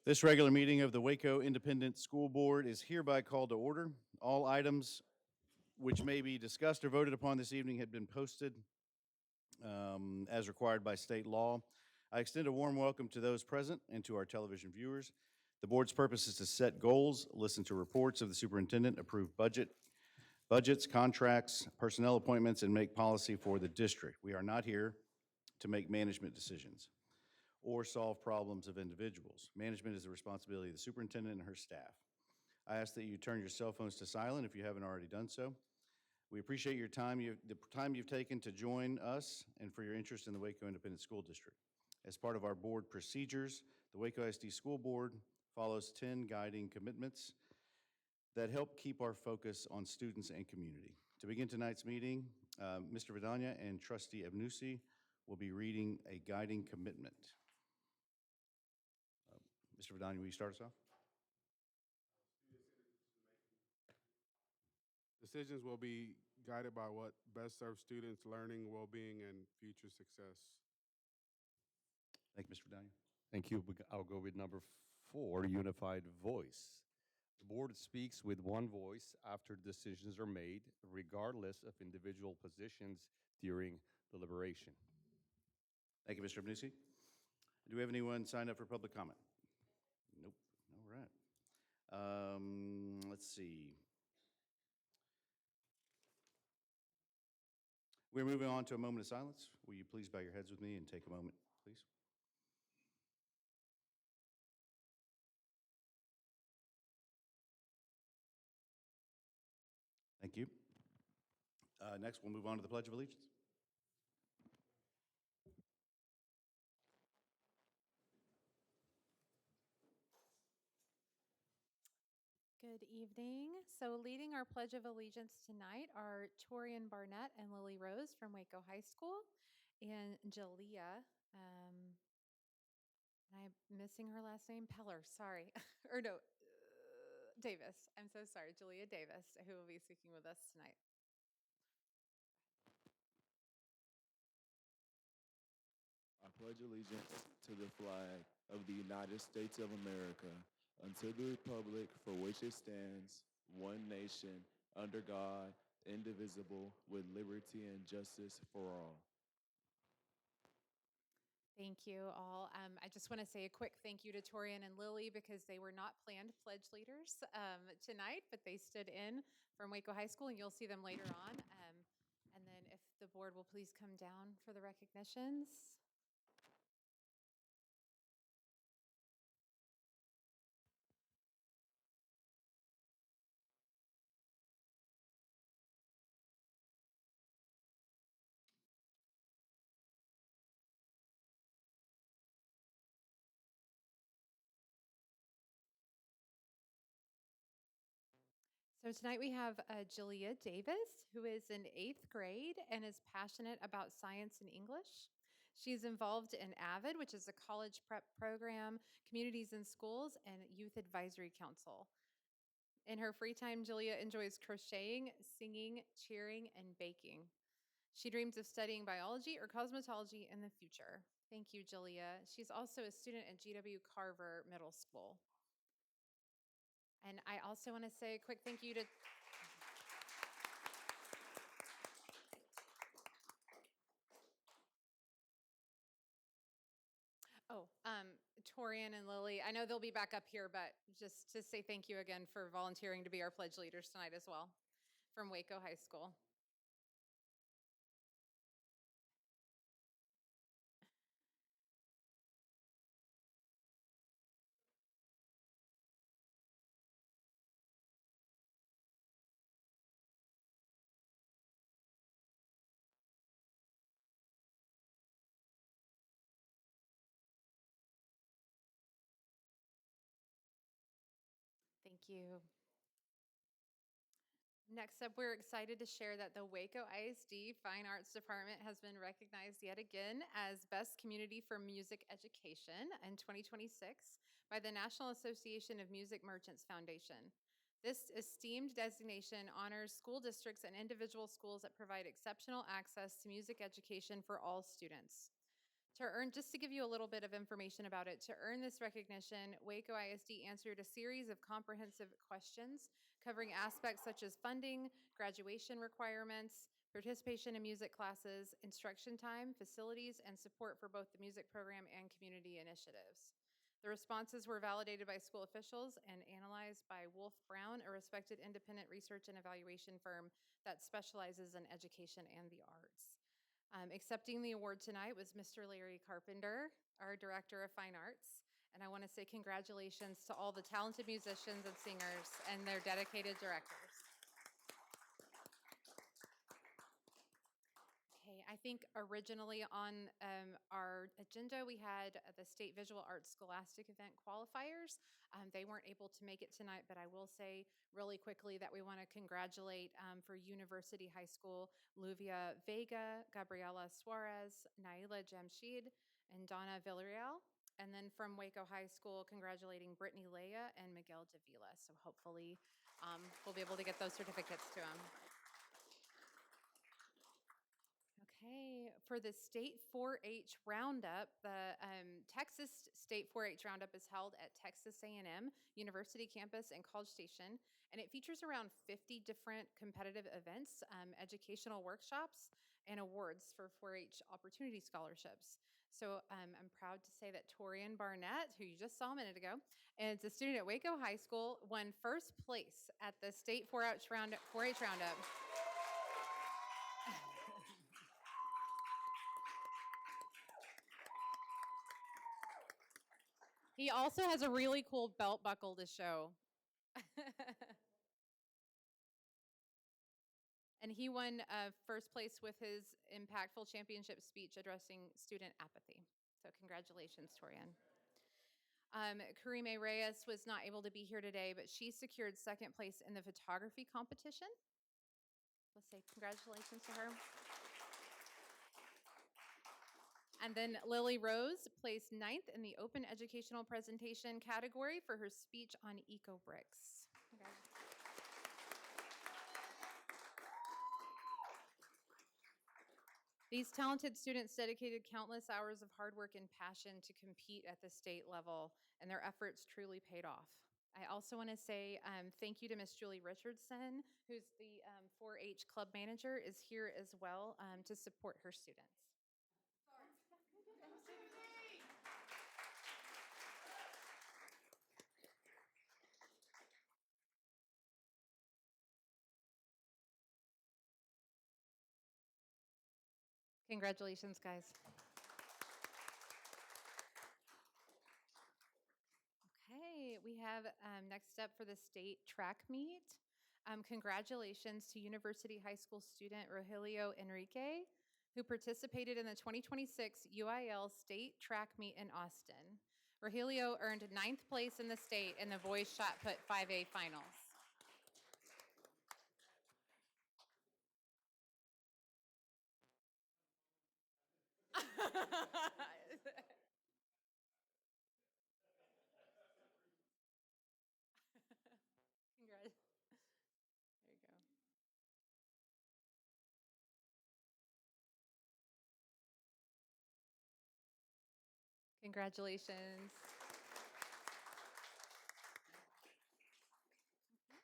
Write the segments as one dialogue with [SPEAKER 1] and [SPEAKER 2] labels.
[SPEAKER 1] This regular meeting of the Waco Independent School Board is hereby called to order. All items which may be discussed or voted upon this evening had been posted as required by state law. I extend a warm welcome to those present and to our television viewers. The board's purpose is to set goals, listen to reports of the superintendent, approve budgets, contracts, personnel appointments, and make policy for the district. We are not here to make management decisions or solve problems of individuals. Management is the responsibility of the superintendent and her staff. I ask that you turn your cell phones to silent if you haven't already done so. We appreciate your time, the time you've taken to join us and for your interest in the Waco Independent School District. As part of our board procedures, the Waco ISD School Board follows 10 guiding commitments that help keep our focus on students and community. To begin tonight's meeting, Mr. Vidania and Trustee Evnusi will be reading a guiding commitment. Mr. Vidania, will you start us off?
[SPEAKER 2] Decisions will be guided by what best serves students' learning, well-being, and future success.
[SPEAKER 1] Thank you, Mr. Vidania.
[SPEAKER 3] Thank you. I'll go with number 4, unified voice. The board speaks with one voice after decisions are made, regardless of individual positions during deliberation.
[SPEAKER 1] Thank you, Mr. Evnusi. Do we have anyone signed up for public comment? Nope. All right. Let's see. We're moving on to a moment of silence. Will you please bow your heads with me and take a moment, please? Thank you. Next, we'll move on to the Pledge of Allegiance.
[SPEAKER 4] Good evening. So leading our Pledge of Allegiance tonight are Torian Barnett and Lily Rose from Waco High School, and Jalea, I'm missing her last name, Peller, sorry. Or no, Davis. I'm so sorry, Jalea Davis, who will be speaking with us tonight.
[SPEAKER 5] I pledge allegiance to the flag of the United States of America, and to the republic for which it stands, one nation, under God, indivisible, with liberty and justice for all.
[SPEAKER 4] Thank you all. I just want to say a quick thank you to Torian and Lily because they were not planned pledge leaders tonight, but they stood in from Waco High School, and you'll see them later on. And then if the board will please come down for the recognitions. So tonight we have Jalea Davis, who is in 8th grade and is passionate about science and English. She's involved in AVID, which is a college prep program, communities and schools, and youth advisory council. In her free time, Jalea enjoys crocheting, singing, cheering, and baking. She dreams of studying biology or cosmetology in the future. Thank you, Jalea. She's also a student at GW Carver Middle School. And I also want to say a quick thank you to Torian and Lily. I know they'll be back up here, but just to say thank you again for volunteering to be our pledge leaders tonight as well from Waco High School. you. Next up, we're excited to share that the Waco ISD Fine Arts Department has been recognized yet again as Best Community for Music Education in 2026 by the National Association of Music Merchants Foundation. This esteemed designation honors school districts and individual schools that provide exceptional access to music education for all students. Just to give you a little bit of information about it, to earn this recognition, Waco ISD answered a series of comprehensive questions covering aspects such as funding, graduation requirements, participation in music classes, instruction time, facilities, and support for both the music program and community initiatives. The responses were validated by school officials and analyzed by Wolf Brown, a respected independent research and evaluation firm that specializes in education and the arts. Accepting the award tonight was Mr. Larry Carpenter, our Director of Fine Arts. And I want to say congratulations to all the talented musicians and singers and their dedicated directors. Okay, I think originally on our agenda, we had the State Visual Arts Scholastic event qualifiers. They weren't able to make it tonight, but I will say really quickly that we want to congratulate for University High School, Luvia Vega, Gabriela Suarez, Naila Jamshid, and Donna Villarreal. And then from Waco High School, congratulating Brittany Leah and Miguel Davila. So hopefully we'll be able to get those certificates to them. Okay, for the State 4-H Roundup, the Texas State 4-H Roundup is held at Texas A&M University campus and College Station, and it features around 50 different competitive events, educational workshops, and awards for 4-H opportunity scholarships. So I'm proud to say that Torian Barnett, who you just saw a minute ago, and is a student at Waco High School, won first place at the State 4-H Roundup. He also has a really cool belt buckle to show. And he won first place with his impactful championship speech addressing student apathy. So congratulations, Torian. Karime Reyes was not able to be here today, but she secured second place in the photography competition. Let's say congratulations to her. And then Lily Rose placed 9th in the open educational presentation category for her speech on eco-bricks. These talented students dedicated countless hours of hard work and passion to compete at the state level, and their efforts truly paid off. I also want to say thank you to Miss Julie Richardson, who's the 4-H club manager, is here as well to support her students. Congratulations, guys. Okay, we have next up for the state track meet. Congratulations to University High School student Rogelio Enrique, who participated in the 2026 UIL State Track Meet in Austin. Rogelio earned 9th place in the state in the boys shot put 5A finals. Congrats. There you go. Congratulations.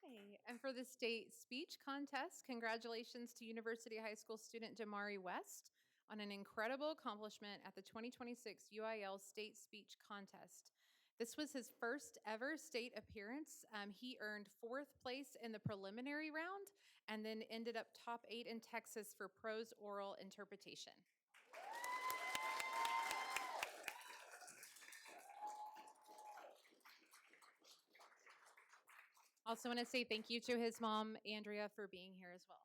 [SPEAKER 4] Okay, and for the state speech contest, congratulations to University High School student Jamari West on an incredible accomplishment at the 2026 UIL State Speech Contest. This was his first ever state appearance. He earned 4th place in the preliminary round and then ended up top 8 in Texas for prose oral interpretation. Also want to say thank you to his mom, Andrea, for being here as well.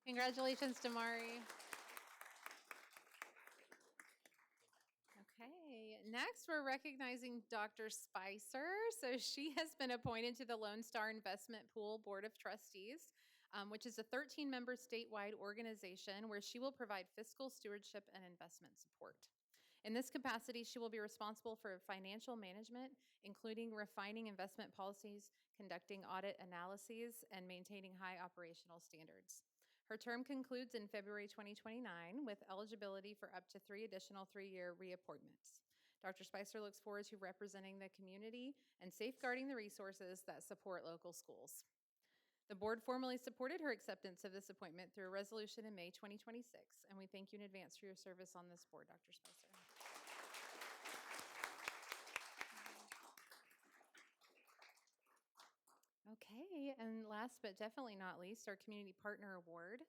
[SPEAKER 4] Congratulations, Damari. Okay, next we're recognizing Dr. Spicer. So she has been appointed to the Lone Star Investment Pool Board of Trustees, which is a 13-member statewide organization where she will provide fiscal stewardship and investment support. In this capacity, she will be responsible for financial management, including refining investment policies, conducting audit analyses, and maintaining high operational standards. Her term concludes in February 2029 with eligibility for up to 3 additional 3-year reappointments. Dr. Spicer looks forward to representing the community and safeguarding the resources that support local schools. The board formally supported her acceptance of this appointment through a resolution in May 2026, and we thank you in advance for your service on this board, Dr. Spicer. Okay, and last but definitely not least, our Community Partner Award.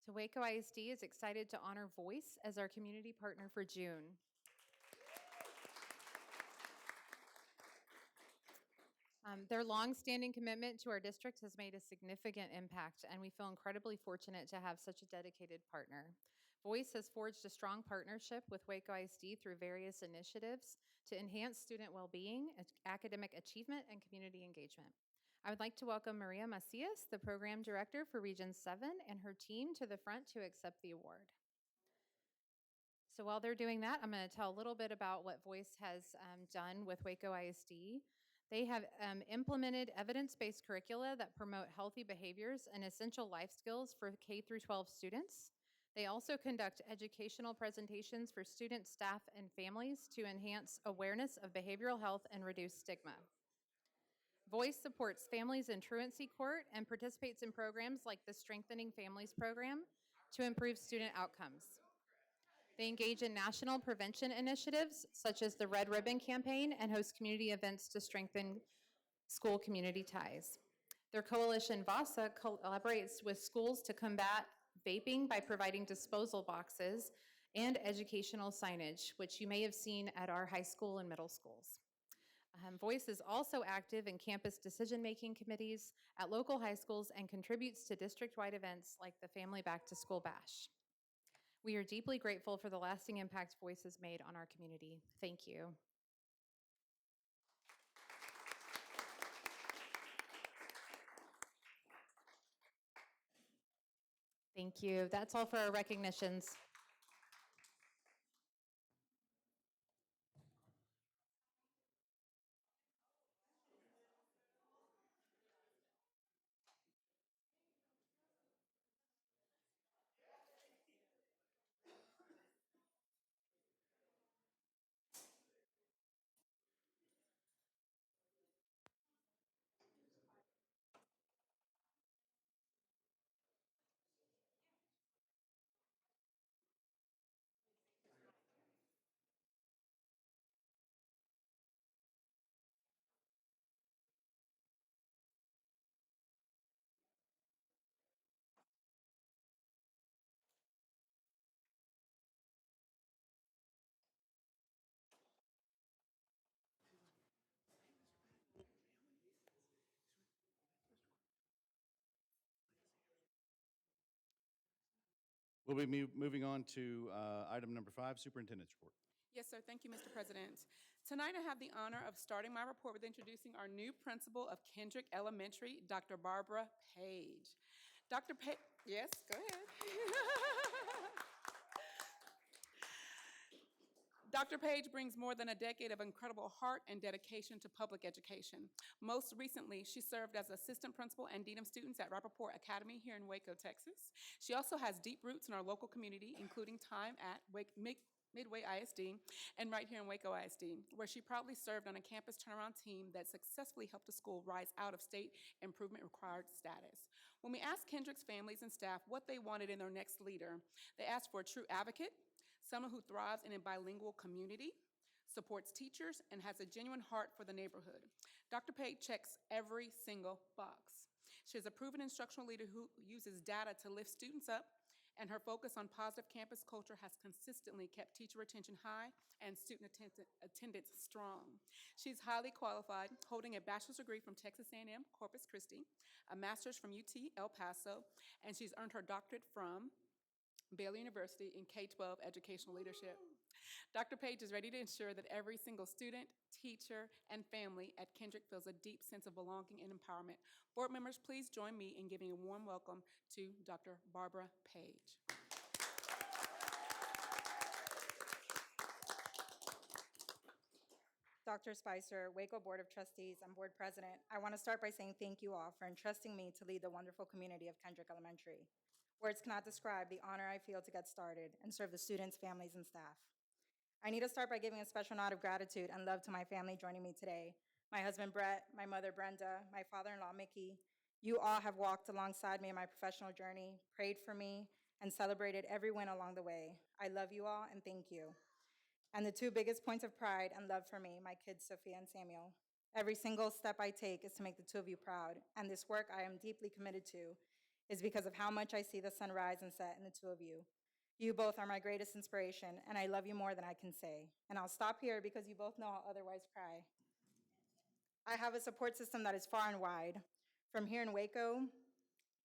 [SPEAKER 4] So Waco ISD is excited to honor Voice as our community partner for June. Their long-standing commitment to our district has made a significant impact, and we feel incredibly fortunate to have such a dedicated partner. Voice has forged a strong partnership with Waco ISD through various initiatives to enhance student well-being, academic achievement, and community engagement. I would like to welcome Maria Macias, the Program Director for Region 7, and her team to the front to accept the award. So while they're doing that, I'm going to tell a little bit about what Voice has done with Waco ISD. They have implemented evidence-based curricula that promote healthy behaviors and essential life skills for K through 12 students. They also conduct educational presentations for students, staff, and families to enhance awareness of behavioral health and reduce stigma. Voice supports families in truancy court and participates in programs like the Strengthening Families program to improve student outcomes. They engage in national prevention initiatives such as the Red Ribbon Campaign and host community events to strengthen school community ties. Their coalition, VASA, collaborates with schools to combat vaping by providing disposal boxes and educational signage, which you may have seen at our high school and middle schools. Voice is also active in campus decision-making committees at local high schools and contributes to district-wide events like the Family Back to School Bash. We are deeply grateful for the lasting impact Voice has made on our community. Thank you. Thank you. That's all for our recognitions.
[SPEAKER 1] We'll be moving on to item number 5, Superintendent's Report.
[SPEAKER 6] Yes, sir. Thank you, Mr. President. Tonight, I have the honor of starting my report with introducing our new principal of Kendrick Elementary, Dr. Barbara Page. Dr. Page, yes, go ahead. Dr. Page brings more than a decade of incredible heart and dedication to public education. Most recently, she served as assistant principal and dean of students at Rappaport Academy here in Waco, Texas. She also has deep roots in our local community, including time at Midway ISD and right here in Waco ISD, where she proudly served on a campus turnaround team that successfully helped the school rise out of state improvement required status. When we asked Kendrick's families and staff what they wanted in their next leader, they asked for a true advocate, someone who thrives in a bilingual community, supports teachers, and has a genuine heart for the neighborhood. Dr. Page checks every single box. She is a proven instructional leader who uses data to lift students up and her focus on positive campus culture has consistently kept teacher retention high and student attendance strong. She's highly qualified, holding a bachelor's degree from Texas A&M Corpus Christi, a master's from UT El Paso, and she's earned her doctorate from Baylor University in K-12 educational leadership. Dr. Page is ready to ensure that every single student, teacher, and family at Kendrick feels a deep sense of belonging and empowerment. Board members, please join me in giving a warm welcome to Dr. Barbara Page.
[SPEAKER 7] Dr. Spicer, Waco Board of Trustees, and Board President, I want to start by saying thank you all for entrusting me to lead the wonderful community of Kendrick Elementary. Words cannot describe the honor I feel to get started and serve the students, families, and staff. I need to start by giving a special nod of gratitude and love to my family joining me today. My husband, Brett, my mother, Brenda, my father-in-law, Mickey. You all have walked alongside me in my professional journey, prayed for me, and celebrated every win along the way. I love you all, and thank you. And the two biggest points of pride and love for me, my kids, Sophia and Samuel. Every single step I take is to make the two of you proud, and this work I am deeply committed to is because of how much I see the sun rise and set in the two of you. You both are my greatest inspiration, and I love you more than I can say. And I'll stop here because you both know I'll otherwise cry. I have a support system that is far and wide. From here in Waco,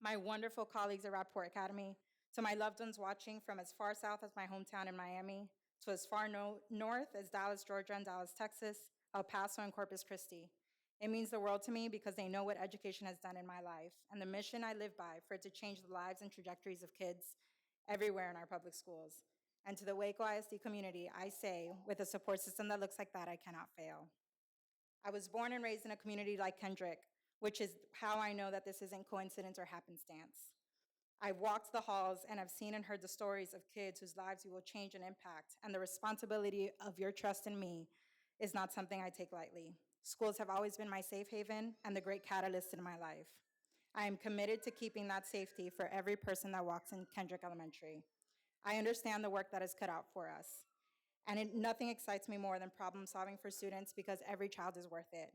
[SPEAKER 7] my wonderful colleagues at Rapport Academy, to my loved ones watching from as far south as my hometown in Miami, to as far north as Dallas, Georgia, and Dallas, Texas, El Paso, and Corpus Christi. It means the world to me because they know what education has done in my life and the mission I live by for it to change the lives and trajectories of kids everywhere in our public schools. And to the Waco ISD community, I say, with a support system that looks like that, I cannot fail. I was born and raised in a community like Kendrick, which is how I know that this isn't coincidence or happenstance. I've walked the halls and have seen and heard the stories of kids whose lives you will change and impact, and the responsibility of your trust in me is not something I take lightly. Schools have always been my safe haven and the great catalyst in my life. I am committed to keeping that safety for every person that walks in Kendrick Elementary. I understand the work that is cut out for us, and nothing excites me more than problem solving for students because every child is worth it.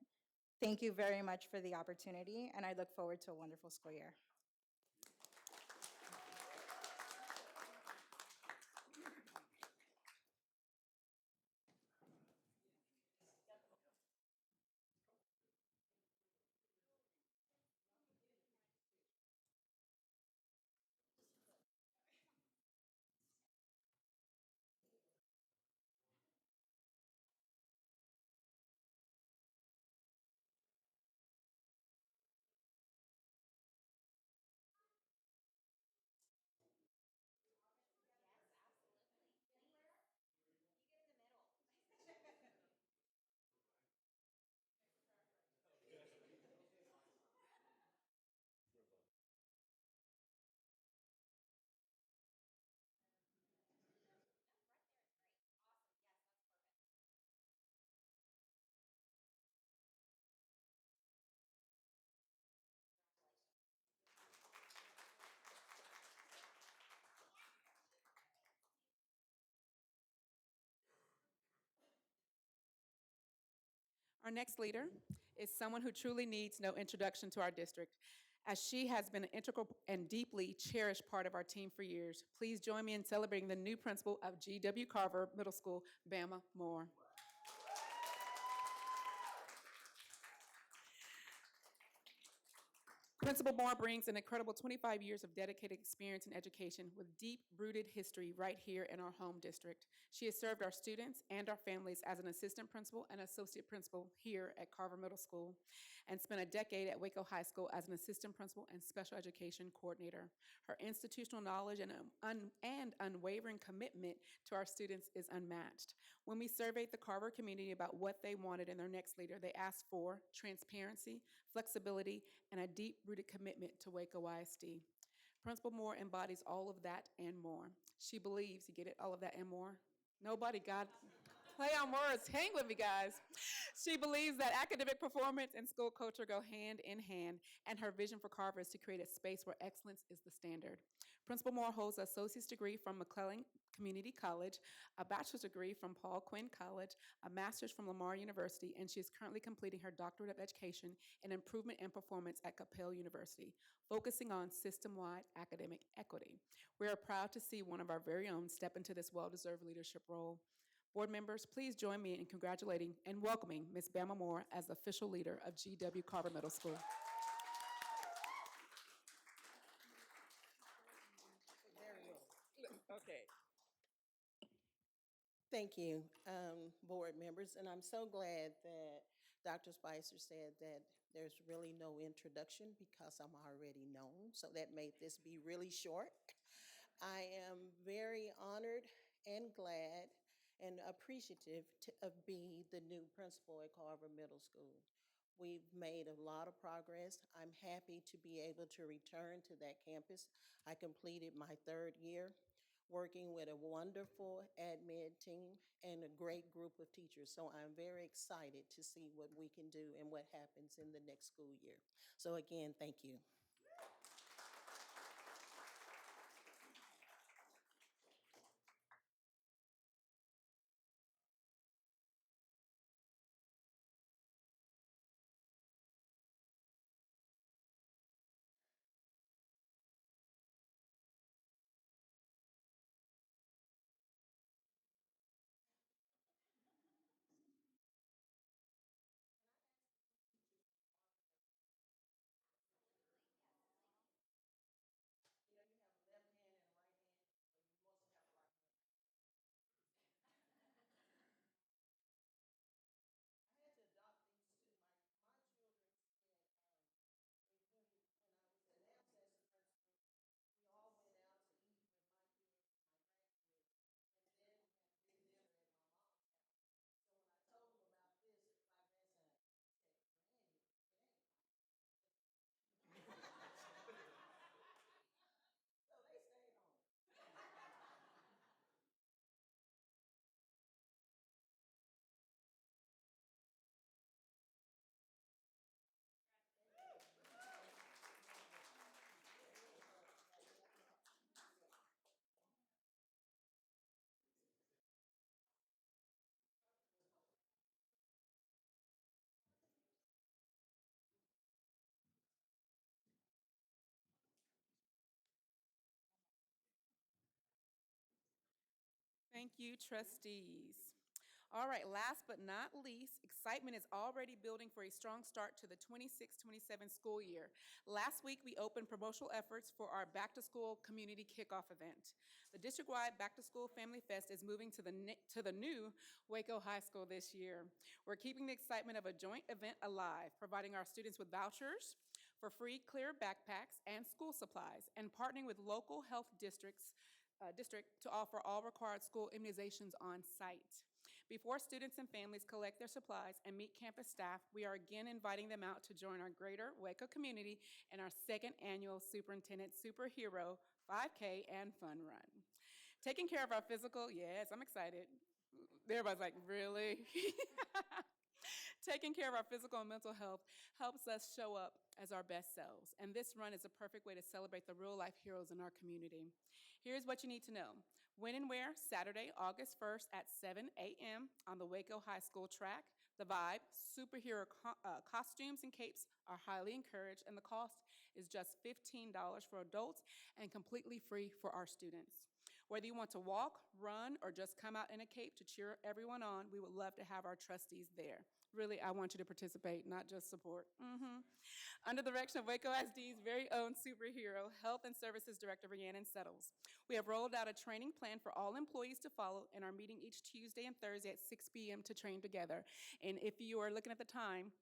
[SPEAKER 7] Thank you very much for the opportunity, and I look forward to a wonderful school year.
[SPEAKER 6] Our next leader is someone who truly needs no introduction to our district, as she has been an integral and deeply cherished part of our team for years. Please join me in celebrating the new principal of G.W. Carver Middle School, Bama Moore. Principal Moore brings an incredible 25 years of dedicated experience in education with deep-rooted history right here in our home district. She has served our students and our families as an assistant principal and associate principal here at Carver Middle School and spent a decade at Waco High School as an assistant principal and special education coordinator. Her institutional knowledge and unwavering commitment to our students is unmatched. When we surveyed the Carver community about what they wanted in their next leader, they asked for transparency, flexibility, and a deep-rooted commitment to Waco ISD. Principal Moore embodies all of that and more. She believes, you get it, all of that and more? Nobody got play on words. Hang with me, guys. She believes that academic performance and school culture go hand in hand, and her vision for Carver is to create a space where excellence is the standard. Principal Moore holds an associate's degree from McClellan Community College, a bachelor's degree from Paul Quinn College, a master's from Lamar University, and she is currently completing her doctorate of education in improvement and performance at Capella University, focusing on system-wide academic equity. We are proud to see one of our very own step into this well-deserved leadership role. Board members, please join me in congratulating and welcoming Ms. Bama Moore as the official leader of G.W. Carver Middle School.
[SPEAKER 8] Okay. Thank you, board members, and I'm so glad that Dr. Spicer said that there's really no introduction because I'm already known, so that made this be really short. I am very honored and glad and appreciative of being the new principal at Carver Middle School. We've made a lot of progress. I'm happy to be able to return to that campus. I completed my third year working with a wonderful admin team and a great group of teachers. So I'm very excited to see what we can do and what happens in the next school year. So again, thank you. You know, you have a left hand and a right hand, so you must have a right hand. I had to adopt these two. My children said, when I was announced as the principal, we all went out to eat with my kids and my grandkids, and then we had big dinner at my mom's house. So when I told them about this, my grandson said, Granny. So they stayed home.
[SPEAKER 6] Thank you, trustees. All right, last but not least, excitement is already building for a strong start to the 26-27 school year. Last week, we opened promotional efforts for our Back to School Community Kickoff event. The district-wide Back to School Family Fest is moving to the new Waco High School this year. We're keeping the excitement of a joint event alive, providing our students with vouchers for free clear backpacks and school supplies, and partnering with local health district to offer all required school immunizations on site. Before students and families collect their supplies and meet campus staff, we are again inviting them out to join our greater Waco community in our second annual Superintendent Superhero 5K and Fun Run. Taking care of our physical, yes, I'm excited. Everybody's like, really? Taking care of our physical and mental health helps us show up as our best selves, and this run is a perfect way to celebrate the real-life heroes in our community. Here's what you need to know. When and where, Saturday, August 1st at 7 a.m. on the Waco High School track. The vibe, superhero costumes and capes are highly encouraged, and the cost is just $15 for adults and completely free for our students. Whether you want to walk, run, or just come out in a cape to cheer everyone on, we would love to have our trustees there. Really, I want you to participate, not just support. Under the direction of Waco SD's very own superhero, Health and Services Director Rhiannon Settles. We have rolled out a training plan for all employees to follow and are meeting each Tuesday and Thursday at 6 p.m. to train together. And if you are looking at the time,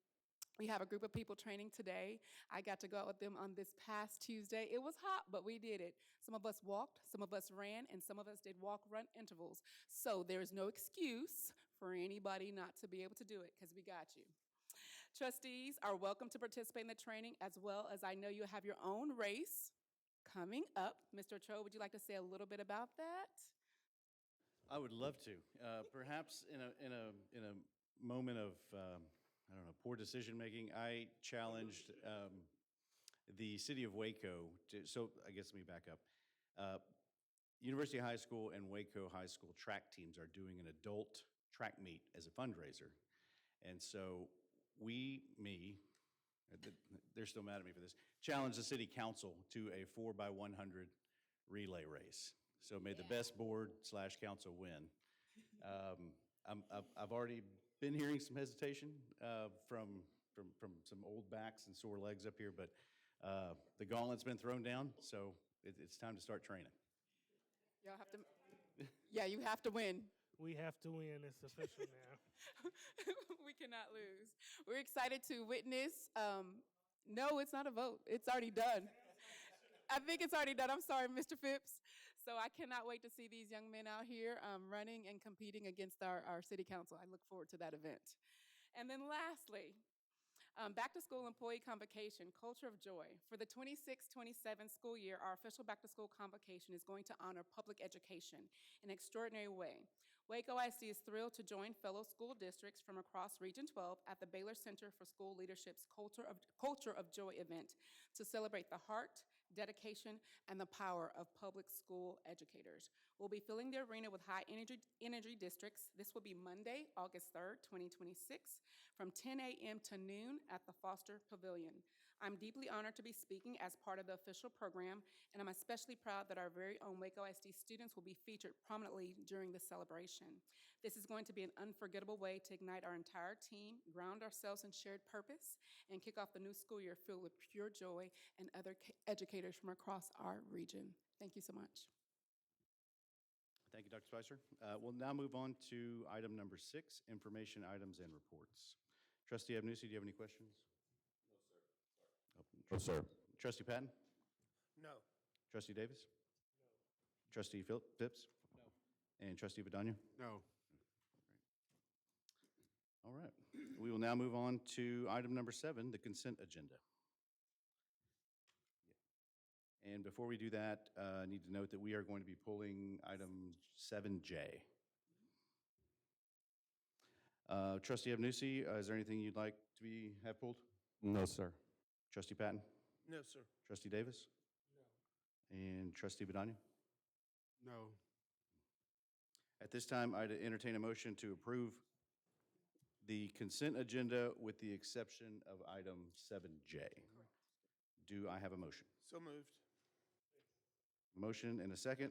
[SPEAKER 6] we have a group of people training today. I got to go out with them on this past Tuesday. It was hot, but we did it. Some of us walked, some of us ran, and some of us did walk-run intervals. So there's no excuse for anybody not to be able to do it, because we got you. Trustees are welcome to participate in the training, as well as I know you have your own race coming up. Mr. Cho, would you like to say a little bit about that?
[SPEAKER 1] I would love to. Perhaps in a moment of I don't know, poor decision making, I challenged the city of Waco to. So I guess let me back up. University High School and Waco High School track teams are doing an adult track meet as a fundraiser. And so they're still mad at me for this, challenged the city council to a 4x100 relay race. So may the best board/council win. I've already been hearing some hesitation from some old backs and sore legs up here, but the gauntlet's been thrown down, so it's time to start training.
[SPEAKER 6] Y'all have to, yeah, you have to win.
[SPEAKER 9] We have to win. It's official now.
[SPEAKER 6] We cannot lose. We're excited to witness. No, it's not a vote. It's already done. I think it's already done. I'm sorry, Mr. Phipps. So I cannot wait to see these young men out here running and competing against our city council. I look forward to that event. And then lastly, back to school employee convocation, culture of joy. For the 26-27 school year, our official back to school convocation is going to honor public education in an extraordinary way. Waco ISD is thrilled to join fellow school districts from across Region 12 at the Baylor Center for School Leadership's Culture of Joy event to celebrate the heart, dedication, and the power of public school educators. We'll be filling the arena with high energy districts. This will be Monday, August 3rd, 2026, from 10 a.m. to noon at the Foster Pavilion. I'm deeply honored to be speaking as part of the official program, and I'm especially proud that our very own Waco ISD students will be featured prominently during the celebration. This is going to be an unforgettable way to ignite our entire team, ground ourselves in shared purpose, and kick off the new school year filled with pure joy and other educators from across our region. Thank you so much.
[SPEAKER 1] Thank you, Dr. Spicer. We'll now move on to item number 6, information items and reports. Trustee Abnusi, do you have any questions?
[SPEAKER 3] No, sir.
[SPEAKER 1] Trustee Patton?
[SPEAKER 9] No.
[SPEAKER 1] Trustee Davis? No. Trustee Phipps? No. And Trustee Vidania?
[SPEAKER 2] No.
[SPEAKER 1] All right. We will now move on to item number 7, the consent agenda. And before we do that, I need to note that we are going to be pulling item 7J. Trustee Abnusi, is there anything you'd like to have pulled?
[SPEAKER 3] No, sir.
[SPEAKER 1] Trustee Patton?
[SPEAKER 9] No, sir.
[SPEAKER 1] Trustee Davis? No. And Trustee Vidania?
[SPEAKER 2] No.
[SPEAKER 1] At this time, I'd entertain a motion to approve the consent agenda with the exception of item 7J. Do I have a motion?
[SPEAKER 9] So moved.
[SPEAKER 1] Motion and a second.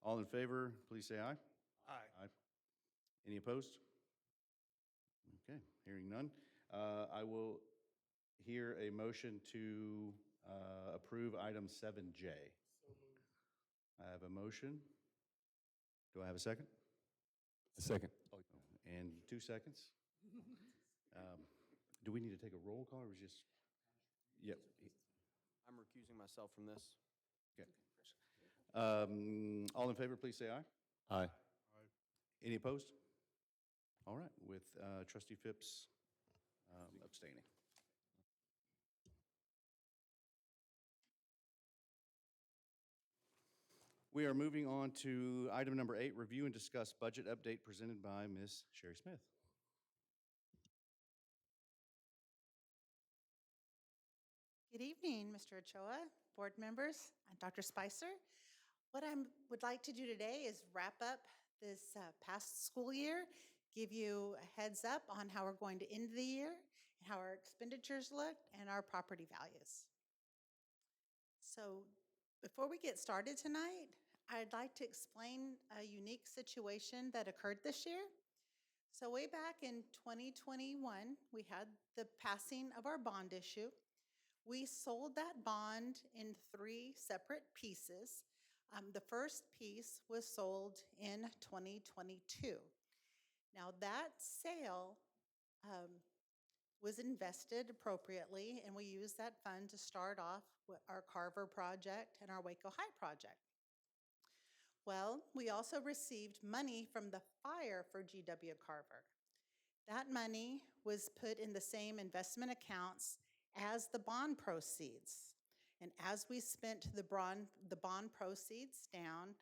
[SPEAKER 1] All in favor, please say aye.
[SPEAKER 9] Aye.
[SPEAKER 1] Aye. Any opposed? Okay, hearing none. I will hear a motion to approve item 7J.
[SPEAKER 9] So moved.
[SPEAKER 1] I have a motion. Do I have a second?
[SPEAKER 3] A second.
[SPEAKER 1] And 2 seconds. Do we need to take a roll call or is just? Yep.
[SPEAKER 10] I'm recusing myself from this.
[SPEAKER 1] Okay. All in favor, please say aye.
[SPEAKER 3] Aye.
[SPEAKER 1] Any opposed? All right, with Trustee Phipps abstaining. We are moving on to item number 8, review and discuss budget update presented by Ms. Sherry Smith.
[SPEAKER 11] Good evening, Mr. Ochoa, board members, and Dr. Spicer. What I would like to do today is wrap up this past school year, give you a heads up on how we're going to end the year, and how our expenditures looked, and our property values. So before we get started tonight, I'd like to explain a unique situation that occurred this year. So way back in 2021, we had the passing of our bond issue. We sold that bond in 3 separate pieces. The first piece was sold in 2022. Now that sale was invested appropriately, and we used that fund to start off with our Carver project and our Waco High project. Well, we also received money from the fire for GW Carver. That money was put in the same investment accounts as the bond proceeds. And as we spent the bond proceeds down,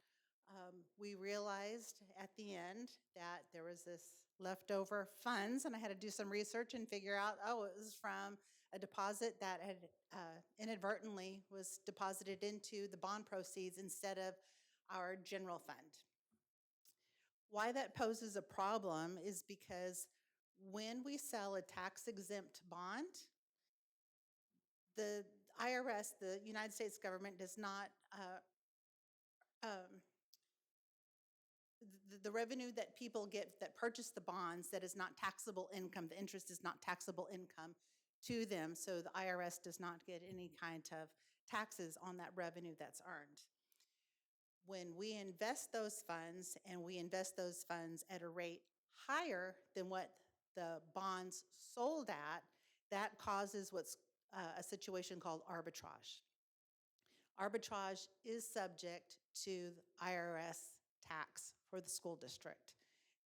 [SPEAKER 11] we realized at the end that there was this leftover funds, and I had to do some research and figure out, oh, it was from a deposit that had inadvertently was deposited into the bond proceeds instead of our general fund. Why that poses a problem is because when we sell a tax-exempt bond, the IRS, the United States government, does not, the revenue that people get that purchase the bonds, that is not taxable income, the interest is not taxable income to them, so the IRS does not get any kind of taxes on that revenue that's earned. When we invest those funds, and we invest those funds at a rate higher than what the bonds sold at, that causes what's a situation called arbitrage. Arbitrage is subject to IRS tax for the school district.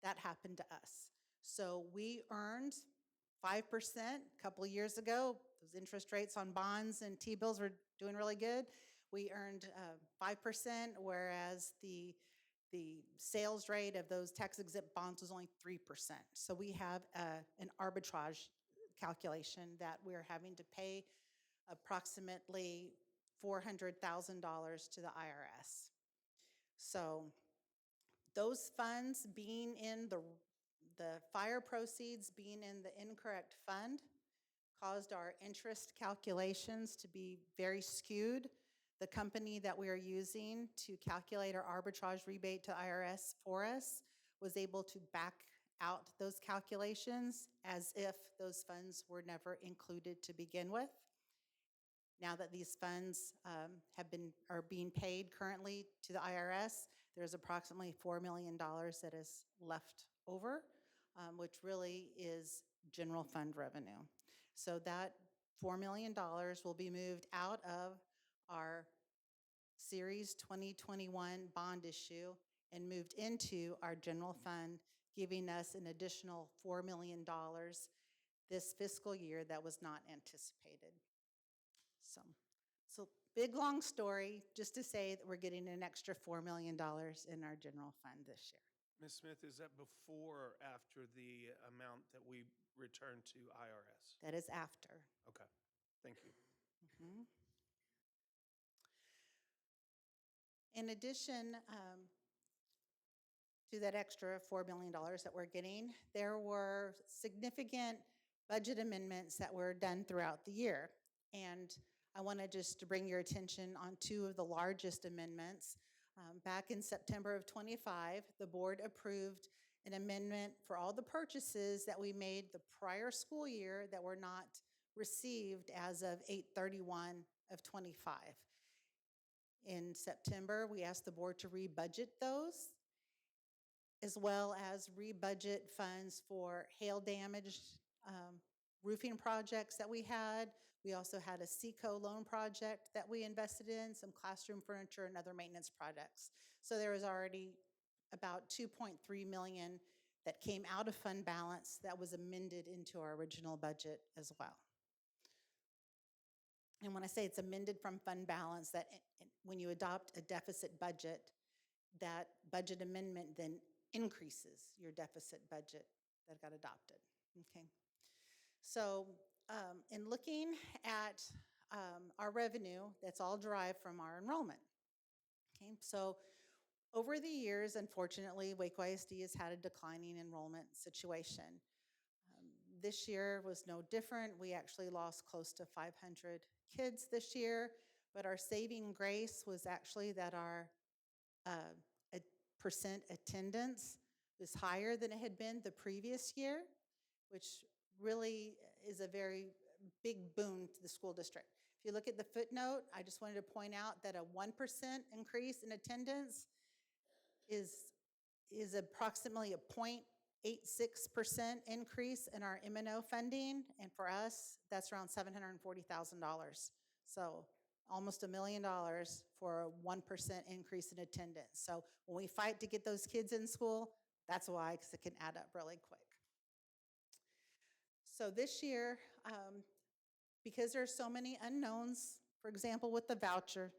[SPEAKER 11] That happened to us. So we earned 5% a couple of years ago. Those interest rates on bonds and T-bills were doing really good. We earned 5%, whereas the sales rate of those tax-exempt bonds was only 3%. So we have an arbitrage calculation that we're having to pay approximately $400,000 to the IRS. So those funds being in the fire proceeds being in the incorrect fund caused our interest calculations to be very skewed. The company that we are using to calculate our arbitrage rebate to IRS for us was able to back out those calculations as if those funds were never included to begin with. Now that these funds are being paid currently to the IRS, there's approximately $4 million that is left over, which really is general fund revenue. So that $4 million will be moved out of our Series 2021 bond issue and moved into our general fund, giving us an additional $4 million this fiscal year that was not anticipated. So big, long story, just to say that we're getting an extra $4 million in our general fund this year.
[SPEAKER 9] Ms. Smith, is that before or after the amount that we return to IRS?
[SPEAKER 11] That is after.
[SPEAKER 9] Okay, thank you.
[SPEAKER 11] Mhm. In addition to that extra $4 million that we're getting, there were significant budget amendments that were done throughout the year. And I want to just bring your attention on two of the largest amendments. Back in September of '25, the board approved an amendment for all the purchases that we made the prior school year that were not received as of 8/31 of '25. In September, we asked the board to rebudget those, as well as rebudget funds for hail damaged roofing projects that we had. We also had a Seco loan project that we invested in, some classroom furniture and other maintenance projects. So there was already about $2.3 million that came out of fund balance that was amended into our original budget as well. And when I say it's amended from fund balance, that when you adopt a deficit budget, that budget amendment then increases your deficit budget that got adopted, okay? So in looking at our revenue, that's all derived from our enrollment, okay? So over the years, unfortunately, Waco ISD has had a declining enrollment situation. This year was no different. We actually lost close to 500 kids this year, but our saving grace was actually that our percent attendance was higher than it had been the previous year, which really is a very big boon to the school district. If you look at the footnote, I just wanted to point out that a 1% increase in attendance is approximately a 0.86% increase in our M&O funding, and for us, that's around $740,000. So almost $1 million for a 1% increase in attendance. So when we fight to get those kids in school, that's why, because it can add up really quick. So this year, because there are so many unknowns, for example, with the voucher,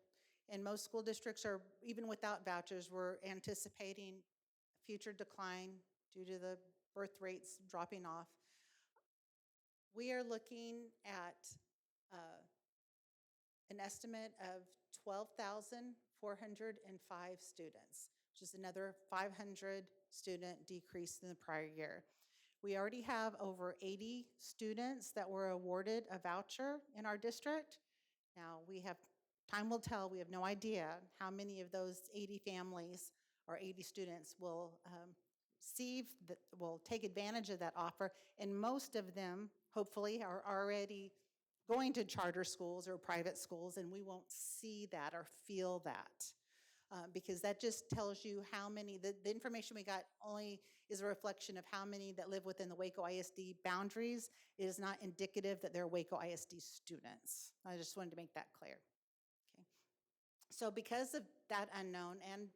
[SPEAKER 11] and most school districts are, even without vouchers, we're anticipating a future decline due to the birth rates dropping off. We are looking at an estimate of $12,000 405 students, which is another 500 student decrease in the prior year. We already have over 80 students that were awarded a voucher in our district. Now, time will tell, we have no idea how many of those 80 families or 80 students will will take advantage of that offer, and most of them, hopefully, are already going to charter schools or private schools, and we won't see that or feel that. Because that just tells you how many, the information we got only is a reflection of how many that live within the Waco ISD boundaries. It is not indicative that they're Waco ISD students. I just wanted to make that clear. Okay. So because of that unknown and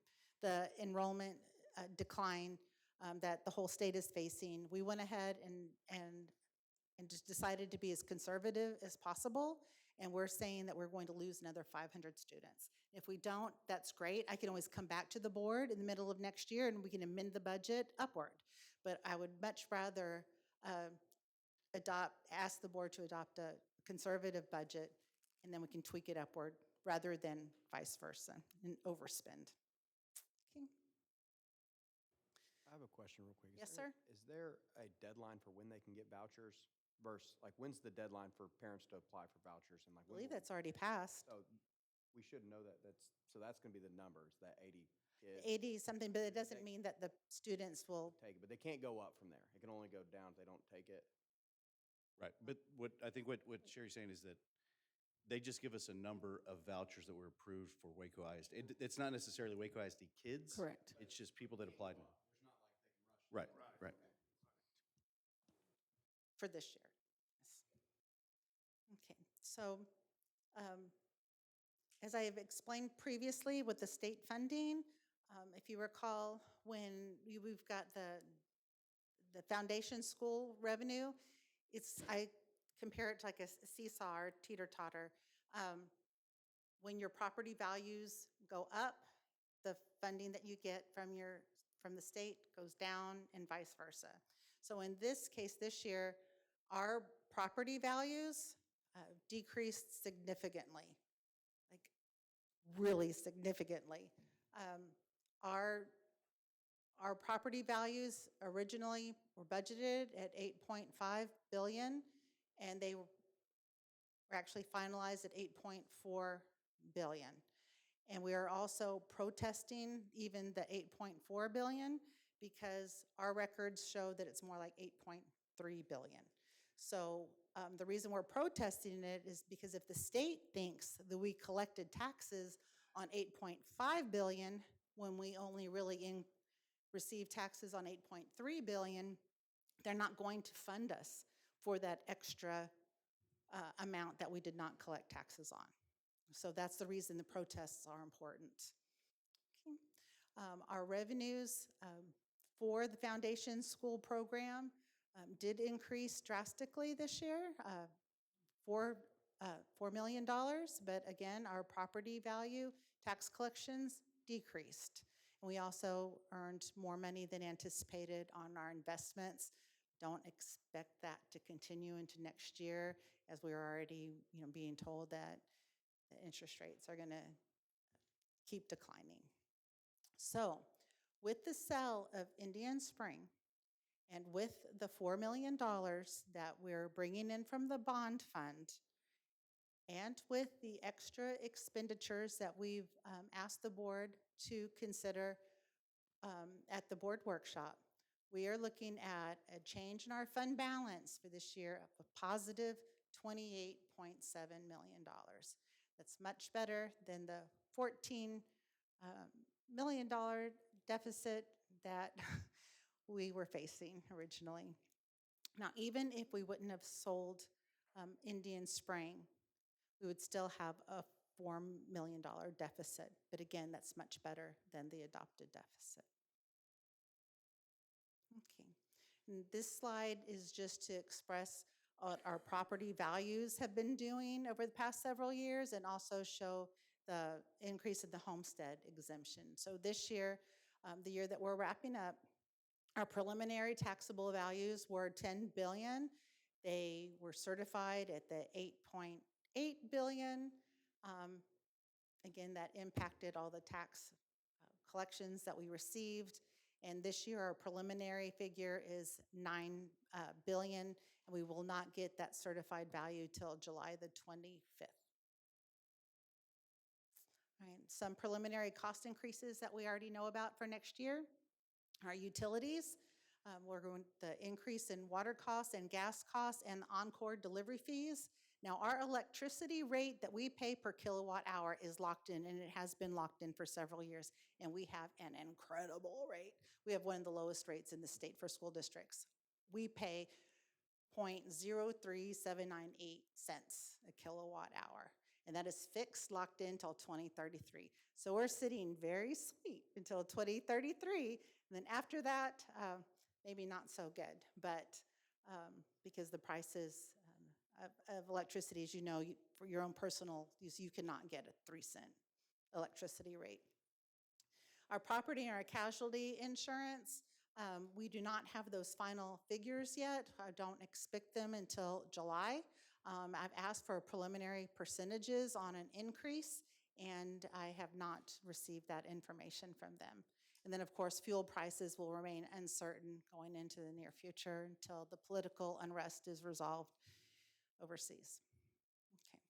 [SPEAKER 11] the enrollment decline that the whole state is facing, we went ahead and just decided to be as conservative as possible. And we're saying that we're going to lose another 500 students. If we don't, that's great. I can always come back to the board in the middle of next year and we can amend the budget upward. But I would much rather ask the board to adopt a conservative budget, and then we can tweak it upward rather than vice versa and overspend. Okay.
[SPEAKER 10] I have a question real quick.
[SPEAKER 11] Yes, sir.
[SPEAKER 10] Is there a deadline for when they can get vouchers versus, like, when's the deadline for parents to apply for vouchers? And like,
[SPEAKER 11] I believe that's already passed.
[SPEAKER 10] So we should know that so that's going to be the numbers, that 80 kids.
[SPEAKER 11] 80 something, but it doesn't mean that the students will.
[SPEAKER 10] Take it, but they can't go up from there. It can only go down if they don't take it.
[SPEAKER 1] Right, but I think what Sherry's saying is that they just give us a number of vouchers that were approved for Waco ISD. It's not necessarily Waco ISD kids.
[SPEAKER 11] Correct.
[SPEAKER 1] It's just people that applied. Right, right.
[SPEAKER 11] For this year. Yes. Okay, so as I have explained previously with the state funding, if you recall, when we've got the foundation school revenue, I compare it to like a seesaw or teeter-totter. When your property values go up, the funding that you get from the state goes down and vice versa. So in this case, this year, our property values decreased significantly, like really significantly. Our property values originally were budgeted at $8.5 billion, and they were actually finalized at $8.4 billion. And we are also protesting even the $8.4 billion because our records show that it's more like $8.3 billion. So the reason we're protesting it is because if the state thinks that we collected taxes on $8.5 billion when we only really received taxes on $8.3 billion, they're not going to fund us for that extra amount that we did not collect taxes on. So that's the reason the protests are important. Okay. Our revenues for the foundation school program did increase drastically this year, $4 million, but again, our property value tax collections decreased. And we also earned more money than anticipated on our investments. Don't expect that to continue into next year, as we are already being told that the interest rates are going to keep declining. So with the sale of Indian Spring and with the $4 million that we're bringing in from the bond fund, and with the extra expenditures that we've asked the board to consider at the board workshop, we are looking at a change in our fund balance for this year of a positive $28.7 million. That's much better than the $14 million deficit that we were facing originally. Now, even if we wouldn't have sold Indian Spring, we would still have a $4 million deficit. But again, that's much better than the adopted deficit. Okay. And this slide is just to express what our property values have been doing over the past several years and also show the increase in the homestead exemption. So this year, the year that we're wrapping up, our preliminary taxable values were $10 billion. They were certified at the $8.8 billion. Again, that impacted all the tax collections that we received. And this year, our preliminary figure is 9 billion, and we will not get that certified value till July the 25th. All right, some preliminary cost increases that we already know about for next year. Our utilities, we're going the increase in water costs and gas costs and Encore delivery fees. Now, our electricity rate that we pay per kilowatt hour is locked in, and it has been locked in for several years, and we have an incredible rate. We have one of the lowest rates in the state for school districts. We pay 0.03798 cents a kilowatt hour, and that is fixed, locked in until 2033. So we're sitting very sweet until 2033, and then after that, maybe not so good, but because the prices of electricity, as you know, for your own personal use, you cannot get a 3-cent electricity rate. Our property and our casualty insurance, we do not have those final figures yet. I don't expect them until July. I've asked for preliminary percentages on an increase, and I have not received that information from them. And then, of course, fuel prices will remain uncertain going into the near future until the political unrest is resolved overseas. Okay.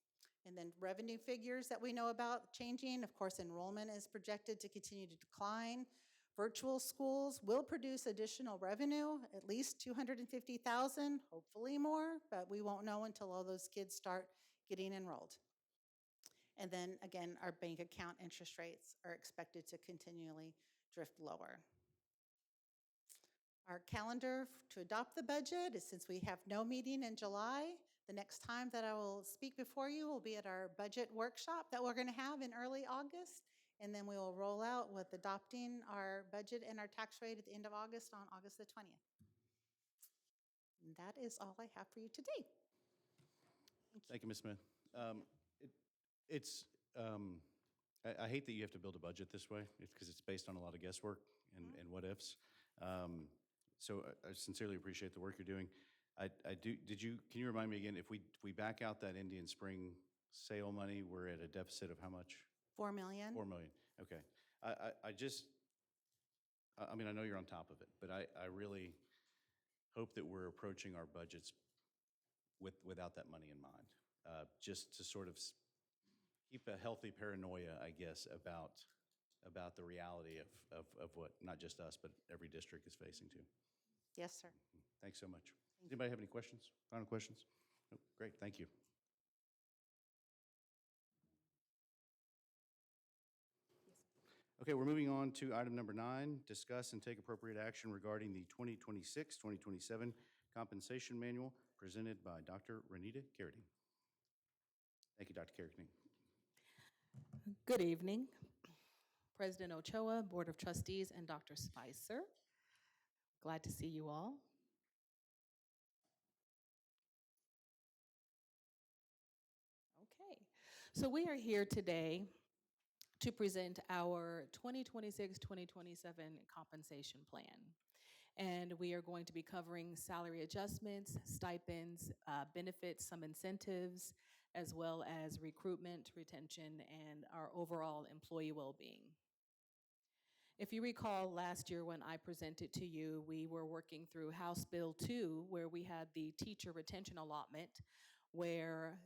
[SPEAKER 11] And then revenue figures that we know about changing. Of course, enrollment is projected to continue to decline. Virtual schools will produce additional revenue, at least $250,000, hopefully more, but we won't know until all those kids start getting enrolled. And then again, our bank account interest rates are expected to continually drift lower. Our calendar to adopt the budget is, since we have no meeting in July, the next time that I will speak before you will be at our budget workshop that we're going to have in early August. And then we will roll out with adopting our budget and our tax rate at the end of August on August the 20th. And that is all I have for you today.
[SPEAKER 1] Thank you, Ms. Smith. I hate that you have to build a budget this way because it's based on a lot of guesswork and what ifs. So I sincerely appreciate the work you're doing. Can you remind me again, if we back out that Indian Spring sale money, we're at a deficit of how much?
[SPEAKER 11] 4 million.
[SPEAKER 1] 4 million, okay. I mean, I know you're on top of it, but I really hope that we're approaching our budgets without that money in mind. Just to sort of keep a healthy paranoia, I guess, about the reality of what not just us, but every district is facing too.
[SPEAKER 11] Yes, sir.
[SPEAKER 1] Thanks so much. Does anybody have any questions? Final questions? Nope. Great, thank you. Okay, we're moving on to item number 9, discuss and take appropriate action regarding the 2026-2027 compensation manual presented by Dr. Renita Carradine. Thank you, Dr. Carradine.
[SPEAKER 12] Good evening, President Ochoa, Board of Trustees, and Dr. Spicer. Glad to see you all. Okay, so we are here today to present our 2026-2027 compensation plan. And we are going to be covering salary adjustments, stipends, benefits, some incentives, as well as recruitment, retention, and our overall employee well-being. If you recall last year when I presented to you, we were working through House Bill 2, where we had the teacher retention allotment, where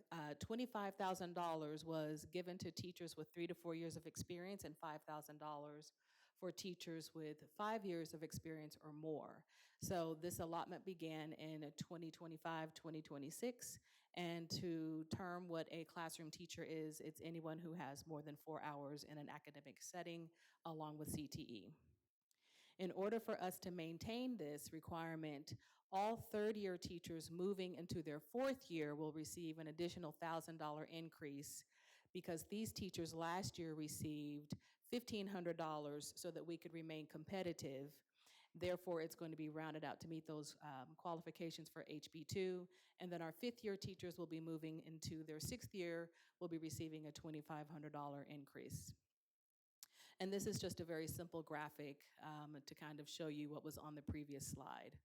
[SPEAKER 12] $25,000 was given to teachers with 3 to 4 years of experience and $5,000 for teachers with 5 years of experience or more. So this allotment began in 2025-2026, and to term what a classroom teacher is, it's anyone who has more than 4 hours in an academic setting along with CTE. In order for us to maintain this requirement, all third-year teachers moving into their 4th year will receive an additional $1,000 increase, because these teachers last year received $1,500 so that we could remain competitive. Therefore, it's going to be rounded out to meet those qualifications for HB2. And then our 5th-year teachers will be moving into their 6th year, will be receiving a $2,500 increase. And this is just a very simple graphic to kind of show you what was on the previous slide.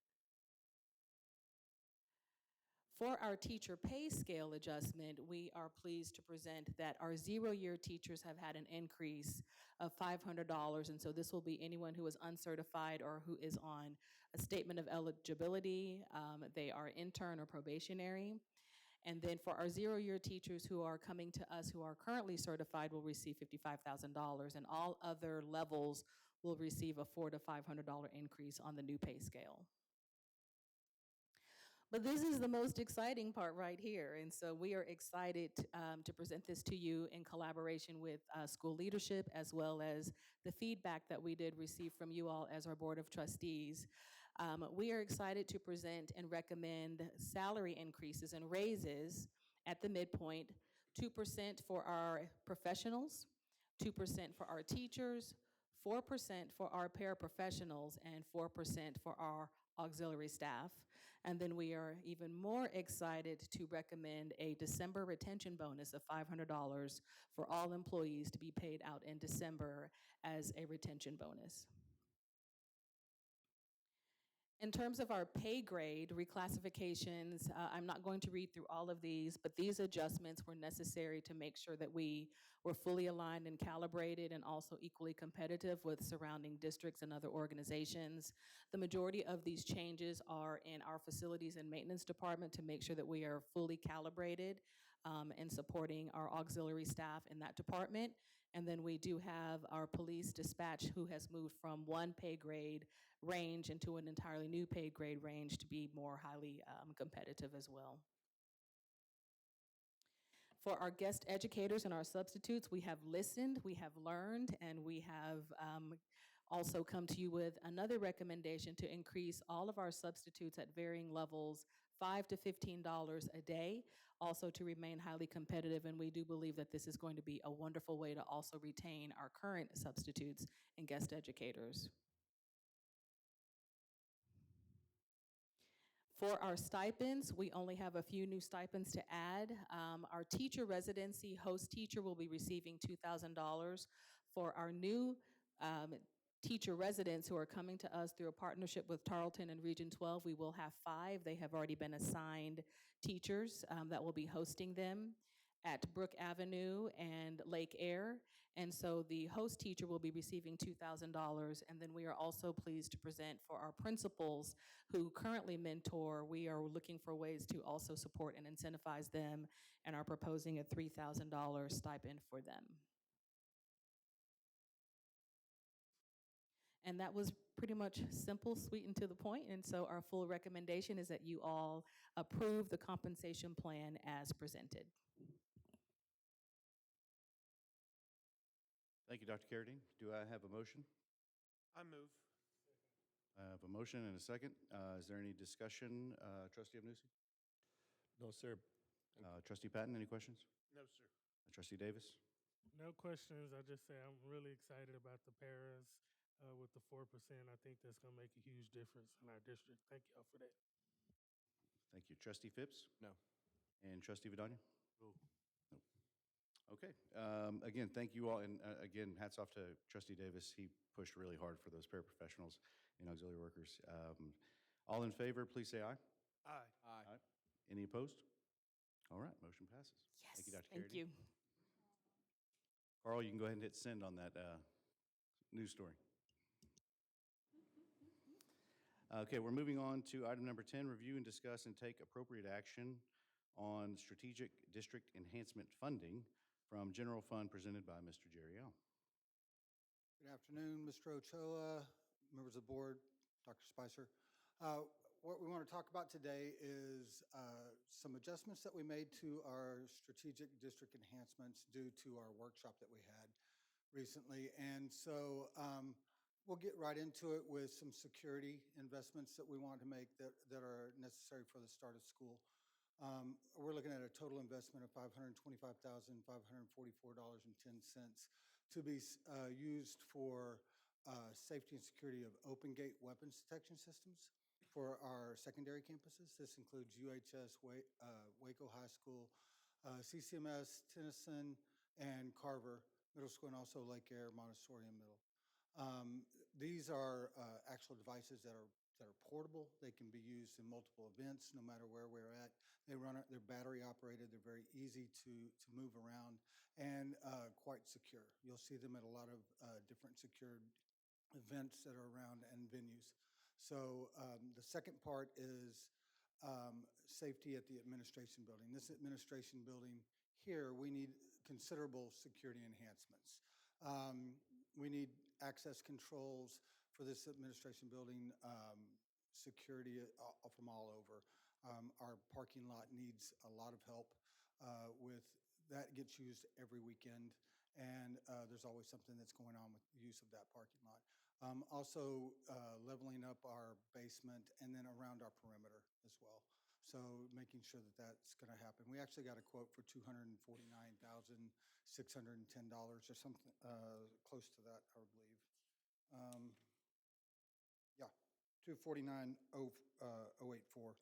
[SPEAKER 12] For our teacher pay scale adjustment, we are pleased to present that our 0-year teachers have had an increase of $500. And so this will be anyone who is uncertified or who is on a statement of eligibility. They are intern or probationary. And then for our 0-year teachers who are coming to us who are currently certified will receive $55,000, and all other levels will receive a $400 to $500 increase on the new pay scale. But this is the most exciting part right here. And so we are excited to present this to you in collaboration with school leadership, as well as the feedback that we did receive from you all as our Board of Trustees. We are excited to present and recommend salary increases and raises at the midpoint, 2% for our professionals, 2% for our teachers, 4% for our paraprofessionals, and 4% for our auxiliary staff. And then we are even more excited to recommend a December retention bonus of $500 for all employees to be paid out in December as a retention bonus. In terms of our pay grade reclassifications, I'm not going to read through all of these, but these adjustments were necessary to make sure that we were fully aligned and calibrated and also equally competitive with surrounding districts and other organizations. The majority of these changes are in our facilities and maintenance department to make sure that we are fully calibrated and supporting our auxiliary staff in that department. And then we do have our police dispatch who has moved from one pay grade range into an entirely new pay grade range to be more highly competitive as well. For our guest educators and our substitutes, we have listened, we have learned, and we have also come to you with another recommendation to increase all of our substitutes at varying levels $5 to $15 a day, also to remain highly competitive. And we do believe that this is going to be a wonderful way to also retain our current substitutes and guest educators. For our stipends, we only have a few new stipends to add. Our teacher residency host teacher will be receiving $2,000. For our new teacher residents who are coming to us through a partnership with Tarleton and Region 12, we will have 5. They have already been assigned teachers that will be hosting them at Brook Avenue and Lake Air. And so the host teacher will be receiving $2,000. And then we are also pleased to present for our principals who currently mentor. We are looking for ways to also support and incentivize them and are proposing a $3,000 stipend for them. And that was pretty much simple, sweet, and to the point. And so our full recommendation is that you all approve the compensation plan as presented.
[SPEAKER 1] Thank you, Dr. Carradine. Do I have a motion?
[SPEAKER 9] I move.
[SPEAKER 1] I have a motion and a second. Is there any discussion? Trustee Abnusi?
[SPEAKER 13] No, sir.
[SPEAKER 1] Trustee Patton, any questions?
[SPEAKER 9] No, sir.
[SPEAKER 1] Trustee Davis?
[SPEAKER 14] No questions. I just say I'm really excited about the paras with the 4%. I think that's going to make a huge difference in our district. Thank y'all for that.
[SPEAKER 1] Thank you. Trustee Phipps?
[SPEAKER 10] No.
[SPEAKER 1] And Trustee Vidania?
[SPEAKER 2] No.
[SPEAKER 1] Nope. Okay. Again, thank you all. And again, hats off to Trustee Davis. He pushed really hard for those paraprofessionals and auxiliary workers. All in favor, please say aye.
[SPEAKER 9] Aye.
[SPEAKER 10] Aye.
[SPEAKER 1] Any opposed? All right, motion passes.
[SPEAKER 12] Yes,
[SPEAKER 1] Thank you, Dr.
[SPEAKER 12] thank
[SPEAKER 1] Carradine.
[SPEAKER 12] you.
[SPEAKER 1] Carl, you can go ahead and hit send on that news story. Okay, we're moving on to item number 10, review and discuss and take appropriate action on strategic district enhancement funding from general fund presented by Mr. Jerry L.
[SPEAKER 15] Good afternoon, Mr. Ochoa, members of the board, Dr. Spicer. What we want to talk about today is some adjustments that we made to our strategic district enhancements due to our workshop that we had recently. And so we'll get right into it with some security investments that we want to make that are necessary for the start of school. We're looking at a total investment of $525,544.10 to be used for safety and security of open gate weapons detection systems for our secondary campuses. This includes UHS, Waco High School, CCMS, Tennyson, and Carver Middle School, and also Lake Air, Montessori, and Middle. These are actual devices that are that are portable. They can be used in multiple events, no matter where we're at. They're battery operated. They're very easy to move around and quite secure. You'll see them at a lot of different secured events that are around and venues. So the second part is safety at the administration building. This administration building here, we need considerable security enhancements. We need access controls for this administration building, security from all over. Our parking lot needs a lot of help with that. Gets used every weekend, and there's always something that's going on with the use of that parking lot. Also, leveling up our basement and then around our perimeter as well. So making sure that that's going to happen. We actually got a quote for $249,610 or something close to that, I would believe. Yeah, 249,084.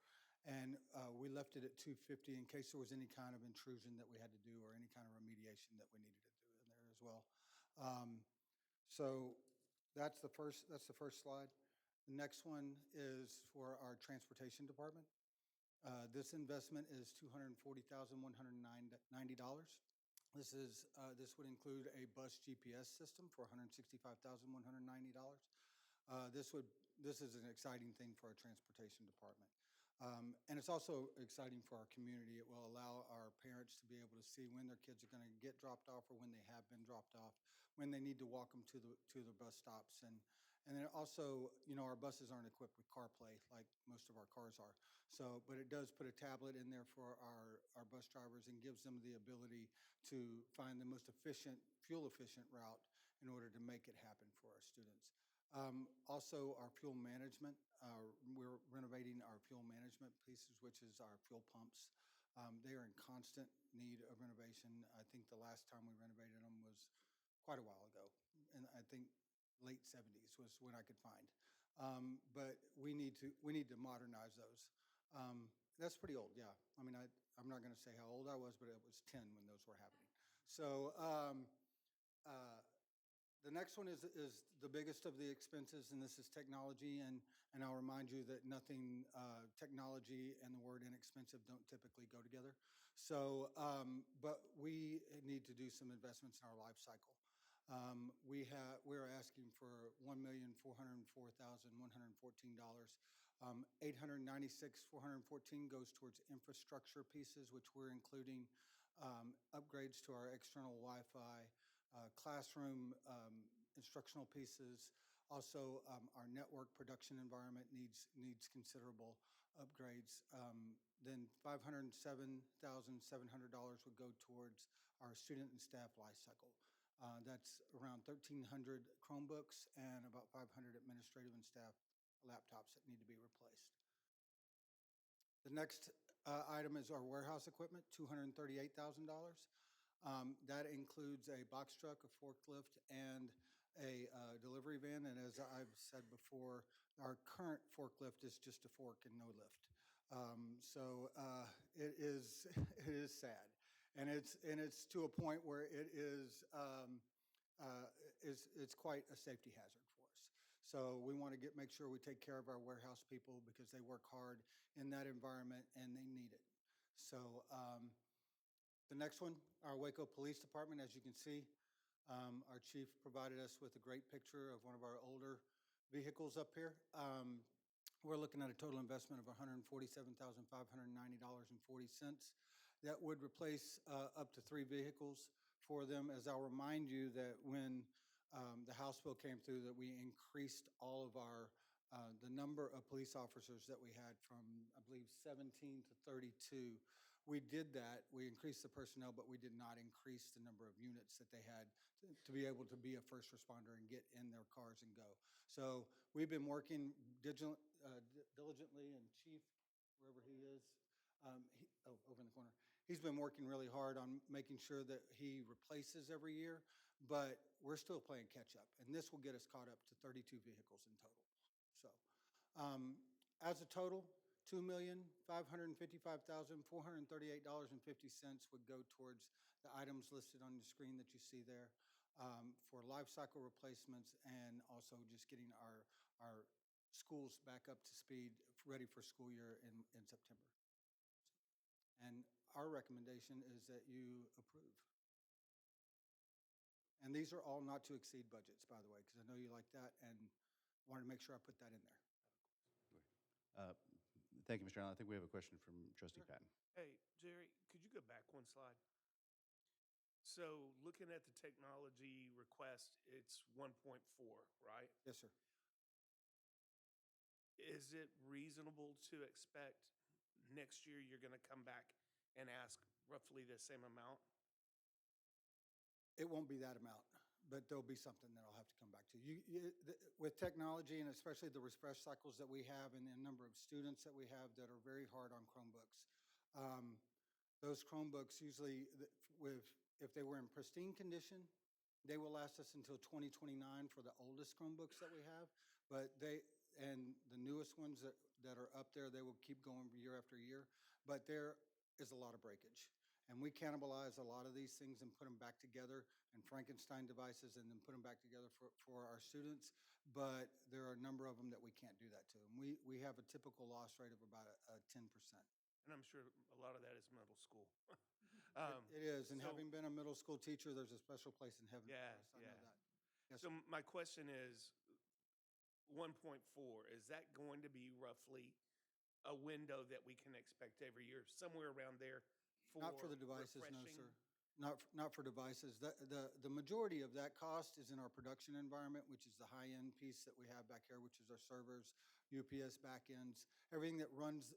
[SPEAKER 15] And we left it at 250 in case there was any kind of intrusion that we had to do or any kind of remediation that we needed to do in there as well. So that's the first slide. The next one is for our transportation department. This investment is $240,190. This would include a bus GPS system for $165,190. This is an exciting thing for our transportation department. And it's also exciting for our community. It will allow our parents to be able to see when their kids are going to get dropped off or when they have been dropped off, when they need to walk them to the bus stops. And then also, our buses aren't equipped with CarPlay like most of our cars are. So, but it does put a tablet in there for our bus drivers and gives them the ability to find the most fuel-efficient route in order to make it happen for our students. Also, our fuel management, we're renovating our fuel management pieces, which is our fuel pumps. They are in constant need of renovation. I think the last time we renovated them was quite a while ago, and I think late 70s was when I could find. But we need to modernize those. That's pretty old, yeah. I mean, I'm not going to say how old I was, but it was 10 when those were happening. So the next one is the biggest of the expenses, and this is technology. And I'll remind you that nothing, technology and the word inexpensive don't typically go together. So, but we need to do some investments in our life cycle. We're asking for $1,404,114. $896,414 goes towards infrastructure pieces, which we're including upgrades to our external Wi-Fi, classroom instructional pieces. Also, our network production environment needs considerable upgrades. Then $507,700 would go towards our student and staff life cycle. That's around 1,300 Chromebooks and about 500 administrative and staff laptops that need to be replaced. The next item is our warehouse equipment, $238,000. That includes a box truck, a forklift, and a delivery van. And as I've said before, our current forklift is just a fork and no lift. So it is sad, and it's to a point where it's quite a safety hazard for us. So we want to make sure we take care of our warehouse people because they work hard in that environment and they need it. So the next one, our Waco Police Department, as you can see, our chief provided us with a great picture of one of our older vehicles up here. We're looking at a total investment of $147,590.40. That would replace up to 3 vehicles for them. As I'll remind you that when the House bill came through, that we increased all of the number of police officers that we had from, I believe, 17 to 32. We did that. We increased the personnel, but we did not increase the number of units that they had to be able to be a first responder and get in their cars and go. So we've been working diligently, and Chief, wherever he is, over in the corner, he's been working really hard on making sure that he replaces every year, but we're still playing catch up, and this will get us caught up to 32 vehicles in total. So as a total, $2,555,438.50 would go towards the items listed on the screen that you see there for life cycle replacements and also just getting our schools back up to speed, ready for school year in September. And our recommendation is that you approve. And these are all not to exceed budgets, by the way, because I know you like that, and wanted to make sure I put that in there.
[SPEAKER 1] Thank you, Mr. Allen. I think we have a question from Trustee Patton.
[SPEAKER 9] Hey, Jerry, could you go back one slide? So looking at the technology request, it's 1.4, right?
[SPEAKER 15] Yes, sir.
[SPEAKER 9] Is it reasonable to expect next year you're going to come back and ask roughly the same amount?
[SPEAKER 15] It won't be that amount, but there'll be something that I'll have to come back to. With technology, and especially the refresh cycles that we have and the number of students that we have that are very hard on Chromebooks, those Chromebooks usually, if they were in pristine condition, they will last us until 2029 for the oldest Chromebooks that we have. But and the newest ones that are up there, they will keep going year after year. But there is a lot of breakage. And we cannibalize a lot of these things and put them back together and Frankenstein devices and then put them back together for our students. But there are a number of them that we can't do that to. And we have a typical loss rate of about 10%.
[SPEAKER 9] And I'm sure a lot of that is middle school.
[SPEAKER 15] It is, and
[SPEAKER 9] so-
[SPEAKER 15] having been a middle school teacher, there's a special place in heaven
[SPEAKER 9] Yeah,
[SPEAKER 15] for us. I know that. Yes,
[SPEAKER 9] So
[SPEAKER 15] sir.
[SPEAKER 9] my question is, 1.4, is that going to be roughly a window that we can expect every year, somewhere around there for
[SPEAKER 15] Not for the devices, no,
[SPEAKER 9] refreshing?
[SPEAKER 15] sir. Not for devices. The majority of that cost is in our production environment, which is the high-end piece that we have back here, which is our servers, UPS backends, everything that runs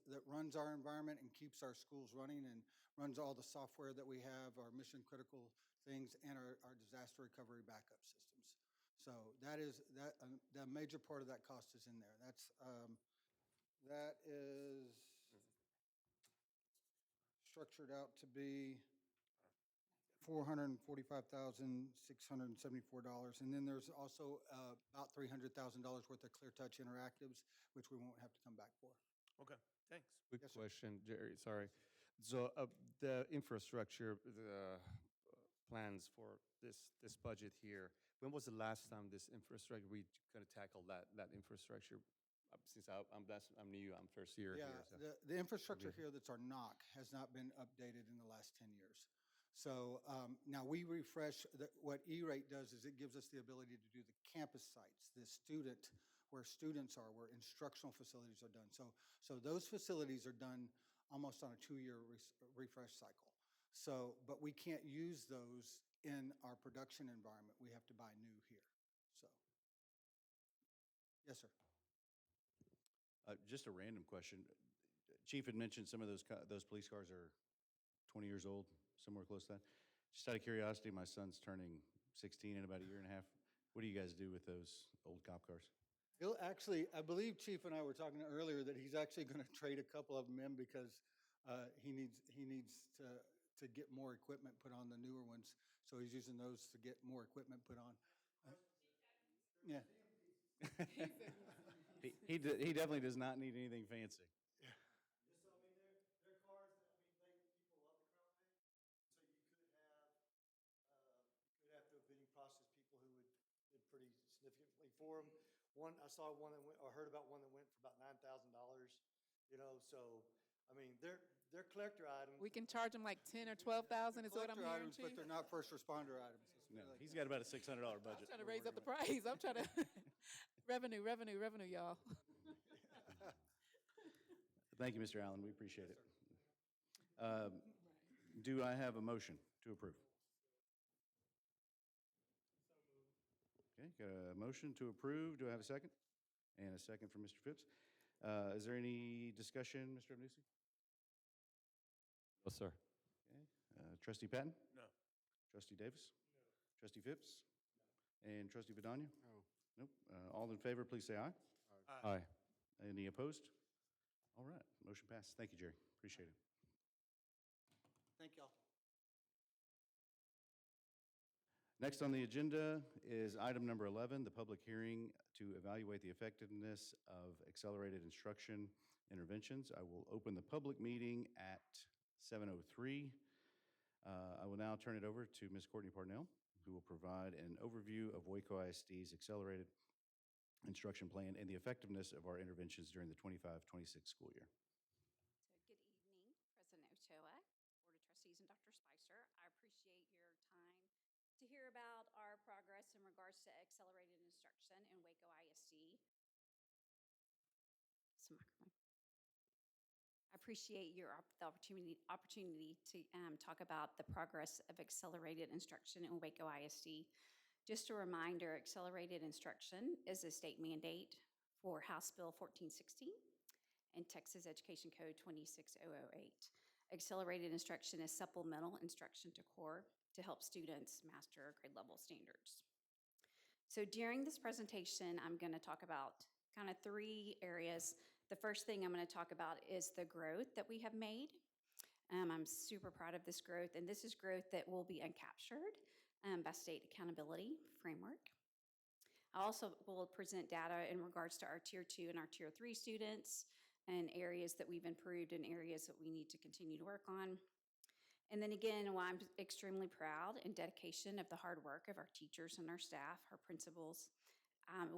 [SPEAKER 15] our environment and keeps our schools running and runs all the software that we have, our mission-critical things, and our disaster recovery backup systems. So the major part of that cost is in there. That is structured out to be $445,674. And then there's also about $300,000 worth of Clear Touch Interactives, which we won't have to come back for.
[SPEAKER 9] Okay, thanks.
[SPEAKER 3] Quick
[SPEAKER 15] Yes, sir.
[SPEAKER 3] question, Jerry, sorry. So the infrastructure, the plans for this budget here, when was the last time this infrastructure, we kind of tackled that infrastructure? Since I'm new, I'm first year
[SPEAKER 15] Yeah,
[SPEAKER 3] here. So.
[SPEAKER 15] the infrastructure here that's our NOC has not been updated in the last 10 years. So now we refresh, what E-rate does is it gives us the ability to do the campus sites, where students are, where instructional facilities are done. So those facilities are done almost on a 2-year refresh cycle. So, but we can't use those in our production environment. We have to buy new here, so. Yes, sir.
[SPEAKER 1] Just a random question. Chief had mentioned some of those police cars are 20 years old, somewhere close to that. Just out of curiosity, my son's turning 16 in about a year and a half. What do you guys do with those old cop cars?
[SPEAKER 15] He'll actually, I believe Chief and I were talking earlier that he's actually going to trade a couple of them in because he needs to get more equipment put on the newer ones. So he's using those to get more equipment put on. Yeah.
[SPEAKER 1] He definitely does not need anything fancy.
[SPEAKER 13] Just, I mean, they're cars that, I mean, people love the Crown Vic. So you could have through a bidding process people who would bid pretty significantly for them. I saw one that went, or heard about one that went for about $9,000, so, I mean, they're collector items.
[SPEAKER 6] We can charge them like 10 or 12,000 is what I'm
[SPEAKER 15] Collector
[SPEAKER 6] hearing,
[SPEAKER 15] items, but
[SPEAKER 6] Chief.
[SPEAKER 15] they're not first responder items.
[SPEAKER 1] No, he's got about a $600 budget.
[SPEAKER 6] I'm trying to raise up the price. I'm trying to, revenue, y'all.
[SPEAKER 1] Thank you, Mr. Allen. We appreciate it. Do I have a motion to approve? Okay, got a motion to approve. Do I have a second? And a second from Mr. Phipps. Is there any discussion, Mr. Abnusi?
[SPEAKER 3] No, sir.
[SPEAKER 1] Okay. Trustee Patton?
[SPEAKER 9] No.
[SPEAKER 1] Trustee Davis? No. Trustee Phipps? No. And Trustee Vidania?
[SPEAKER 2] No.
[SPEAKER 1] Nope. All in favor, please say aye.
[SPEAKER 3] Aye.
[SPEAKER 1] Any opposed? All right, motion passed. Thank you, Jerry. Appreciate it.
[SPEAKER 15] Thank y'all.
[SPEAKER 1] Next on the agenda is item number 11, the public hearing to evaluate the effectiveness of accelerated instruction interventions. I will open the public meeting at 7:03. I will now turn it over to Ms. Courtney Parnell, who will provide an overview of Waco ISD's accelerated instruction plan and the effectiveness of our interventions during the 25-26 school year.
[SPEAKER 16] So good evening, President Ochoa, Board of Trustees, and Dr. Spicer. I appreciate your time to hear about our progress in regards to accelerated instruction in Waco ISD. Some microphone. I appreciate the opportunity to talk about the progress of accelerated instruction in Waco ISD. Just a reminder, accelerated instruction is a state mandate for House Bill 1416 and Texas Education Code 26008. Accelerated instruction is supplemental instruction to core to help students master grade level standards. So during this presentation, I'm going to talk about kind of 3 areas. The first thing I'm going to talk about is the growth that we have made. I'm super proud of this growth, and this is growth that will be uncaptured by state accountability framework. I also will present data in regards to our Tier 2 and our Tier 3 students and areas that we've improved and areas that we need to continue to work on. And then again, why I'm extremely proud and dedication of the hard work of our teachers and our staff, our principals.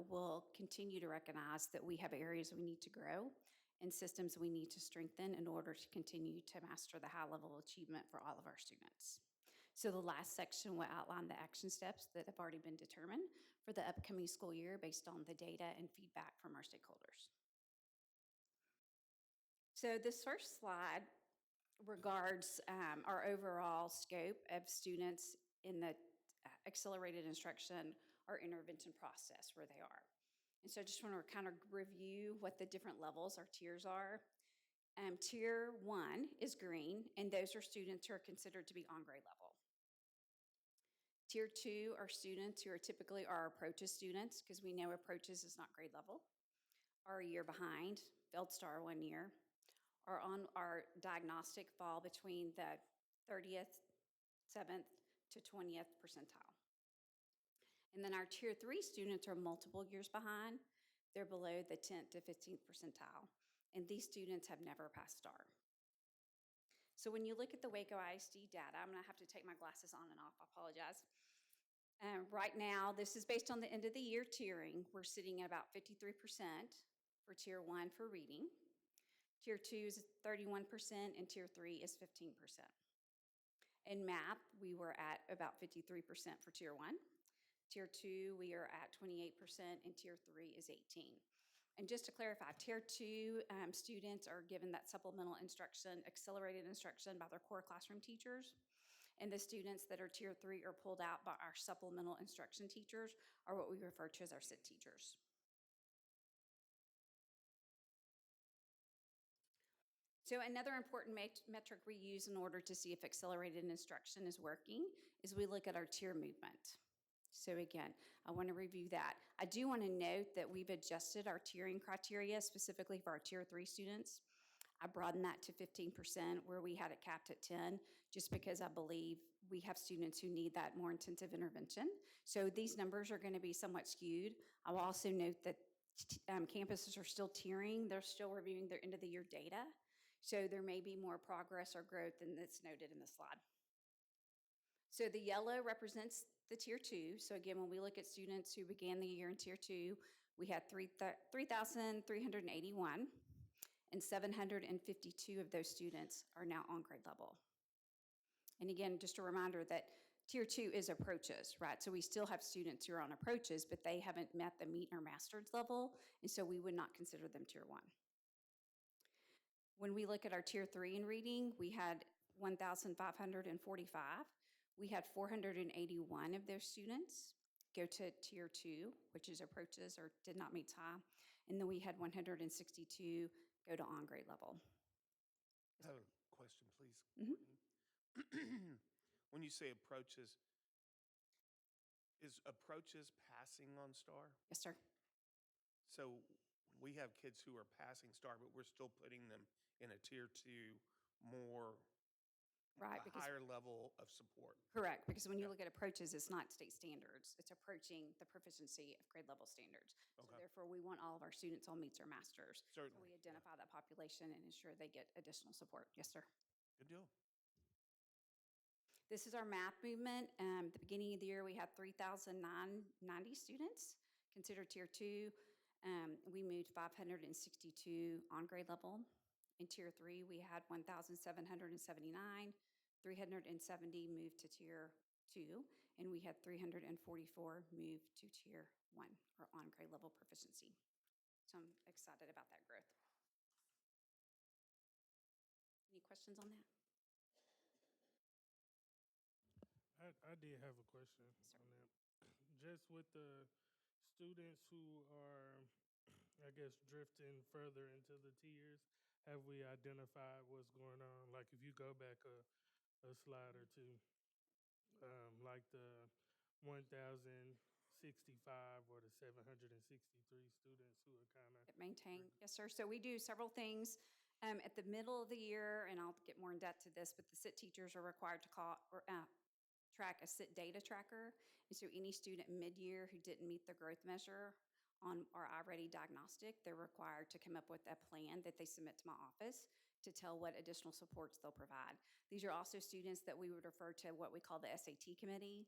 [SPEAKER 16] We'll continue to recognize that we have areas we need to grow and systems we need to strengthen in order to continue to master the high level of achievement for all of our students. So the last section will outline the action steps that have already been determined for the upcoming school year based on the data and feedback from our stakeholders. So this first slide regards our overall scope of students in the accelerated instruction or intervention process where they are. And so I just want to kind of review what the different levels or tiers are. Tier 1 is green, and those are students who are considered to be on grade level. Tier 2 are students who are typically our approaches students, because we know approaches is not grade level, are a year behind, failed STAR 1 year, are on our diagnostic fall between the 30th, 7th to 20th percentile. And then our Tier 3 students are multiple years behind. They're below the 10th to 15th percentile. And these students have never passed STAR. So when you look at the Waco ISD data, I'm going to have to take my glasses on and off. I apologize. Right now, this is based on the end of the year tiering. We're sitting at about 53% for Tier 1 for reading. Tier 2 is 31%, and Tier 3 is 15%. In math, we were at about 53% for Tier 1. Tier 2, we are at 28%, and Tier 3 is 18%. And just to clarify, Tier 2 students are given that supplemental instruction, accelerated instruction by their core classroom teachers. And the students that are Tier 3 are pulled out by our supplemental instruction teachers, or what we refer to as our SIT teachers. So another important metric we use in order to see if accelerated instruction is working is we look at our tier movement. So again, I want to review that. I do want to note that we've adjusted our tiering criteria specifically for our Tier 3 students. I broadened that to 15% where we had it capped at 10, just because I believe we have students who need that more intensive intervention. So these numbers are going to be somewhat skewed. I will also note that campuses are still tiering. They're still reviewing their end of the year data. So there may be more progress or growth than that's noted in the slide. So the yellow represents the Tier 2. So again, when we look at students who began the year in Tier 2, we had 3,381, and 752 of those students are now on grade level. And again, just a reminder that Tier 2 is approaches, right? So we still have students who are on approaches, but they haven't met the meet or master's level, and so we would not consider them Tier 1. When we look at our Tier 3 in reading, we had 1,545. We had 481 of those students go to Tier 2, which is approaches or did not meet TIE. And then we had 162 go to on-grade level.
[SPEAKER 9] I have a question, please.
[SPEAKER 16] Mm-hmm.
[SPEAKER 9] When you say approaches, is approaches passing on STAR?
[SPEAKER 16] Yes, sir.
[SPEAKER 9] So we have kids who are passing STAR, but we're still putting them in a Tier 2 more
[SPEAKER 16] Right,
[SPEAKER 9] a higher level of support.
[SPEAKER 16] Correct, because when you look at approaches, it's not state standards. It's approaching the proficiency of grade level standards.
[SPEAKER 9] Okay.
[SPEAKER 16] So therefore, we want all of our students on meets or masters.
[SPEAKER 9] Certainly.
[SPEAKER 16] So we identify that population and ensure they get additional support. Yes, sir.
[SPEAKER 9] Good deal.
[SPEAKER 16] This is our math movement. At the beginning of the year, we had 3,990 students considered Tier 2. We moved 562 on grade level. In Tier 3, we had 1,779. 370 moved to Tier 2, and we had 344 move to Tier 1, or on grade level proficiency. So I'm excited about that growth. Any questions on that?
[SPEAKER 14] I did have a question on that. Just with the students who are, I guess, drifting further into the tiers, have we identified what's going on? Like if you go back a slide or two, like the 1,065 or the 763 students who are kind of
[SPEAKER 16] Maintain, yes, sir. So we do several things at the middle of the year, and I'll get more in depth to this, but the SIT teachers are required to track a SIT data tracker. And so any student mid-year who didn't meet the growth measure on our iReady diagnostic, they're required to come up with a plan that they submit to my office to tell what additional supports they'll provide. These are also students that we would refer to what we call the SAT committee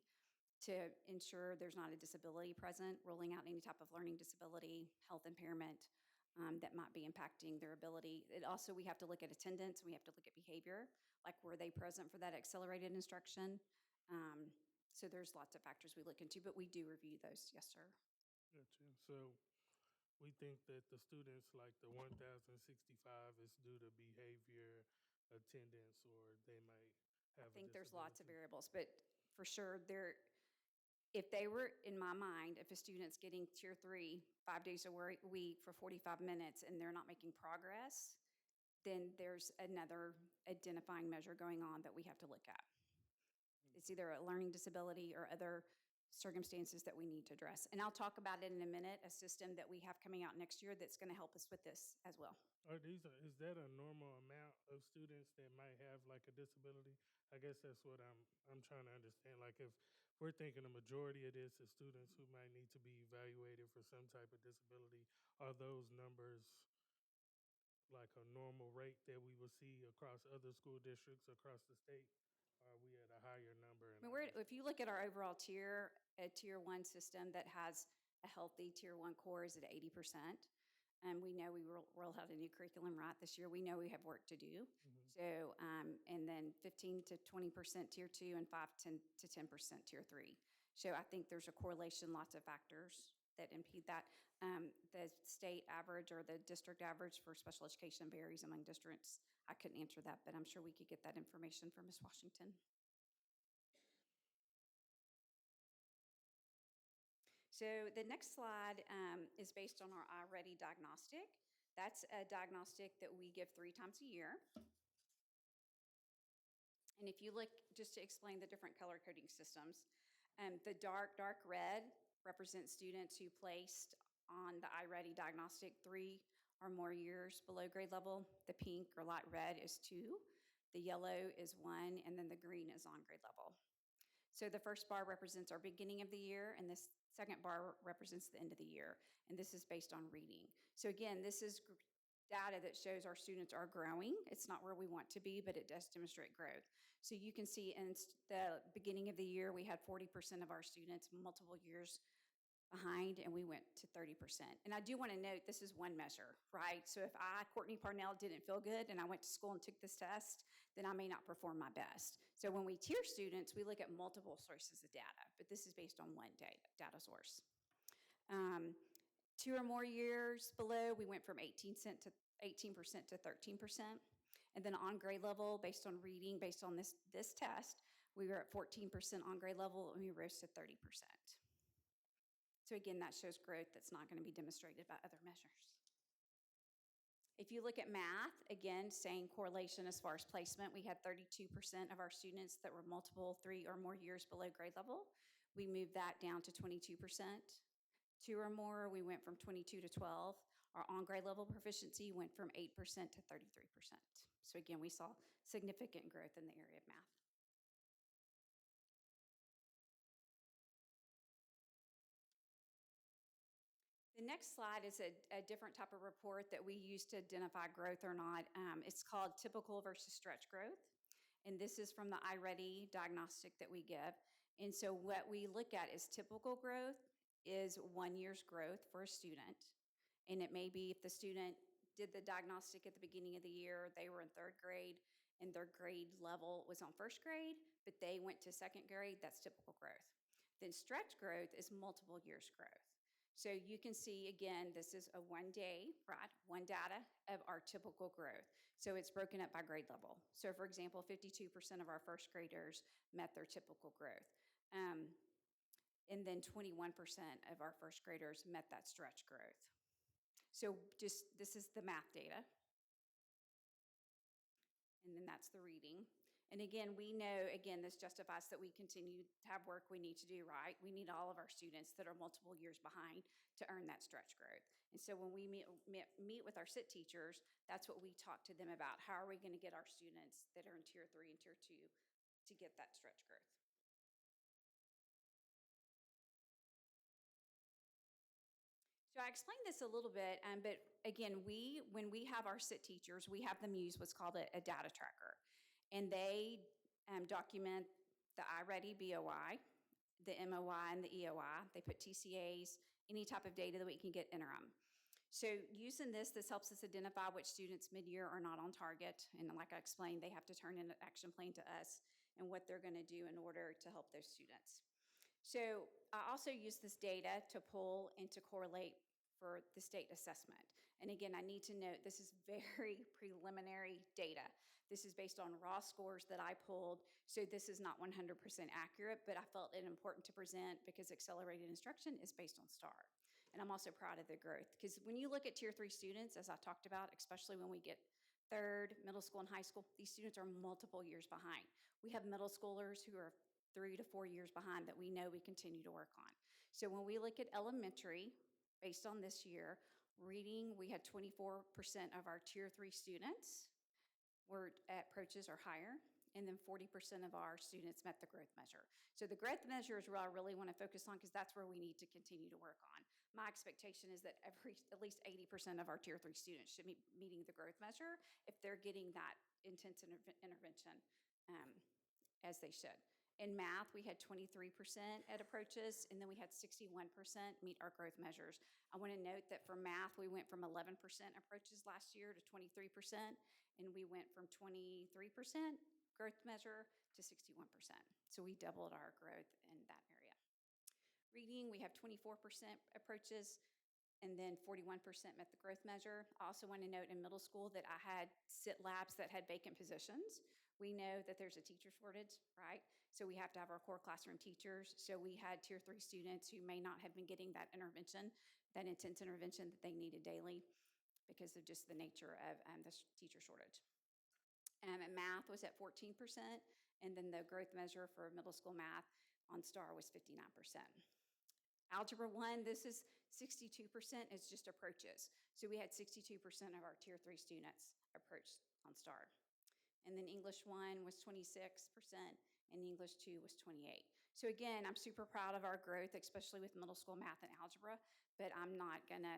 [SPEAKER 16] to ensure there's not a disability present, ruling out any type of learning disability, health impairment that might be impacting their ability. It also, we have to look at attendance, we have to look at behavior, like were they present for that accelerated instruction? So there's lots of factors we look into, but we do review those, yes, sir.
[SPEAKER 14] Gotcha. So we think that the students, like the 1,065, is due to behavior, attendance, or they might have
[SPEAKER 16] I
[SPEAKER 14] a
[SPEAKER 16] think there's lots of
[SPEAKER 14] disability.
[SPEAKER 16] variables, but for sure, if they were, in my mind, if a student's getting Tier 3 5 days a week for 45 minutes and they're not making progress, then there's another identifying measure going on that we have to look at. It's either a learning disability or other circumstances that we need to address. And I'll talk about it in a minute, a system that we have coming out next year that's going to help us with this as well.
[SPEAKER 14] Is that a normal amount of students that might have like a disability? I guess that's what I'm trying to understand. Like if we're thinking a majority of this is students who might need to be evaluated for some type of disability, are those numbers like a normal rate that we will see across other school districts across the state? Or are we at a higher number?
[SPEAKER 16] I mean, if you look at our overall tier, a Tier 1 system that has a healthy Tier 1 core is at 80%. And we know we rolled out a new curriculum right this year. We know we have work to do. So, and then 15 to 20% Tier 2 and 5 to 10% Tier 3. So I think there's a correlation, lots of factors that impede that. The state average or the district average for special education varies among districts. I couldn't answer that, but I'm sure we could get that information from Ms. Washington. So the next slide is based on our iReady diagnostic. That's a diagnostic that we give 3 times a year. And if you look, just to explain the different color coding systems, the dark red represents students who placed on the iReady diagnostic 3 or more years below grade level. The pink or light red is 2, the yellow is 1, and then the green is on grade level. So the first bar represents our beginning of the year, and this second bar represents the end of the year. And this is based on reading. So again, this is data that shows our students are growing. It's not where we want to be, but it does demonstrate growth. So you can see in the beginning of the year, we had 40% of our students multiple years behind, and we went to 30%. And I do want to note, this is one measure, right? So if I, Courtney Parnell, didn't feel good and I went to school and took this test, then I may not perform my best. So when we tier students, we look at multiple sources of data, but this is based on one data source. 2 or more years below, we went from 18% to 13%. And then on grade level, based on reading, based on this test, we were at 14% on grade level, and we rose to 30%. So again, that shows growth that's not going to be demonstrated by other measures. If you look at math, again, same correlation as far as placement. We had 32% of our students that were multiple 3 or more years below grade level. We moved that down to 22%. 2 or more, we went from 22 to 12. Our on-grade level proficiency went from 8% to 33%. So again, we saw significant growth in the area of math. The next slide is a different type of report that we use to identify growth or not. It's called typical versus stretch growth. And this is from the iReady diagnostic that we give. And so what we look at is typical growth is 1 year's growth for a student. And it may be if the student did the diagnostic at the beginning of the year, they were in third grade and their grade level was on first grade, but they went to second grade, that's typical growth. Then stretch growth is multiple years growth. So you can see, again, this is a 1 day, right? One data of our typical growth. So it's broken up by grade level. So for example, 52% of our first graders met their typical growth. And then 21% of our first graders met that stretch growth. So just, this is the math data. And then that's the reading. And again, we know, again, this justifies that we continue to have work we need to do, right? We need all of our students that are multiple years behind to earn that stretch growth. And so when we meet with our SIT teachers, that's what we talk to them about. How are we going to get our students that are in Tier 3 and Tier 2 to get that stretch growth? So I explained this a little bit, but again, when we have our SIT teachers, we have them use what's called a data tracker. And they document the iReady BOI, the MOI, and the EOI. They put TCAs, any type of data that we can get interim. So using this helps us identify which students mid-year are not on target. And like I explained, they have to turn in an action plan to us and what they're going to do in order to help those students. So I also use this data to pull and to correlate for the state assessment. And again, I need to note this is very preliminary data. This is based on raw scores that I pulled, so this is not 100% accurate, but I felt it important to present because accelerated instruction is based on STAR. And I'm also proud of the growth, because when you look at Tier 3 students, as I talked about, especially when we get third, middle school, and high school, these students are multiple years behind. We have middle schoolers who are 3 to 4 years behind that we know we continue to work on. So when we look at elementary, based on this year, reading, we had 24% of our Tier 3 students were at approaches or higher, and then 40% of our students met the growth measure. So the growth measure is where I really want to focus on, because that's where we need to continue to work on. My expectation is that at least 80% of our Tier 3 students should be meeting the growth measure if they're getting that intense intervention as they should. In math, we had 23% at approaches, and then we had 61% meet our growth measures. I want to note that for math, we went from 11% approaches last year to 23%, and we went from 23% growth measure to 61%. So we doubled our growth in that area. Reading, we have 24% approaches, and then 41% met the growth measure. I also want to note in middle school that I had SIT labs that had vacant positions. We know that there's a teacher shortage, right? So we have to have our core classroom teachers. So we had Tier 3 students who may not have been getting that intervention, that intense intervention that they needed daily because of just the nature of the teacher shortage. And math was at 14%, and then the growth measure for middle school math on STAR was 59%. Algebra 1, this is 62%, is just approaches. So we had 62% of our Tier 3 students approach on STAR. And then English 1 was 26%, and English 2 was 28%. So again, I'm super proud of our growth, especially with middle school math and algebra, but I'm not gonna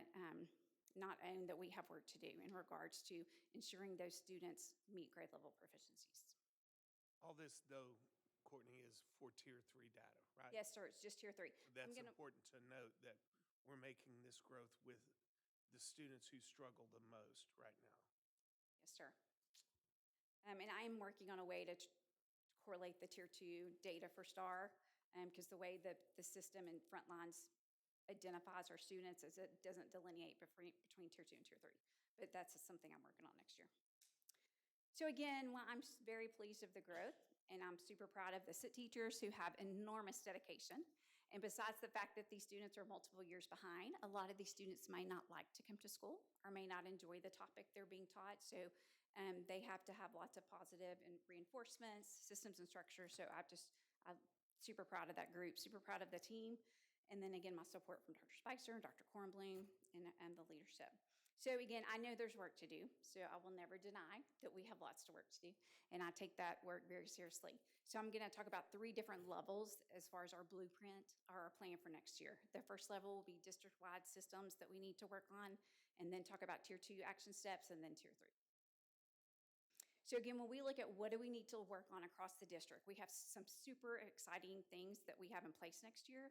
[SPEAKER 16] not own that we have work to do in regards to ensuring those students meet grade level proficiencies.
[SPEAKER 9] All this, though, Courtney, is for Tier 3 data, right?
[SPEAKER 16] Yes, sir, it's just Tier 3.
[SPEAKER 9] That's important to note that we're making this growth with the students who struggle the most right now.
[SPEAKER 16] Yes, sir. And I am working on a way to correlate the Tier 2 data for STAR, because the way that the system and Frontlines identifies our students is it doesn't delineate between Tier 2 and Tier 3. But that's something I'm working on next year. So again, well, I'm very pleased of the growth, and I'm super proud of the SIT teachers who have enormous dedication. And besides the fact that these students are multiple years behind, a lot of these students may not like to come to school or may not enjoy the topic they're being taught. So they have to have lots of positive and reinforcements, systems, and structures. So I'm super proud of that group, super proud of the team. And then again, my support from Dr. Spicer and Dr. Kornblum and the leadership. So again, I know there's work to do, so I will never deny that we have lots of work to do, and I take that work very seriously. So I'm gonna talk about 3 different levels as far as our blueprint or our plan for next year. The first level will be district-wide systems that we need to work on, and then talk about Tier 2 action steps, and then Tier 3. So again, when we look at what do we need to work on across the district, we have some super exciting things that we have in place next year.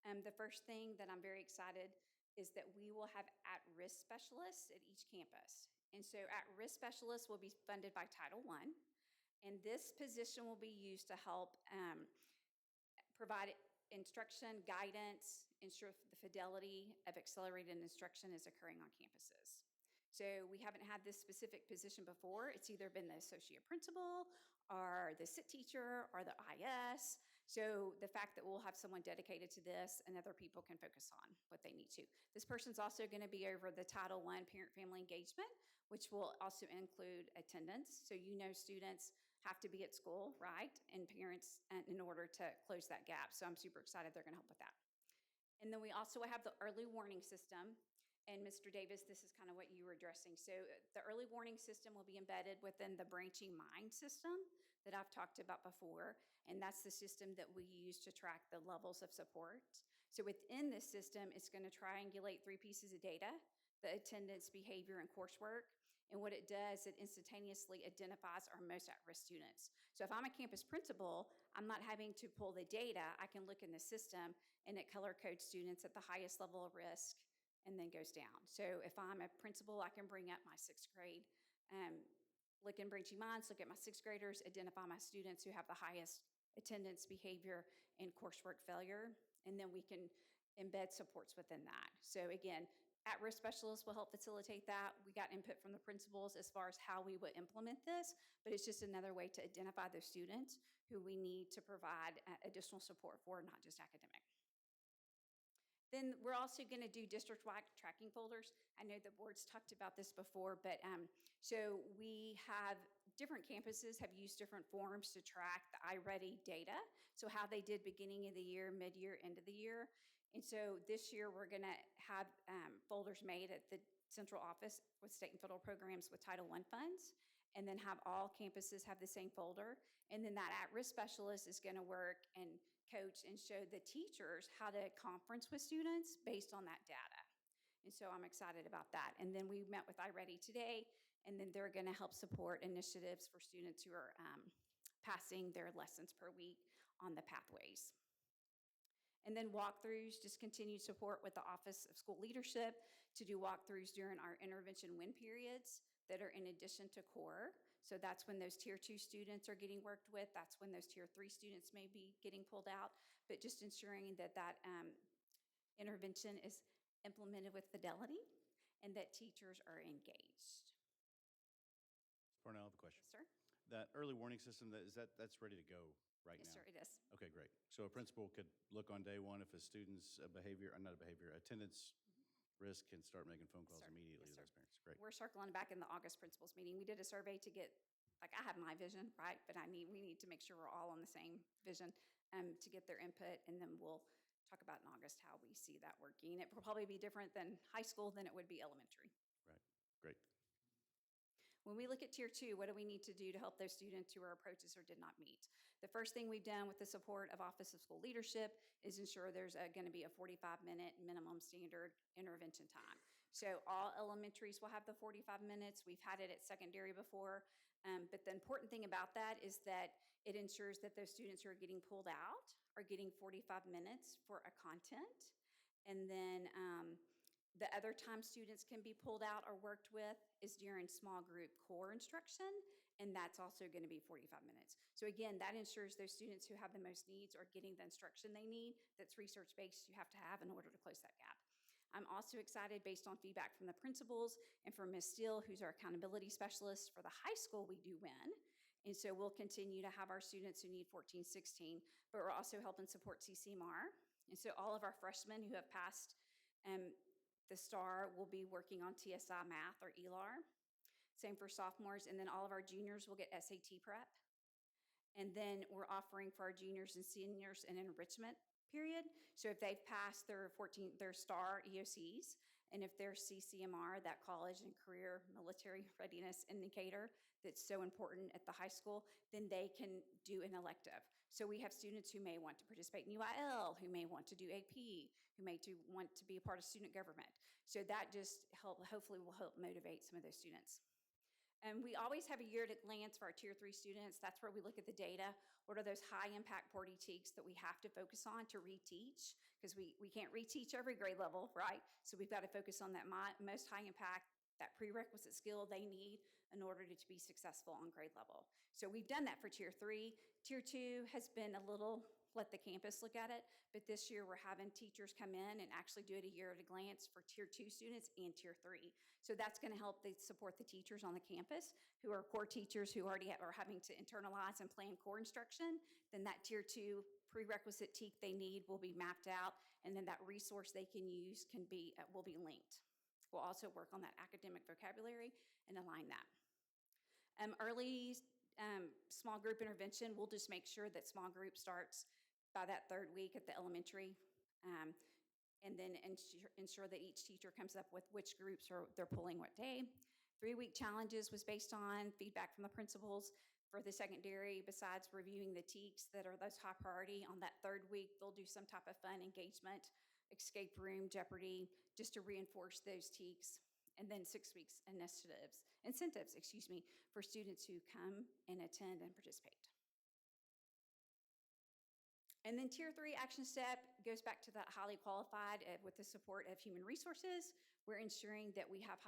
[SPEAKER 16] The first thing that I'm very excited is that we will have at-risk specialists at each campus. And so at-risk specialists will be funded by Title I. And this position will be used to help provide instruction, guidance, ensure the fidelity of accelerated instruction is occurring on campuses. So we haven't had this specific position before. It's either been the associate principal or the sit teacher or the IS. So the fact that we'll have someone dedicated to this and other people can focus on what they need to. This person's also going to be over the Title I parent-family engagement, which will also include attendance. So you know students have to be at school, right? And parents in order to close that gap. So I'm super excited they're going to help with that. And then we also have the early warning system. And Mr. Davis, this is kind of what you were addressing. So the early warning system will be embedded within the branching mind system that I've talked about before. And that's the system that we use to track the levels of support. So within this system, it's going to triangulate 3 pieces of data: the attendance, behavior, and coursework. And what it does, it instantaneously identifies our most at-risk students. So if I'm a campus principal, I'm not having to pull the data. I can look in the system and it color codes students at the highest level of risk and then goes down. So if I'm a principal, I can bring up my 6th grade, look in branching minds, look at my 6th graders, identify my students who have the highest attendance, behavior, and coursework failure, and then we can embed supports within that. So again, at-risk specialists will help facilitate that. We got input from the principals as far as how we would implement this, but it's just another way to identify those students who we need to provide additional support for, not just academic. Then we're also going to do district-wide tracking folders. I know the board's talked about this before, but so we have different campuses have used different forms to track the iReady data. So how they did beginning of the year, mid-year, end of the year. And so this year we're going to have folders made at the central office with state and federal programs with Title I funds, and then have all campuses have the same folder. And then that at-risk specialist is going to work and coach and show the teachers how to conference with students based on that data. And so I'm excited about that. And then we met with iReady today, and then they're going to help support initiatives for students who are passing their lessons per week on the pathways. And then walkthroughs, just continued support with the Office of School Leadership to do walkthroughs during our intervention win periods that are in addition to core. So that's when those tier 2 students are getting worked with. That's when those tier 3 students may be getting pulled out, but just ensuring that that intervention is implemented with fidelity and that teachers are engaged.
[SPEAKER 1] Parnell, I have a question.
[SPEAKER 16] Yes, sir.
[SPEAKER 1] That early warning system, that's ready to go right
[SPEAKER 16] Yes,
[SPEAKER 1] now?
[SPEAKER 16] sir, it is.
[SPEAKER 1] Okay, great. So a principal could look on day one if a student's attendance risk, can start making phone calls
[SPEAKER 16] sir.
[SPEAKER 1] immediately
[SPEAKER 16] Yes,
[SPEAKER 1] to
[SPEAKER 16] sir.
[SPEAKER 1] those parents. Great.
[SPEAKER 16] We're circling back in the August principals meeting. We did a survey to get, like, I have my vision, right? But we need to make sure we're all on the same vision to get their input, and then we'll talk about in August how we see that working. It will probably be different than high school than it would be elementary.
[SPEAKER 1] Right. Great.
[SPEAKER 16] When we look at tier 2, what do we need to do to help those students who are approaches or did not meet? The first thing we've done with the support of Office of School Leadership is ensure there's going to be a 45-minute minimum standard intervention time. So all elementaries will have the 45 minutes. We've had it at secondary before. But the important thing about that is that it ensures that those students who are getting pulled out are getting 45 minutes for a content. And then the other time students can be pulled out or worked with is during small group core instruction, and that's also going to be 45 minutes. So again, that ensures those students who have the most needs are getting the instruction they need. That's research-based you have to have in order to close that gap. I'm also excited based on feedback from the principals and from Ms. Steele, who's our accountability specialist for the high school. We do win. And so we'll continue to have our students who need 14, 16, but we're also helping support CCMR. And so all of our freshmen who have passed the STAR will be working on TSI math or ELAR. Same for sophomores. And then all of our juniors will get SAT prep. And then we're offering for our juniors and seniors an enrichment period. So if they've passed their STAR EOCs, and if they're CCMR, that college and career military readiness indicator that's so important at the high school, then they can do an elective. So we have students who may want to participate in UIL, who may want to do AP, who may want to be a part of student government. So that just hopefully will help motivate some of those students. And we always have a year at a glance for our tier 3 students. That's where we look at the data. What are those high impact teaks that we have to focus on to reteach? Because we can't reteach every grade level, right? So we've got to focus on that most high impact, that prerequisite skill they need in order to be successful on grade level. So we've done that for tier 3. Tier 2 has been a little let the campus look at it, but this year we're having teachers come in and actually do it a year at a glance for tier 2 students and tier 3. So that's going to help support the teachers on the campus who are core teachers who already are having to internalize and plan core instruction. Then that tier 2 prerequisite TEK they need will be mapped out, and then that resource they can use will be linked. We'll also work on that academic vocabulary and align that. Early small group intervention, we'll just make sure that small group starts by that 3rd week at the elementary, and then ensure that each teacher comes up with which groups they're pulling what day. 3-week challenges was based on feedback from the principals. For the secondary, besides reviewing the TEKs that are those high priority, on that 3rd week, they'll do some type of fun engagement, escape room, Jeopardy, just to reinforce those TEKs. And then 6 weeks incentives, for students who come and attend and participate. And then tier 3 action step goes back to that highly qualified with the support of human resources. We're ensuring that we have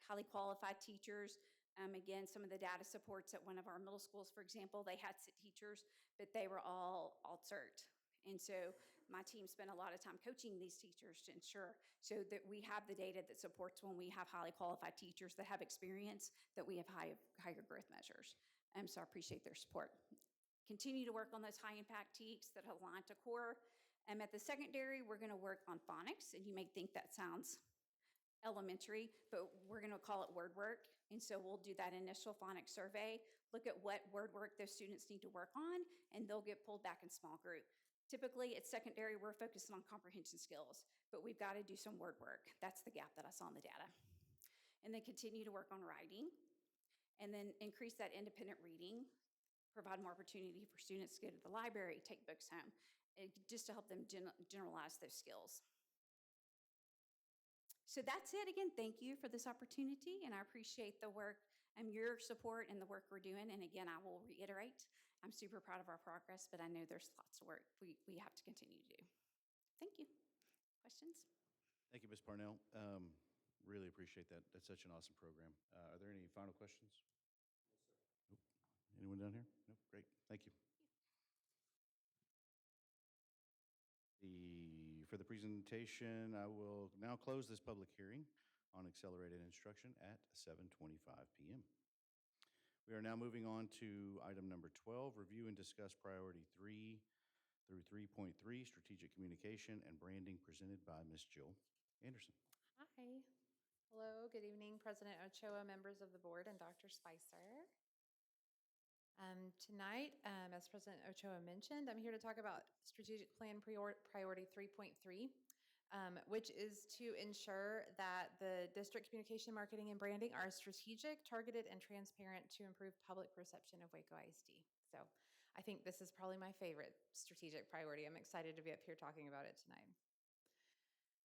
[SPEAKER 16] highly qualified teachers. Again, some of the data supports at one of our middle schools, for example, they had teachers, but they were all alt-cert. And so my team spent a lot of time coaching these teachers to ensure so that we have the data that supports when we have highly qualified teachers that have experience, that we have higher growth measures. So I appreciate their support. Continue to work on those high impact TEKs that align to core. At the secondary, we're going to work on phonics, and you may think that sounds elementary, but we're going to call it word work. And so we'll do that initial phonics survey, look at what word work those students need to work on, and they'll get pulled back in small group. Typically at secondary, we're focusing on comprehension skills, but we've got to do some word work. That's the gap that I saw in the data. And then continue to work on writing, and then increase that independent reading, provide more opportunity for students to go to the library, take books home, just to help them generalize those skills. So that's it. Again, thank you for this opportunity, and I appreciate the work and your support and the work we're doing. And again, I will reiterate, I'm super proud of our progress, but I know there's lots of work we have to continue to do. Thank you. Questions?
[SPEAKER 1] Thank you, Ms. Parnell. Really appreciate that. That's such an awesome program. Are there any final questions? Nope. Anyone down here? Nope. Great. Thank you. For the presentation, I will now close this public hearing on accelerated instruction at 7:25 p.m. We are now moving on to item number 12, review and discuss priority 3 through 3.3, strategic communication and branding, presented by Ms. Jill Anderson.
[SPEAKER 4] Hi. Hello, good evening, President Ochoa, members of the board, and Dr. Spicer. Tonight, as President Ochoa mentioned, I'm here to talk about strategic plan priority 3.3, which is to ensure that the district communication, marketing, and branding are strategic, targeted, and transparent to improve public perception of Waco ISD. So I think this is probably my favorite strategic priority. I'm excited to be up here talking about it tonight.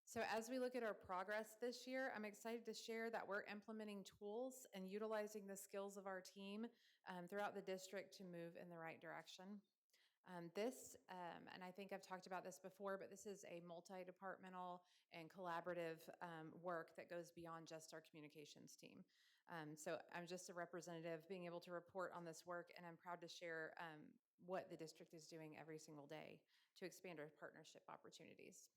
[SPEAKER 4] So as we look at our progress this year, I'm excited to share that we're implementing tools and utilizing the skills of our team throughout the district to move in the right direction. And I think I've talked about this before, but this is a multi-departmental and collaborative work that goes beyond just our communications team. So I'm just a representative being able to report on this work, and I'm proud to share what the district is doing every single day to expand our partnership opportunities.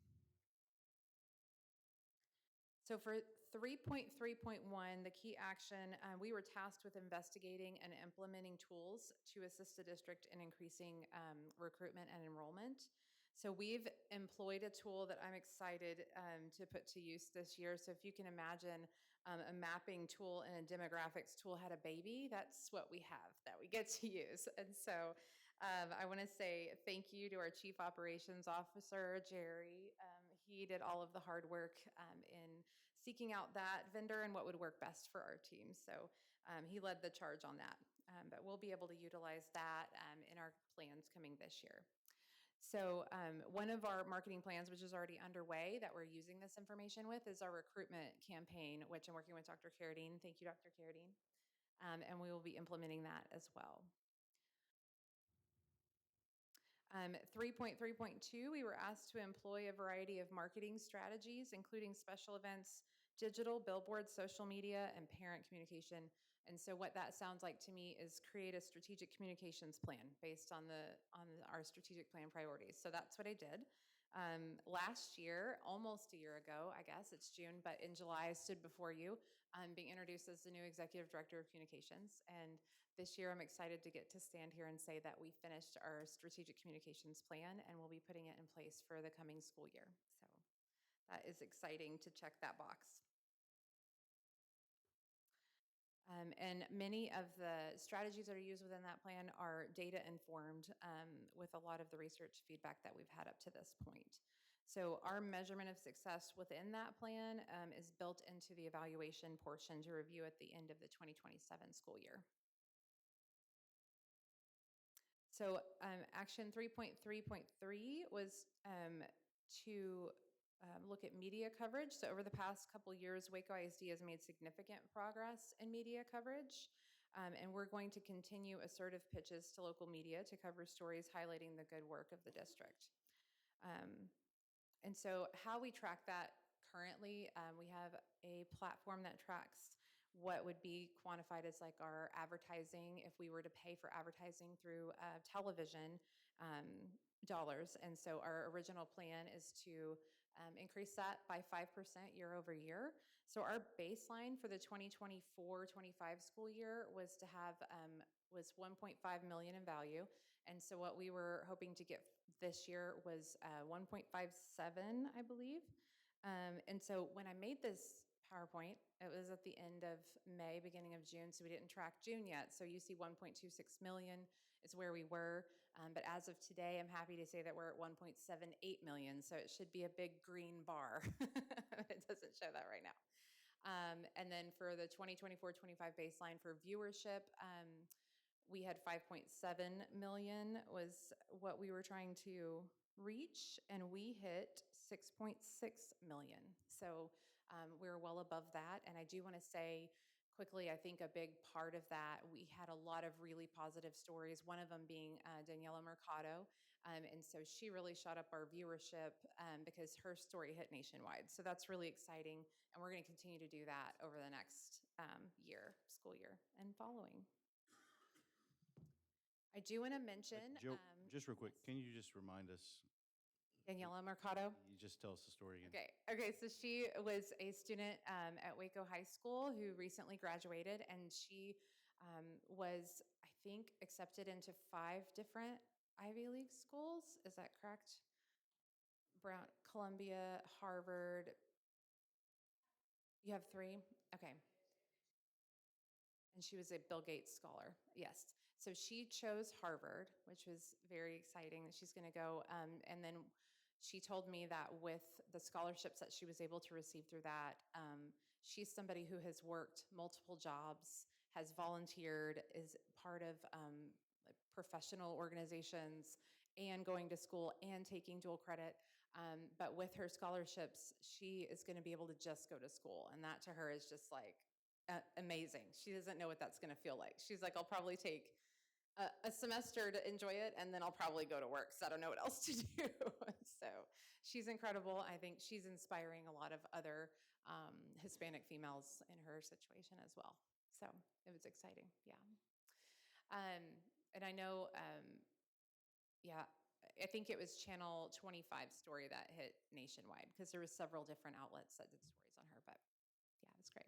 [SPEAKER 4] So for 3.3.1, the key action, we were tasked with investigating and implementing tools to assist the district in increasing recruitment and enrollment. So we've employed a tool that I'm excited to put to use this year. So if you can imagine a mapping tool and a demographics tool had a baby, that's what we have that we get to use. And so I want to say thank you to our Chief Operations Officer, Jerry. He did all of the hard work in seeking out that vendor and what would work best for our team. So he led the charge on that. But we'll be able to utilize that in our plans coming this year. So one of our marketing plans, which is already underway, that we're using this information with, is our recruitment campaign, which I'm working with Dr. Carradine. Thank you, Dr. Carradine. and we will be implementing that as well. 3.3.2, we were asked to employ a variety of marketing strategies, including special events, digital, billboards, social media, and parent communication. And so what that sounds like to me is create a strategic communications plan based on our strategic plan priorities. So that's what I did. Last year, almost a year ago, I guess it's June, but in July, I stood before you, being introduced as the new Executive Director of Communications. And this year, I'm excited to get to stand here and say that we finished our strategic communications plan and we'll be putting it in place for the coming school year. So that is exciting to check that box. And many of the strategies that are used within that plan are data informed with a lot of the research feedback that we've had up to this point. So our measurement of success within that plan is built into the evaluation portion to review at the end of the 2027 school year. So action 3.3.3 was to look at media coverage. So over the past couple years, Waco ISD has made significant progress in media coverage. And we're going to continue assertive pitches to local media to cover stories highlighting the good work of the district. And so how we track that currently, we have a platform that tracks what would be quantified as like our advertising if we were to pay for advertising through television dollars. And so our original plan is to increase that by 5% year over year. So our baseline for the 2024-25 school year was to have was 1.5 million in value. And so what we were hoping to get this year was 1.57, I believe. And so when I made this PowerPoint, it was at the end of May, beginning of June, so we didn't track June yet. So you see 1.26 million is where we were. But as of today, I'm happy to say that we're at 1.78 million. So it should be a big green bar. It doesn't show that right now. And then for the 2024-25 baseline for viewership, we had 5.7 million was what we were trying to reach, and we hit 6.6 million. So we're well above that. And I do want to say quickly, I think a big part of that, we had a lot of really positive stories, one of them being Daniela Mercado. And so she really shot up our viewership because her story hit nationwide. So that's really exciting. And we're going to continue to do that over the next school year and following. I do want to mention.
[SPEAKER 1] Jill, just real quick, can you just remind us?
[SPEAKER 4] Daniela Mercado?
[SPEAKER 1] You just tell us the story again.
[SPEAKER 4] Okay, so she was a student at Waco High School who recently graduated, and she was, I think, accepted into 5 different Ivy League schools. Is that correct? Brown, Columbia, Harvard. You have 3? Okay. And she was a Bill Gates scholar, yes. So she chose Harvard, which was very exciting that she's going to go. And then she told me that with the scholarships that she was able to receive through that, she's somebody who has worked multiple jobs, has volunteered, is part of like professional organizations, and going to school and taking dual credit. But with her scholarships, she is going to be able to just go to school. And that to her is just like, amazing. She doesn't know what that's going to feel like. She's like, I'll probably take a semester to enjoy it, and then I'll probably go to work because I don't know what else to do. So she's incredible. I think she's inspiring a lot of other Hispanic females in her situation as well. So it was exciting. Yeah. And I know, I think it was Channel 25 story that hit nationwide because there was several different outlets that did stories on her, but yeah, it was great.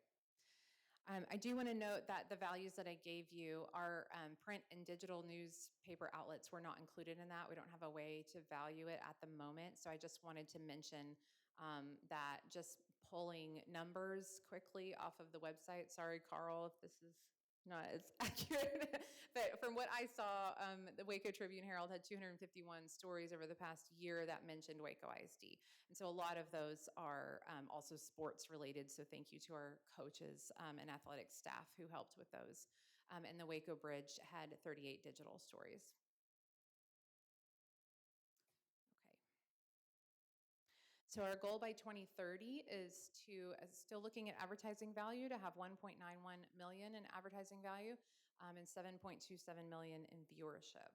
[SPEAKER 4] I do want to note that the values that I gave you, our print and digital newspaper outlets were not included in that. We don't have a way to value it at the moment. So I just wanted to mention that just pulling numbers quickly off of the website. Sorry, Carl, if this is not as accurate. But from what I saw, the Waco Tribune Herald had 251 stories over the past year that mentioned Waco ISD. And so a lot of those are also sports related. So thank you to our coaches and athletic staff who helped with those. And the Waco Bridge had 38 digital stories. Okay. So our goal by 2030 is to, still looking at advertising value, to have 1.91 million in advertising value and 7.27 million in viewership.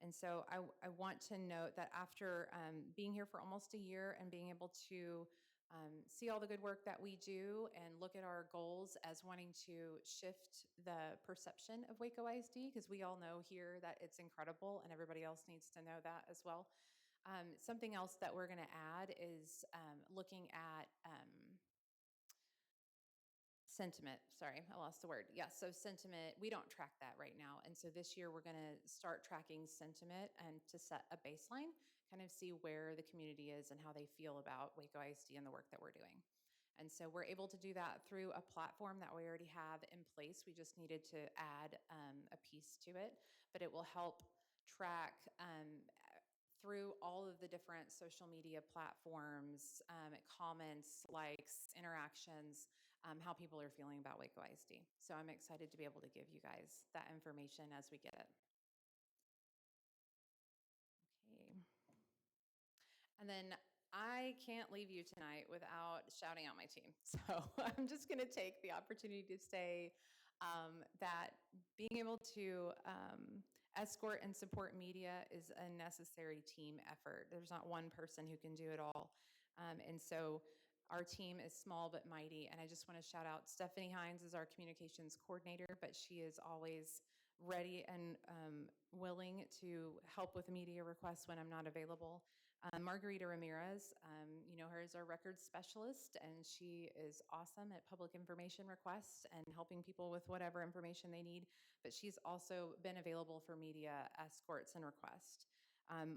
[SPEAKER 4] And so I want to note that after being here for almost a year and being able to see all the good work that we do and look at our goals as wanting to shift the perception of Waco ISD, because we all know here that it's incredible and everybody else needs to know that as well. Something else that we're going to add is looking at sentiment. Sorry, I lost the word. Yeah, so sentiment, we don't track that right now. And so this year we're going to start tracking sentiment and to set a baseline, kind of see where the community is and how they feel about Waco ISD and the work that we're doing. And so we're able to do that through a platform that we already have in place. We just needed to add a piece to it, but it will help track through all of the different social media platforms, comments, likes, interactions, how people are feeling about Waco ISD. So I'm excited to be able to give you guys that information as we get it. Okay. And then I can't leave you tonight without shouting out my team. So I'm just going to take the opportunity to say that being able to escort and support media is a necessary team effort. There's not one person who can do it all. And so our team is small but mighty. And I just want to shout out Stephanie Hines is our communications coordinator, but she is always ready and willing to help with media requests when I'm not available. Margarita Ramirez, you know her as our records specialist, and she is awesome at public information requests and helping people with whatever information they need, but she's also been available for media escorts and requests.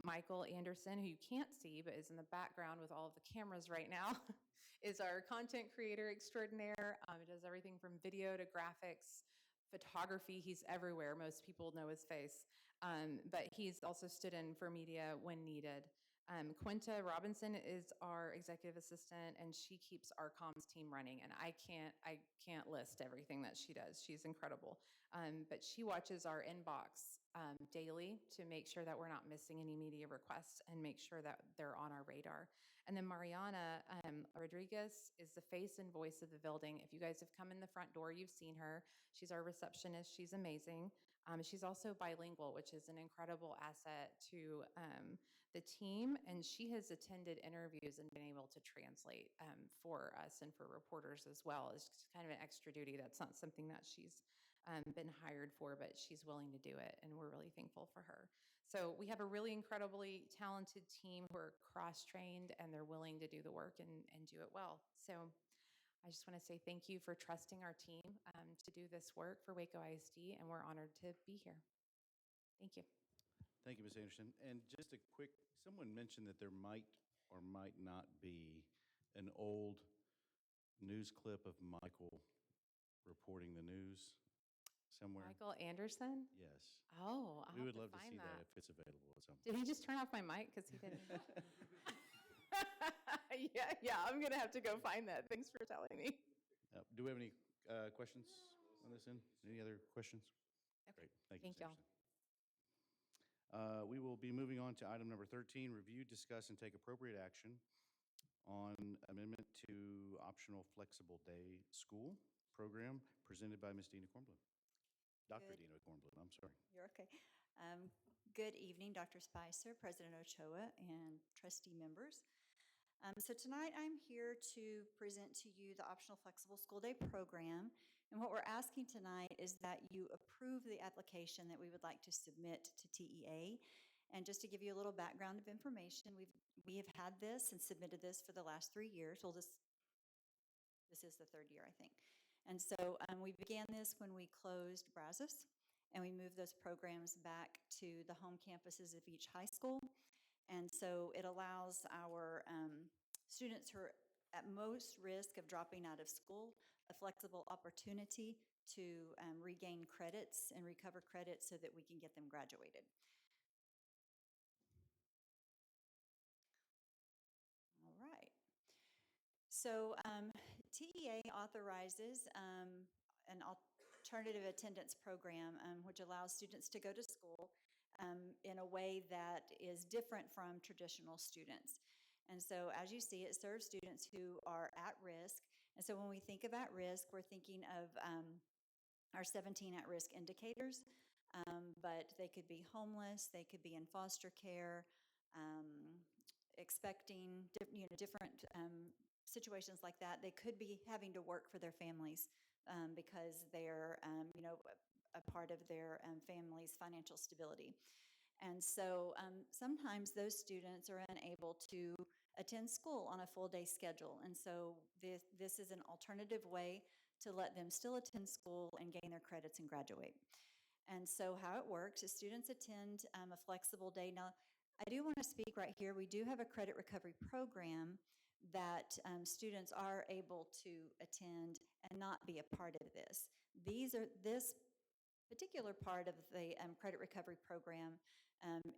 [SPEAKER 4] Michael Anderson, who you can't see but is in the background with all of the cameras right now, is our content creator extraordinaire. He does everything from video to graphics, photography. He's everywhere. Most people know his face. But he's also stood in for media when needed. Quinta Robinson is our executive assistant, and she keeps our comms team running. And I can't list everything that she does. She's incredible. But she watches our inbox daily to make sure that we're not missing any media requests and make sure that they're on our radar. And then Mariana Rodriguez is the face and voice of the building. If you guys have come in the front door, you've seen her. She's our receptionist. She's amazing. She's also bilingual, which is an incredible asset to the team. And she has attended interviews and been able to translate for us and for reporters as well. It's kind of an extra duty. That's not something that she's been hired for, but she's willing to do it. And we're really thankful for her. So we have a really incredibly talented team who are cross-trained and they're willing to do the work and do it well. So I just want to say thank you for trusting our team to do this work for Waco ISD, and we're honored to be here. Thank you.
[SPEAKER 1] Thank you, Ms. Anderson. And just a quick, someone mentioned that there might or might not be an old news clip of Michael reporting the news somewhere.
[SPEAKER 4] Michael Anderson?
[SPEAKER 1] Yes.
[SPEAKER 4] Oh, I'll
[SPEAKER 1] We
[SPEAKER 4] have
[SPEAKER 1] would
[SPEAKER 4] to
[SPEAKER 1] love to
[SPEAKER 4] find
[SPEAKER 1] see that
[SPEAKER 4] that.
[SPEAKER 1] if it's available at some
[SPEAKER 4] Did
[SPEAKER 1] point.
[SPEAKER 4] he just turn off my mic? Because he didn't. Yeah, I'm going to have to go find that. Thanks for telling me.
[SPEAKER 1] Do we have any questions on this end? Any other questions?
[SPEAKER 4] Okay.
[SPEAKER 1] Great. Thank you,
[SPEAKER 4] Thank
[SPEAKER 1] Ms.
[SPEAKER 4] y'all.
[SPEAKER 1] Anderson. We will be moving on to item number 13, review, discuss, and take appropriate action on amendment to optional flexible day school program presented by Ms. Dina Kornblum. Dr. Dina Kornblum, I'm sorry.
[SPEAKER 17] You're okay. Good evening, Dr. Spicer, President Ochoa, and trustee members. So tonight I'm here to present to you the optional flexible school day program. And what we're asking tonight is that you approve the application that we would like to submit to TEA. And just to give you a little background of information, we have had this and submitted this for the last 3 years. Well, this is the third year, I think. And so we began this when we closed Brazos, and we moved those programs back to the home campuses of each high school. And so it allows our students who are at most risk of dropping out of school a flexible opportunity to regain credits and recover credits so that we can get them graduated. All right. So TEA authorizes an alternative attendance program, which allows students to go to school in a way that is different from traditional students. And so as you see, it serves students who are at risk. And so when we think of at risk, we're thinking of our 17 at-risk indicators, but they could be homeless, they could be in foster care, um, expecting different situations like that. They could be having to work for their families because they're a part of their family's financial stability. And so sometimes those students are unable to attend school on a full day schedule. And so this is an alternative way to let them still attend school and gain their credits and graduate. And so how it works is students attend a flexible day. Now, I do want to speak right here. We do have a credit recovery program that students are able to attend and not be a part of this. This particular part of the credit recovery program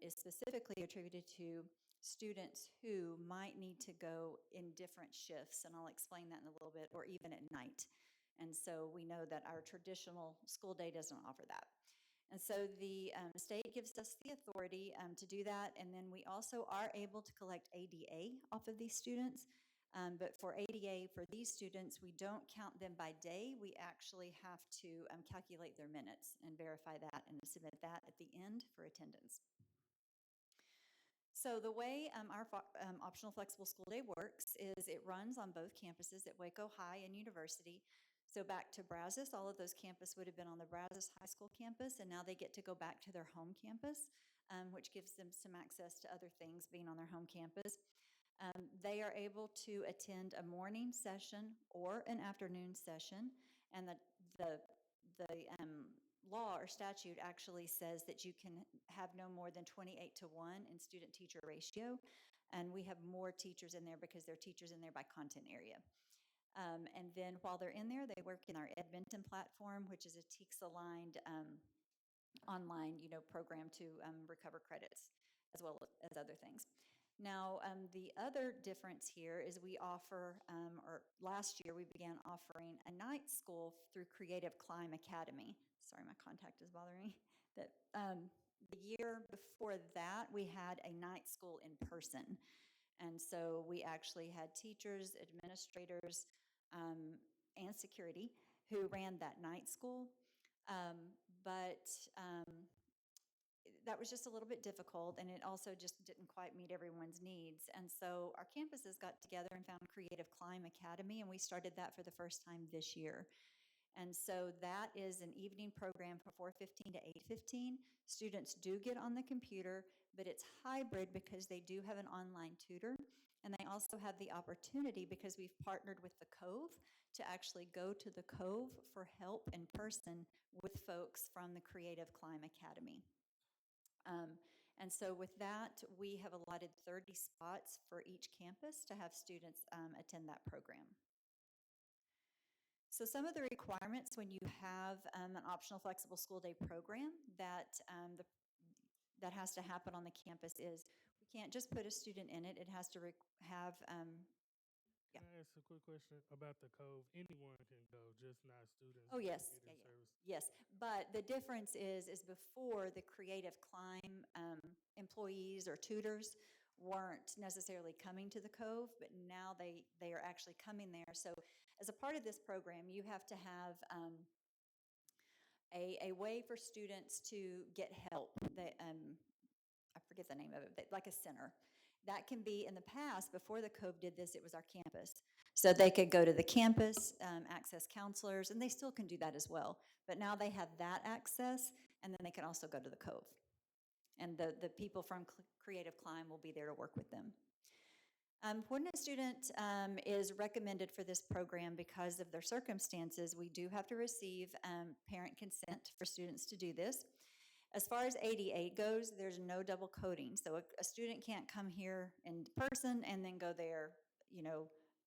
[SPEAKER 17] is specifically attributed to students who might need to go in different shifts, and I'll explain that in a little bit, or even at night. And so we know that our traditional school day doesn't offer that. And so the state gives us the authority to do that, and then we also are able to collect ADA off of these students. But for ADA, for these students, we don't count them by day. We actually have to calculate their minutes and verify that and submit that at the end for attendance. So the way our optional flexible school day works is it runs on both campuses at Waco High and University. So back to Brazos, all of those campus would have been on the Brazos High School campus, and now they get to go back to their home campus, which gives them some access to other things being on their home campus. They are able to attend a morning session or an afternoon session, and the law or statute actually says that you can have no more than 28-to-1 in student-teacher ratio, and we have more teachers in there because there are teachers in there by content area. And then while they're in there, they work in our Edmonton platform, which is a TEKS-aligned online, program to recover credits as well as other things. Now, the other difference here is we offer, or last year we began offering a night school through Creative Climb Academy. Sorry, my contact is bothering me. That the year before that, we had a night school in person. And so we actually had teachers, administrators, and security who ran that night school. But that was just a little bit difficult, and it also just didn't quite meet everyone's needs. And so our campuses got together and found Creative Climb Academy, and we started that for the first time this year. And so that is an evening program from 4:15 to 8:15. Students do get on the computer, but it's hybrid because they do have an online tutor. And they also have the opportunity, because we've partnered with the Cove, to actually go to the Cove for help in person with folks from the Creative Climb Academy. And so with that, we have allotted 30 spots for each campus to have students attend that program. So some of the requirements when you have an optional flexible school day program that that has to happen on the campus is we can't just put a student in it. It has to have
[SPEAKER 14] Can I ask a quick question about the Cove? Anyone can go, just not students
[SPEAKER 17] Oh,
[SPEAKER 14] that
[SPEAKER 17] yes,
[SPEAKER 14] are getting service.
[SPEAKER 17] yes. But the difference is before the Creative Climb employees or tutors weren't necessarily coming to the Cove, but now they are actually coming there. So as a part of this program, you have to have a way for students to get help. I forget the name of it, but like a center. That can be, in the past, before the Cove did this, it was our campus. So they could go to the campus, access counselors, and they still can do that as well. But now they have that access, and then they can also go to the Cove. And the people from Creative Climb will be there to work with them. When a student is recommended for this program because of their circumstances, we do have to receive parent consent for students to do this. As far as ADA goes, there's no double coding. So a student can't come here in person and then go there,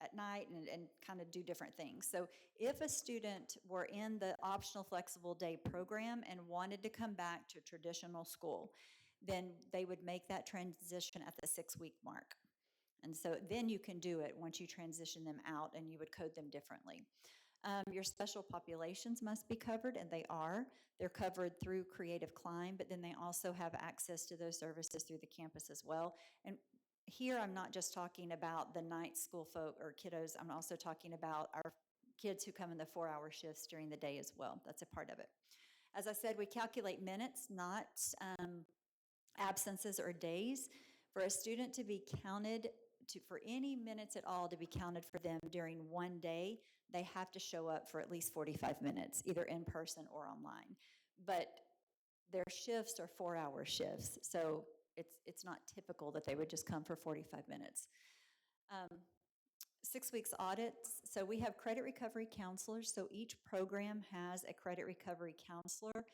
[SPEAKER 17] at night and kind of do different things. So if a student were in the optional flexible day program and wanted to come back to traditional school, then they would make that transition at the 6-week mark. And so then you can do it once you transition them out, and you would code them differently. Your special populations must be covered, and they are. They're covered through Creative Climb, but then they also have access to those services through the campus as well. And here I'm not just talking about the night school folk or kiddos, I'm also talking about our kids who come in the 4-hour shifts during the day as well. That's a part of it. As I said, we calculate minutes, not absences or days. For a student to be counted, for any minutes at all to be counted for them during one day, they have to show up for at least 45 minutes, either in person or online. But their shifts are 4-hour shifts, so it's not typical that they would just come for 45 minutes. 6 weeks audits. So we have credit recovery counselors. So each program has a credit recovery counselor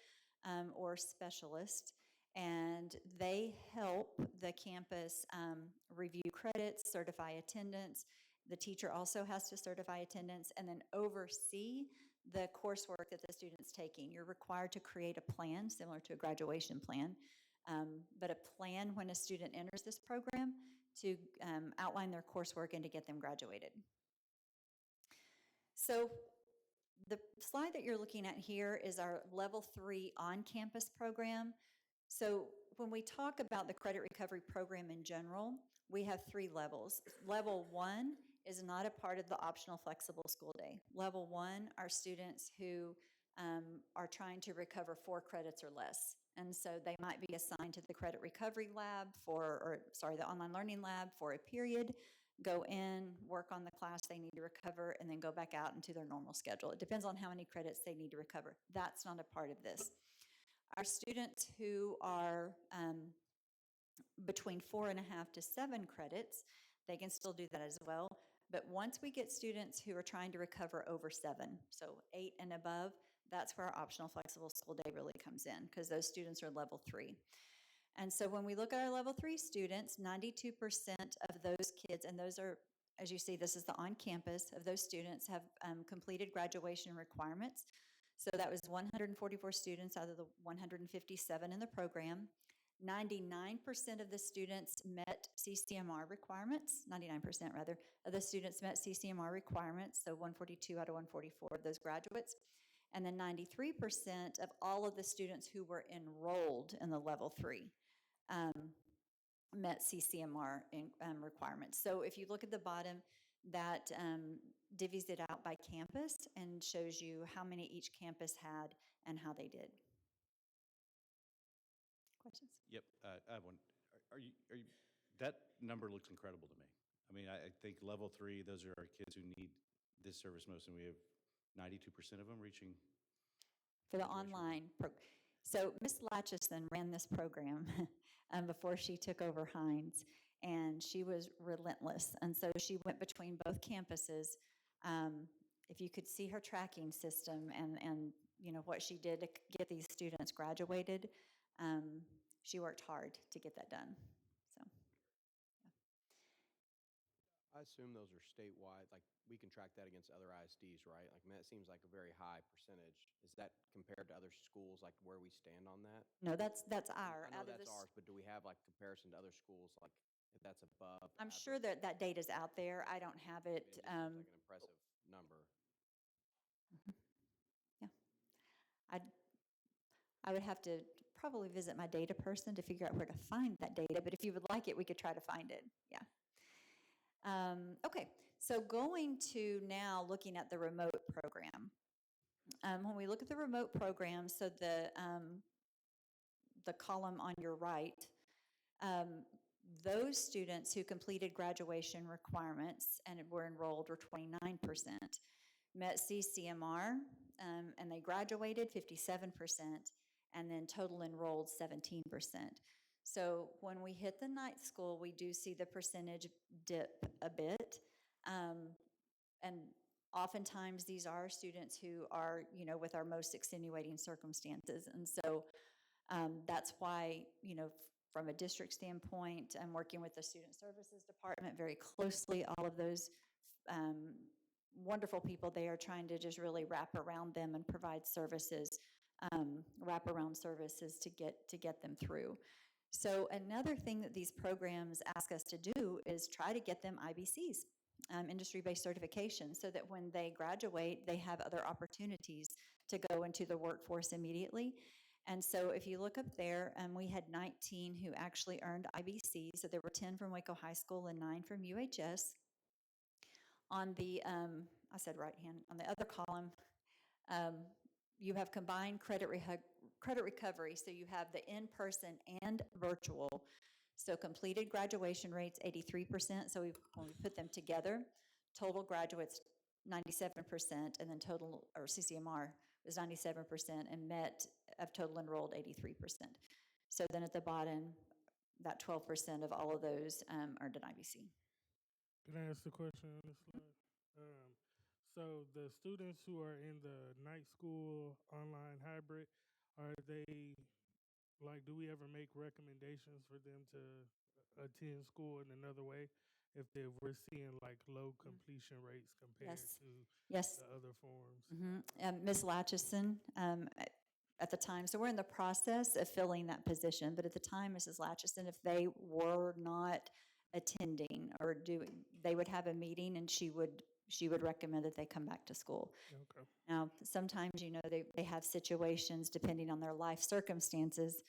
[SPEAKER 17] or specialist, and they help the campus review credits, certify attendance. The teacher also has to certify attendance and then oversee the coursework that the student's taking. You're required to create a plan similar to a graduation plan, but a plan when a student enters this program to outline their coursework and to get them graduated. So the slide that you're looking at here is our level 3 on-campus program. So when we talk about the credit recovery program in general, we have 3 levels. Level 1 is not a part of the optional flexible school day. Level 1 are students who are trying to recover 4 credits or less. And so they might be assigned to the credit recovery lab the online learning lab for a period, go in, work on the class they need to recover, and then go back out into their normal schedule. It depends on how many credits they need to recover. That's not a part of this. Our students who are between 4.5 to 7 credits, they can still do that as well. But once we get students who are trying to recover over 7, so 8 and above, that's where our optional flexible school day really comes in, because those students are level 3. And so when we look at our level 3 students, 92% of those kids, and those are, as you see, this is the on-campus, of those students have completed graduation requirements. So that was 144 students out of the 157 in the program. 99% of the students met CCMR requirements, 99% rather, of the students met CCMR requirements, so 142 out of 144 of those graduates. And then 93% of all of the students who were enrolled in the level 3 met CCMR requirements. So if you look at the bottom, that divvies it out by campus and shows you how many each campus had and how they did. Questions?
[SPEAKER 1] Yep, I have one. Are you, that number looks incredible to me. I mean, I think level 3, those are our kids who need this service most, and we have 92% of them reaching.
[SPEAKER 17] For the online so Ms. Latchison ran this program before she took over Hines, and she was relentless. And so she went between both campuses. If you could see her tracking system and you know what she did to get these students graduated, she worked hard to get that done. So.
[SPEAKER 10] I assume those are statewide, like we can track that against other ISDs, right? Like, man, it seems like a very high percentage. Is that compared to other schools, like where we stand on that?
[SPEAKER 17] No, that's
[SPEAKER 10] I
[SPEAKER 17] our.
[SPEAKER 10] know that's ours, but do we have like comparison to other schools, like if that's above?
[SPEAKER 17] I'm sure that that data's out there. I don't have it.
[SPEAKER 10] I mean, it just seems like an impressive number.
[SPEAKER 17] Yeah. I would have to probably visit my data person to figure out where to find that data, but if you would like it, we could try to find it. Yeah. Okay, so going to now looking at the remote program. When we look at the remote program, so the column on your right, those students who completed graduation requirements and were enrolled were 29%, met CCMR, and they graduated 57%, and then total enrolled 17%. So when we hit the night school, we do see the percentage dip a bit. And oftentimes these are students who are, you know, with our most extenuating circumstances. And so that's why, you know, from a district standpoint, I'm working with the Student Services Department very closely. All of those wonderful people, they are trying to just really wrap around them and provide services, wraparound services to get them through. So another thing that these programs ask us to do is try to get them IBCs, industry-based certification, so that when they graduate, they have other opportunities to go into the workforce immediately. And so if you look up there, we had 19 who actually earned IBC. So there were 10 from Waco High School and 9 from UHS. On the, I said right hand, on the other column, you have combined credit recovery. So you have the in-person and virtual. So completed graduation rates, 83%. So when we put them together, total graduates, 97%, and then total, or CCMR was 97%, and MET of total enrolled, 83%. So then at the bottom, that 12% of all of those earned an IBC.
[SPEAKER 14] Can I ask a question on this slide? So the students who are in the night school online hybrid, are they like, do we ever make recommendations for them to attend school in another way if we're seeing like low completion rates compared
[SPEAKER 17] Yes.
[SPEAKER 14] to
[SPEAKER 17] Yes.
[SPEAKER 14] the other forms?
[SPEAKER 17] Ms. Latchison, at the time, so we're in the process of filling that position, but at the time, Mrs. Latchison, if they were not attending or doing, they would have a meeting and she would recommend that they come back to school.
[SPEAKER 14] Okay.
[SPEAKER 17] Now, sometimes, they have situations depending on their life circumstances.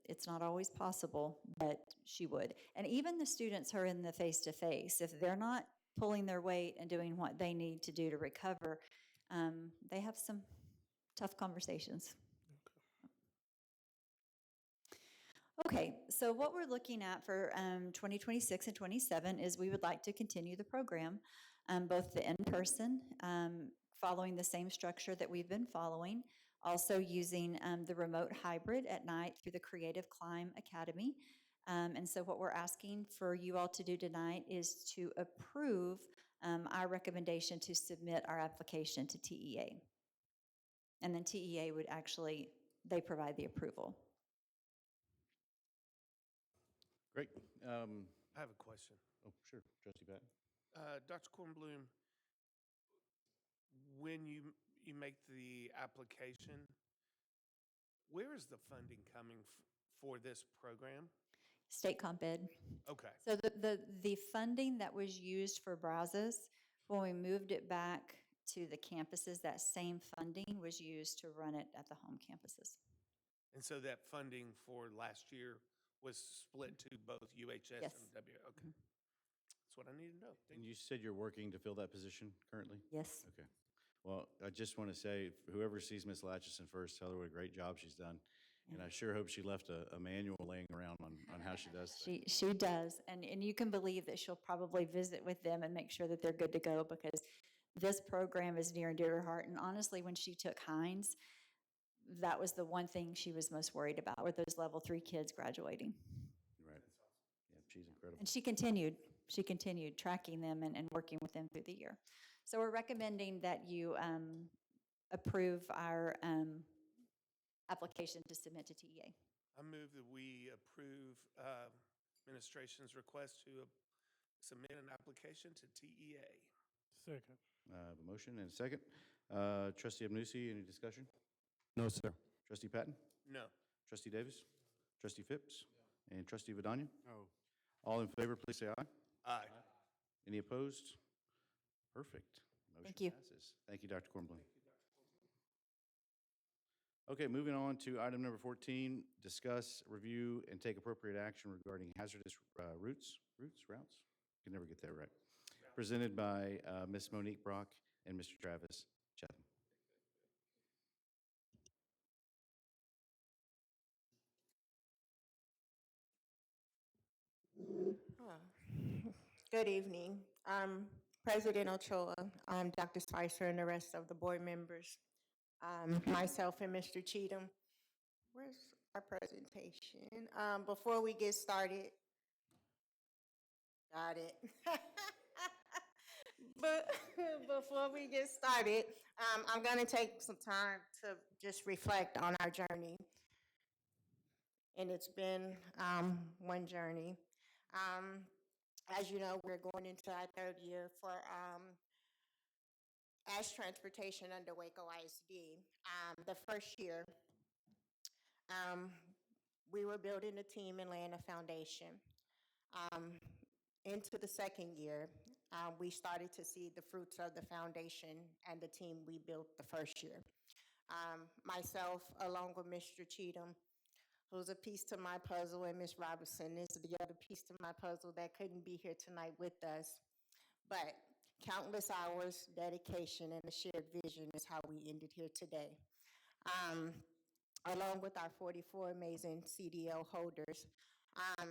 [SPEAKER 17] It's not always possible, but she would. And even the students who are in the face-to-face, if they're not pulling their weight and doing what they need to do to recover, they have some tough conversations. Okay, so what we're looking at for 2026 and 27 is we would like to continue the program, both the in-person, following the same structure that we've been following, also using the remote hybrid at night through the Creative Climb Academy. And so what we're asking for you all to do tonight is to approve our recommendation to submit our application to TEA. And then TEA would actually, they provide the approval.
[SPEAKER 1] Great.
[SPEAKER 9] I have a question.
[SPEAKER 1] Oh, sure, Trustee Patton.
[SPEAKER 9] Dr. Kornblum, when you make the application, where is the funding coming for this program?
[SPEAKER 17] State comp ed.
[SPEAKER 9] Okay.
[SPEAKER 17] So the funding that was used for Brazos, when we moved it back to the campuses, that same funding was used to run it at the home campuses.
[SPEAKER 9] And so that funding for last year was split to both UHS
[SPEAKER 17] Yes.
[SPEAKER 9] and W. Okay. That's what I need to know. Thank
[SPEAKER 1] And you said you're working to fill that position currently?
[SPEAKER 17] Yes.
[SPEAKER 1] Okay. Well, I just want to say, whoever sees Ms. Latchison first, tell her what a great job she's done. And I sure hope she left a manual laying around on how she does things.
[SPEAKER 17] She does, and you can believe that she'll probably visit with them and make sure that they're good to go, because this program is near and dear to her heart. And honestly, when she took Hines, that was the one thing she was most worried about, were those level 3 kids graduating.
[SPEAKER 1] Right. Yeah, she's incredible.
[SPEAKER 17] And she continued tracking them and working with them through the year. So we're recommending that you approve our application to submit to TEA.
[SPEAKER 9] I move that we approve administration's request to submit an application to TEA.
[SPEAKER 14] Second.
[SPEAKER 1] I have a motion and a second. Trustee Abnusi, any discussion?
[SPEAKER 3] No, sir.
[SPEAKER 1] Trustee Patton?
[SPEAKER 9] No.
[SPEAKER 1] Trustee Davis? Trustee Phipps? And Trustee Vidania?
[SPEAKER 2] No.
[SPEAKER 1] All in favor, please say aye.
[SPEAKER 9] Aye.
[SPEAKER 1] Any opposed? Perfect. Motion
[SPEAKER 17] Thank you.
[SPEAKER 1] passes. Thank you, Dr. Kornblum. Okay, moving on to item number 14, discuss, review, and take appropriate action regarding hazardous routes? Can never get that right. Presented by Ms. Monique Brock and Mr. Travis Chatham.
[SPEAKER 18] Good evening. President Ochoa, Dr. Spicer, and the rest of the board members, myself and Mr. Cheatham. Where's our presentation? Before we get started, got it. But before we get started, I'm going to take some time to just reflect on our journey. And it's been one journey. As you know, we're going into our third year for as transportation under Waco ISD. The first year, we were building a team and laying a foundation. Into the second year, we started to see the fruits of the foundation and the team we built the first year. Myself, along with Mr. Cheatham, who's a piece to my puzzle, and Miss Robinson is the other piece to my puzzle that couldn't be here tonight with us. But countless hours, dedication, and a shared vision is how we ended here today. Um, Along with our 44 amazing CDL holders. Um,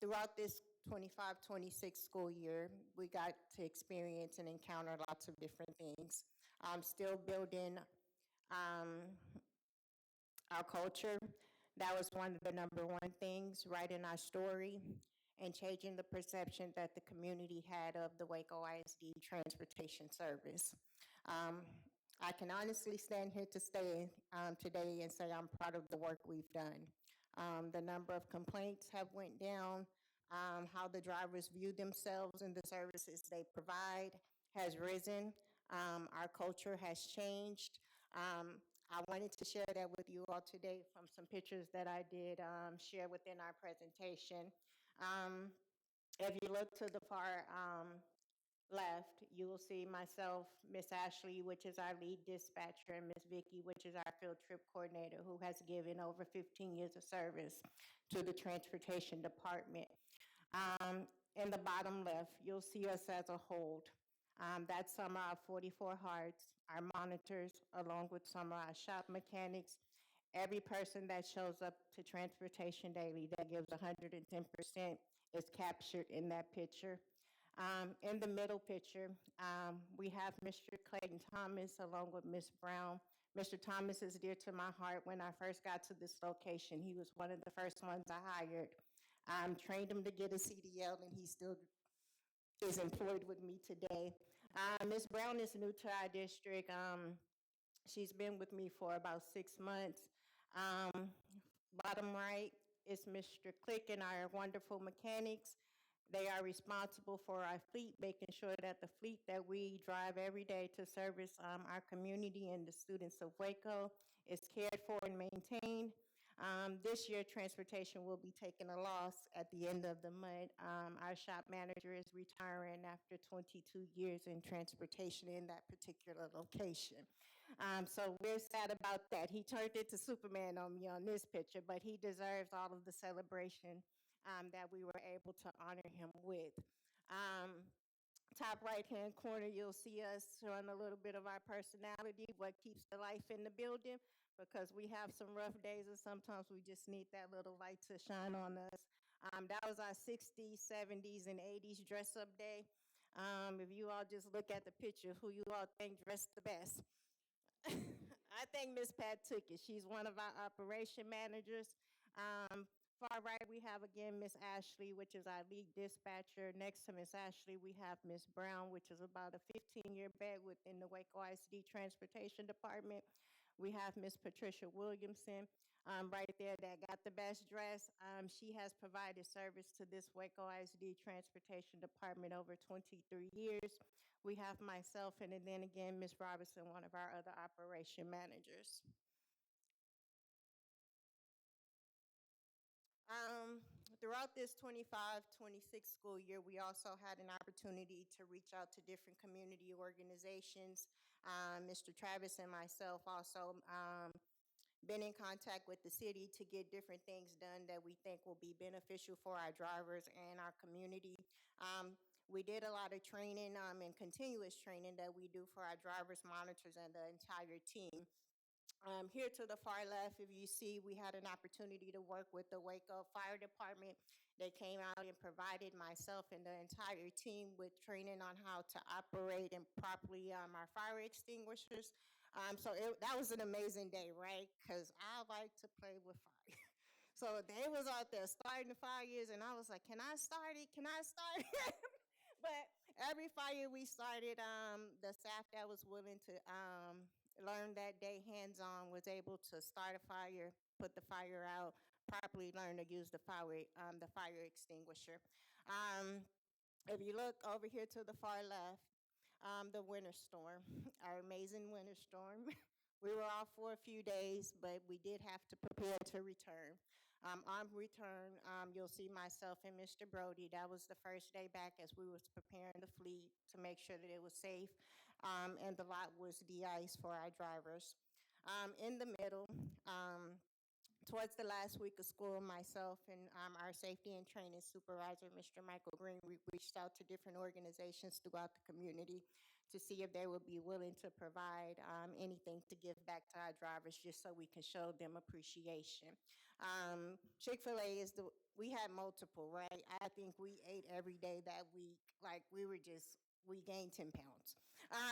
[SPEAKER 18] Throughout this 25-26 school year, we got to experience and encounter lots of different things. Still building um, our culture. That was one of the number one things, writing our story and changing the perception that the community had of the Waco ISD transportation service. Um, I can honestly stand here to stay today and say I'm proud of the work we've done. The number of complaints have went down. How the drivers view themselves and the services they provide has risen. Our culture has changed. I wanted to share that with you all today from some pictures that I did share within our presentation. Um, if you look to the far left, you will see myself, Miss Ashley, which is our lead dispatcher, and Miss Vicky, which is our field trip coordinator, who has given over 15 years of service to the transportation department. In the bottom left, you'll see us as a hold. That's some of our 44 hearts, our monitors, along with some of our shop mechanics. Every person that shows up to transportation daily that gives 110% is captured in that picture. In the middle picture, we have Mr. Clayton Thomas along with Miss Brown. Mr. Thomas is dear to my heart. When I first got to this location, he was one of the first ones I hired. Trained him to get a CDL, and he still is employed with me today. Ms. Brown is new to our district. She's been with me for about 6 months. Um, Bottom right is Mr. Click and our wonderful mechanics. They are responsible for our fleet, making sure that the fleet that we drive every day to service our community and the students of Waco is cared for and maintained. This year, transportation will be taking a loss at the end of the month. Our shop manager is retiring after 22 years in transportation in that particular location. So we're sad about that. He turned into Superman on me on this picture, but he deserves all of the celebration that we were able to honor him with. Um, Top right-hand corner, you'll see us showing a little bit of our personality, what keeps the life in the building, because we have some rough days and sometimes we just need that little light to shine on us. That was our 60s, 70s, and 80s dress-up day. If you all just look at the picture, who you all think dressed the best? I think Miss Pat took it. She's one of our operation managers. Far right, we have again Miss Ashley, which is our lead dispatcher. Next to Miss Ashley, we have Miss Brown, which is about a 15-year vet within the Waco ISD Transportation Department. We have Miss Patricia Williamson right there that got the best dress. She has provided service to this Waco ISD Transportation Department over 23 years. We have myself and then again Miss Robinson, one of our other operation managers. Throughout this 25-26 school year, we also had an opportunity to reach out to different community organizations. Mr. Travis and myself also been in contact with the city to get different things done that we think will be beneficial for our drivers and our community. We did a lot of training and continuous training that we do for our drivers, monitors, and the entire team. Here to the far left, if you see, we had an opportunity to work with the Waco Fire Department. They came out and provided myself and the entire team with training on how to operate and properly our fire extinguishers. That was an amazing day, right? Because I like to play with fire. So they was out there starting the fires, and I was like, can I start it? Can I start it? But every fire we started, the staff that was willing to learn that day hands-on was able to start a fire, put the fire out, properly learn to use the fire extinguisher. Um, if you look over here to the far left, the winter storm, our amazing winter storm. We were off for a few days, but we did have to prepare to return. On return, you'll see myself and Mr. Brody. That was the first day back as we was preparing the fleet to make sure that it was safe, and the lot was de-iced for our drivers. In the middle, towards the last week of school, myself and our safety and training supervisor, Mr. Michael Green, we reached out to different organizations throughout the community to see if they would be willing to provide anything to give back to our drivers just so we can show them appreciation. Chick-fil-A is we had multiple, right? I think we ate every day that week. Like we gained 10 pounds.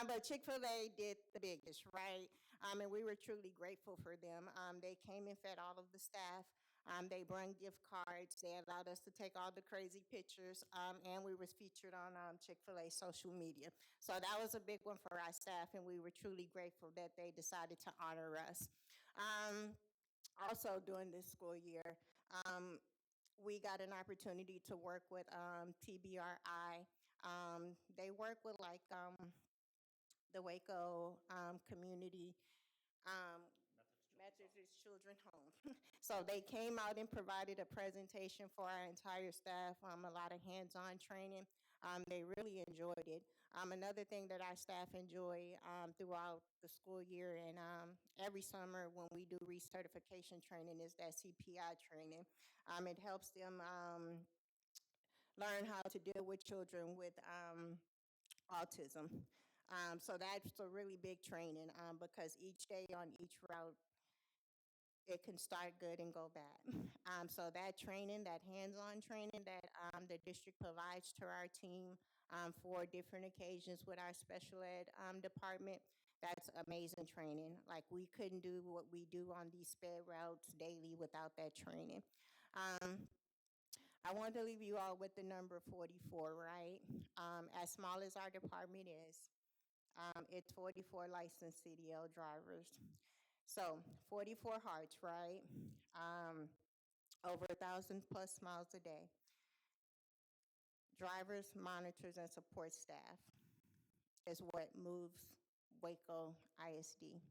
[SPEAKER 18] But Chick-fil-A did the biggest, right? And we were truly grateful for them. They came and fed all of the staff. They brought gift cards. They allowed us to take all the crazy pictures, and we was featured on Chick-fil-A social media. So that was a big one for our staff, and we were truly grateful that they decided to honor us. Also during this school year, we got an opportunity to work with TBRI. They work with the Waco community Methodist Children Home. So they came out and provided a presentation for our entire staff, a lot of hands-on training. They really enjoyed it. Another thing that our staff enjoy throughout the school year and every summer when we do recertification training is that CPI training. It helps them learn how to deal with children with autism. So that's a really big training because each day on each route, it can start good and go bad. So that training, that hands-on training that the district provides to our team for different occasions with our special ed department, that's amazing training. Like we couldn't do what we do on these sped routes daily without that training. I want to leave you all with the number 44, right? As small as our department is, it's 44 licensed CDL drivers. So 44 hearts, right? Over 1,000 plus miles a day. Drivers, monitors, and support staff is what moves Waco ISD.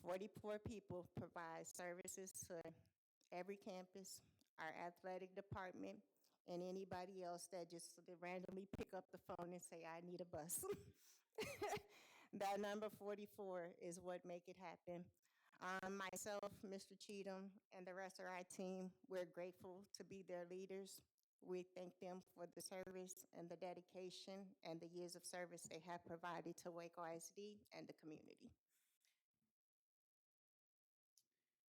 [SPEAKER 18] 44 people provide services to every campus, our athletic department, and anybody else that just randomly pick up the phone and say, I need a bus. That number 44 is what make it happen. Myself, Mr. Cheatham, and the rest of our team, we're grateful to be their leaders. We thank them for the service and the dedication and the years of service they have provided to Waco ISD and the community.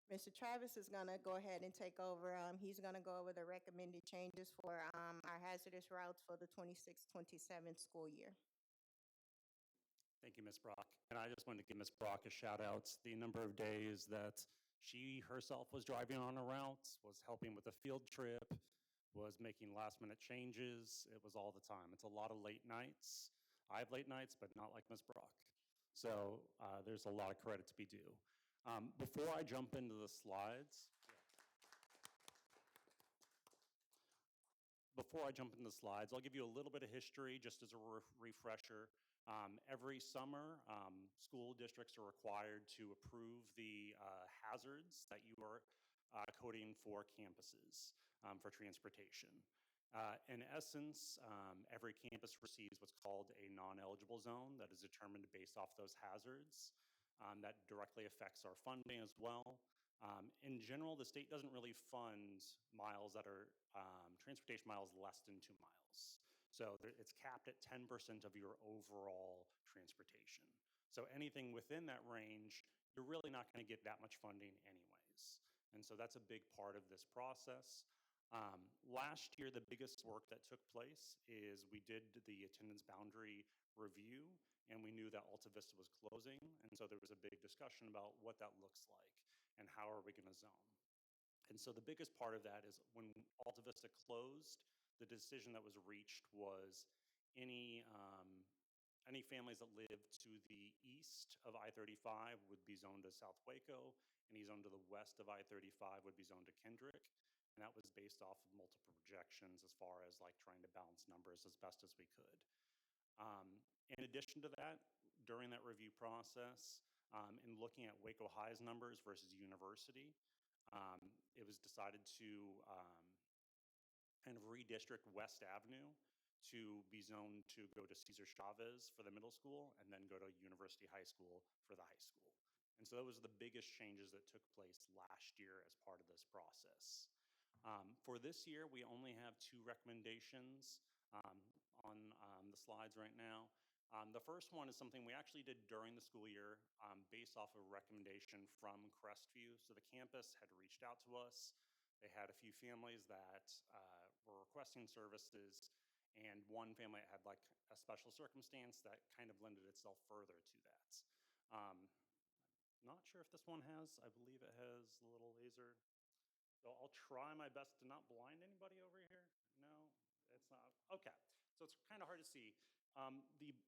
[SPEAKER 18] Mr. Travis is going to go ahead and take over. He's going to go over the recommended changes for our hazardous routes for the 26-27 school year.
[SPEAKER 19] Thank you, Ms. Brock. And I just wanted to give Ms. Brock a shout out. The number of days that she herself was driving on a route, was helping with a field trip, was making last minute changes. It was all the time. It's a lot of late nights. I have late nights, but not like Ms. Brock. So there's a lot of credit to be due. Before I jump into the slides, I'll give you a little bit of history just as a refresher. Every summer, school districts are required to approve the hazards that you are coding for campuses for transportation. In essence, every campus receives what's called a non-eligible zone that is determined based off those hazards. That directly affects our funding as well. In general, the state doesn't really fund miles that are transportation miles less than 2 miles. So it's capped at 10% of your overall transportation. So anything within that range, you're really not going to get that much funding anyways. And so that's a big part of this process. Last year, the biggest work that took place is we did the attendance boundary review, and we knew that Alta Vista was closing. And so there was a big discussion about what that looks like and how are we going to zone. And so the biggest part of that is when Alta Vista closed, the decision that was reached was any families that lived to the east of I-35 would be zoned to South Waco, any zoned to the west of I-35 would be zoned to Kendrick. And that was based off of multiple projections as far as like trying to balance numbers as best as we could. In addition to that, during that review process, in looking at Waco High's numbers versus university, it was decided to kind of redistrict West Avenue to be zoned to go to Cesar Chavez for the middle school and then go to University High School for the high school. And And so those are the biggest changes that took place last year as part of this process. For this year, we only have two recommendations on the slides right now. The first one is something we actually did during the school year based off of a recommendation from Crestview. So the campus had reached out to us. They had a few families that were requesting services, and one family had like a special circumstance that kind of lended itself further to that. Not sure if this one has, I believe it has a little laser. So I'll try my best to not blind anybody over here. No, it's not. Okay, so it's kind of hard to see.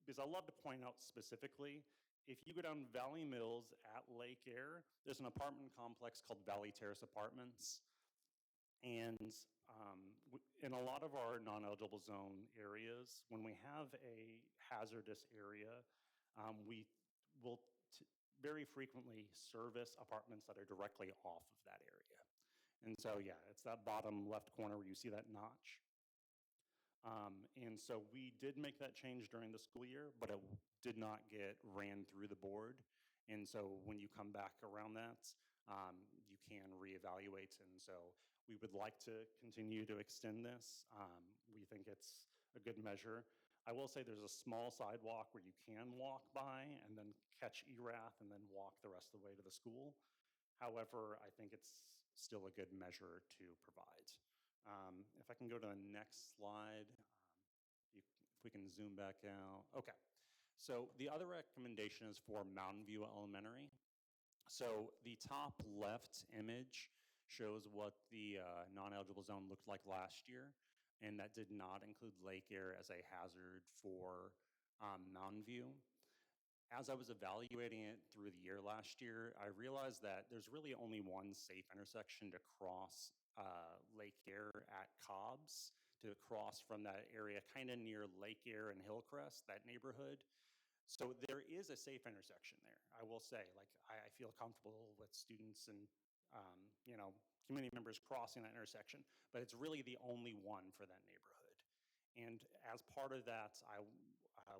[SPEAKER 19] Because I love to point out specifically, if you go down Valley Mills at Lake Air, there's an apartment complex called Valley Terrace Apartments. And in a lot of our non-eligible zone areas, when we have a hazardous area, we will very frequently service apartments that are directly off of that area. And so, yeah, it's that bottom left corner where you see that notch. And so we did make that change during the school year, but it did not get ran through the board. And so when you come back around that, you can reevaluate. And so we would like to continue to extend this. We think it's a good measure. I will say there's a small sidewalk where you can walk by and then catch ERAF and then walk the rest of the way to the school. However, I think it's still a good measure to provide. If I can go to the next slide, if we can zoom back out. Okay, so the other recommendation is for Mountain View Elementary. So the top left image shows what the non-eligible zone looked like last year, and that did not include Lake Air as a hazard for Mountain View. As I was evaluating it through the year last year, I realized that there's really only one safe intersection to cross Lake Air at Cobb's, to cross from that area kind of near Lake Air and Hillcrest, that neighborhood. So there is a safe intersection there, I will say. Like, I feel comfortable with students and, community members crossing that intersection, but it's really the only one for that neighborhood. And as part of that,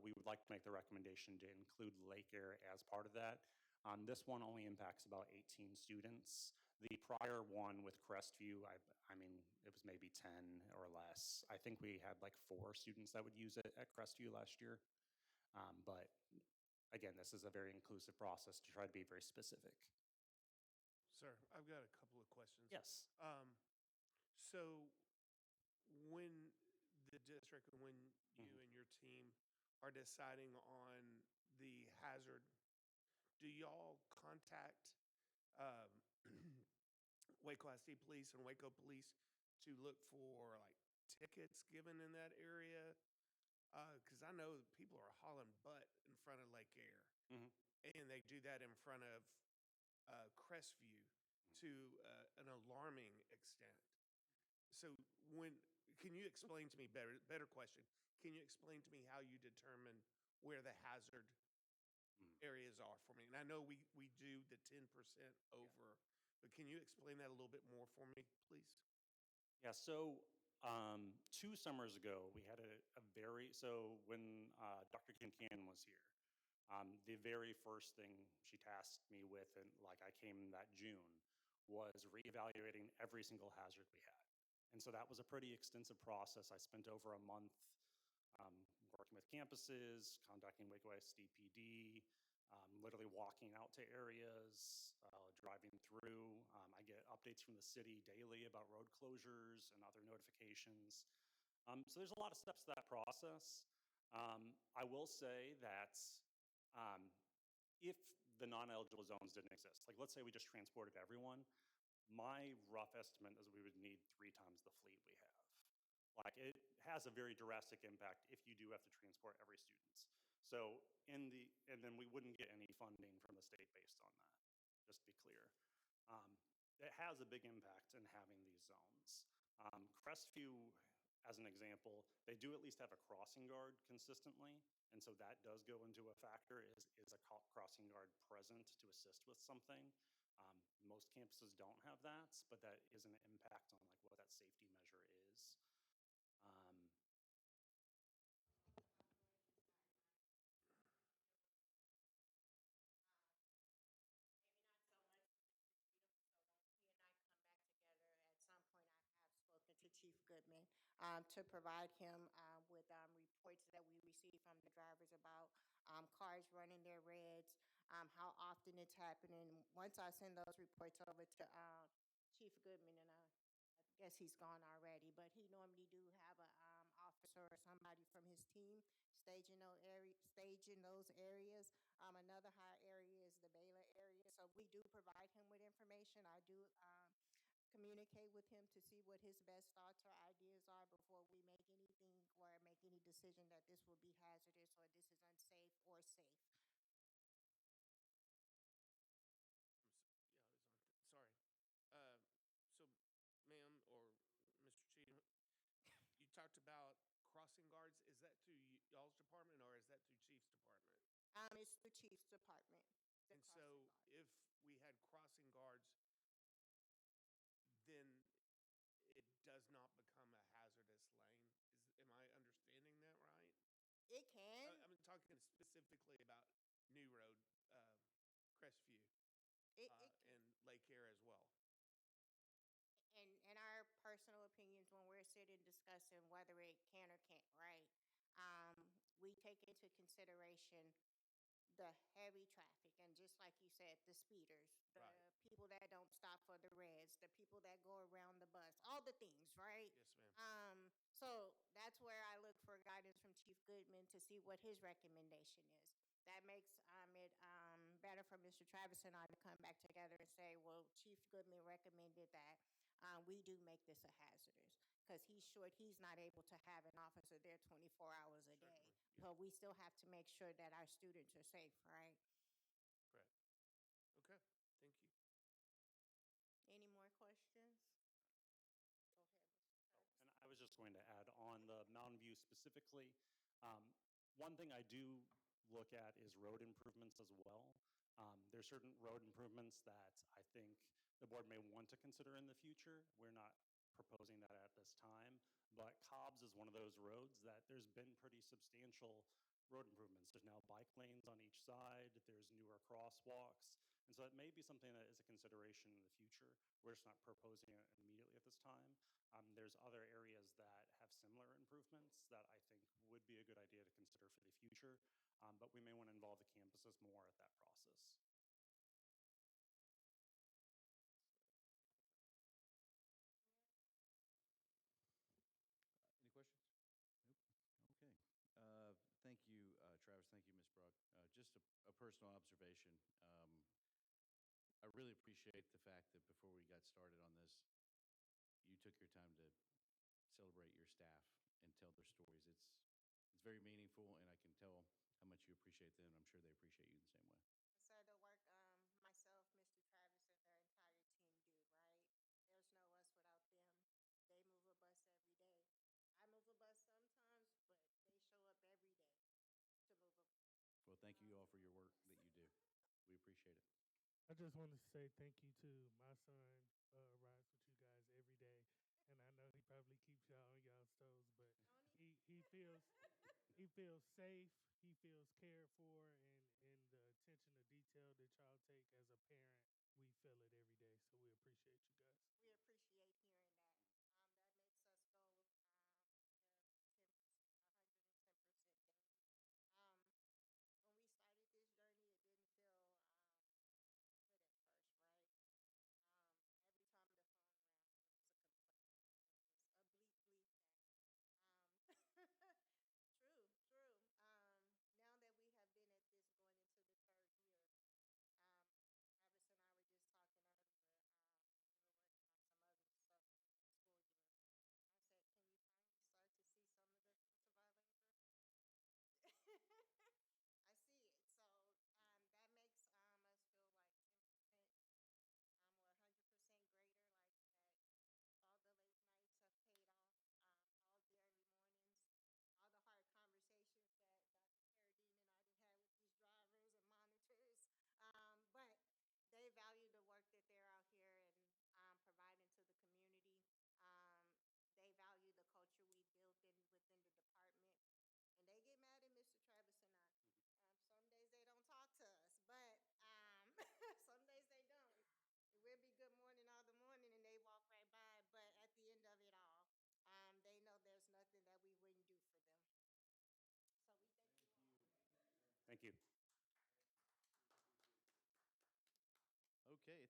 [SPEAKER 19] we would like to make the recommendation to include Lake Air as part of that. This one only impacts about 18 students. The prior one with Crestview, I mean, it was maybe 10 or less. I think we had like 4 students that would use it at Crestview last year. But again, this is a very inclusive process to try to be very specific.
[SPEAKER 9] Sir, I've got a couple of questions.
[SPEAKER 19] Yes.
[SPEAKER 9] So when the district, when you and your team are deciding on the hazard, do y'all contact Waco ISD Police and Waco Police to look for like tickets given in that area? Because I know people are hauling butt in front of Lake Air, and they do that in front of Crestview to an alarming extent. So can you explain to me better question? Can you explain to me how you determine where the hazard areas are for me? And I know we do the 10% over, but can you explain that a little bit more for me, please?
[SPEAKER 19] Yeah, so 2 summers ago, we had so when Dr. Kincan was here, the very first thing she tasked me with, and like I came that June, was reevaluating every single hazard we had. And so that was a pretty extensive process. I spent over a month working with campuses, contacting Waco SDPD, literally walking out to areas, driving through. I get updates from the city daily about road closures and other notifications. So there's a lot of steps to that process. I will say that if the non-eligible zones didn't exist, like let's say we just transported everyone, my rough estimate is we would need 3 times the fleet we have. Like, it has a very drastic impact if you do have to transport every student. So and then we wouldn't get any funding from the state based on that, just to be clear. It has a big impact in having these zones. Crestview, as an example, they do at least have a crossing guard consistently. And so that does go into a factor, is a crossing guard present to assist with something. Most campuses don't have that, but that is an impact on like what that safety measure is.
[SPEAKER 18] Goodman, to provide him with reports that we receive from the drivers about cars running their reds, how often it's happening. Once I send those reports over to Chief Goodman, and I guess he's gone already, but he normally do have a officer or somebody from his team staging those areas. Another high area is the Baylor area, so we do provide him with information. I do communicate with him to see what his best thoughts or ideas are before we make anything or make any decision that this will be hazardous or this is unsafe or safe.
[SPEAKER 9] Yeah, I was on. Sorry. Uh, so, ma'am or Mr. Cheatham, you talked about crossing guards. Is that through y'all's department or is that through Chief's department?
[SPEAKER 18] It's the Chief's department.
[SPEAKER 9] And so, if we had crossing guards, then it does not become a hazardous lane. Am I understanding that right?
[SPEAKER 18] It can.
[SPEAKER 9] I'm talking specifically about New Road, Crestview, and Lake Air as well.
[SPEAKER 18] In our personal opinions, when we're sitting discussing whether it can or can't, right? We take into consideration the heavy traffic, and just like you said, the speeders, the people that don't stop for the reds, the people that go around the bus, all the things, right?
[SPEAKER 9] Yes, ma'am.
[SPEAKER 18] So that's where I look for guidance from Chief Goodman to see what his recommendation is. That makes it better for Mr. Travis and I to come back together and say, well, Chief Goodman recommended that we do make this a hazardous, because he's sure he's not able to have an officer there 24 hours a day.
[SPEAKER 9] Yeah.
[SPEAKER 18] But we still have to make sure that our students are safe, right?
[SPEAKER 9] Correct. Okay. Thank you.
[SPEAKER 18] Any more questions? Go ahead, Mr. Travis.
[SPEAKER 19] And I was just going to add on the Mountain View specifically. One thing I do look at is road improvements as well. There's certain road improvements that I think the board may want to consider in the future. We're not proposing that at this time, but Cobb's is one of those roads that there's been pretty substantial road improvements. There's now bike lanes on each side, there's newer crosswalks, and so it may be something that is a consideration in the future. We're just not proposing it immediately at this time. There's other areas that have similar improvements that I think would be a good idea to consider for the future, but we may want to involve the campuses more at that process.
[SPEAKER 1] Any questions? Nope. Okay. Thank you, Travis. Thank you, Ms. Brock. Just a personal observation. I really appreciate the fact that before we got started on this, you took your time to celebrate your staff and tell their stories. It's very meaningful, and I can tell how much you appreciate them. I'm sure they appreciate you the same way.
[SPEAKER 18] So the work myself, Mr. Travis, and their entire team do, right? There's no us without them. They move a bus every day. I move a bus sometimes, but they show up every day to move a bus.
[SPEAKER 1] Well, thank you all for your work that you do. We appreciate it.
[SPEAKER 14] I just want to say thank you to my son, rides with you guys every day. And I know he probably keeps y'all on y'all's toes, but he feels safe, he feels cared for, and the attention to detail that y'all take as a parent, we feel it every day. So we appreciate you guys.
[SPEAKER 18] We appreciate hearing that. That makes us go the 110% better. When we started this journey, it didn't feel good at first, right? Every time the phone rang, it was a complaint. It was a bleep bleep that. True, true. Now that we have been at this going into the third year, Travis and I were just talking earlier. We were working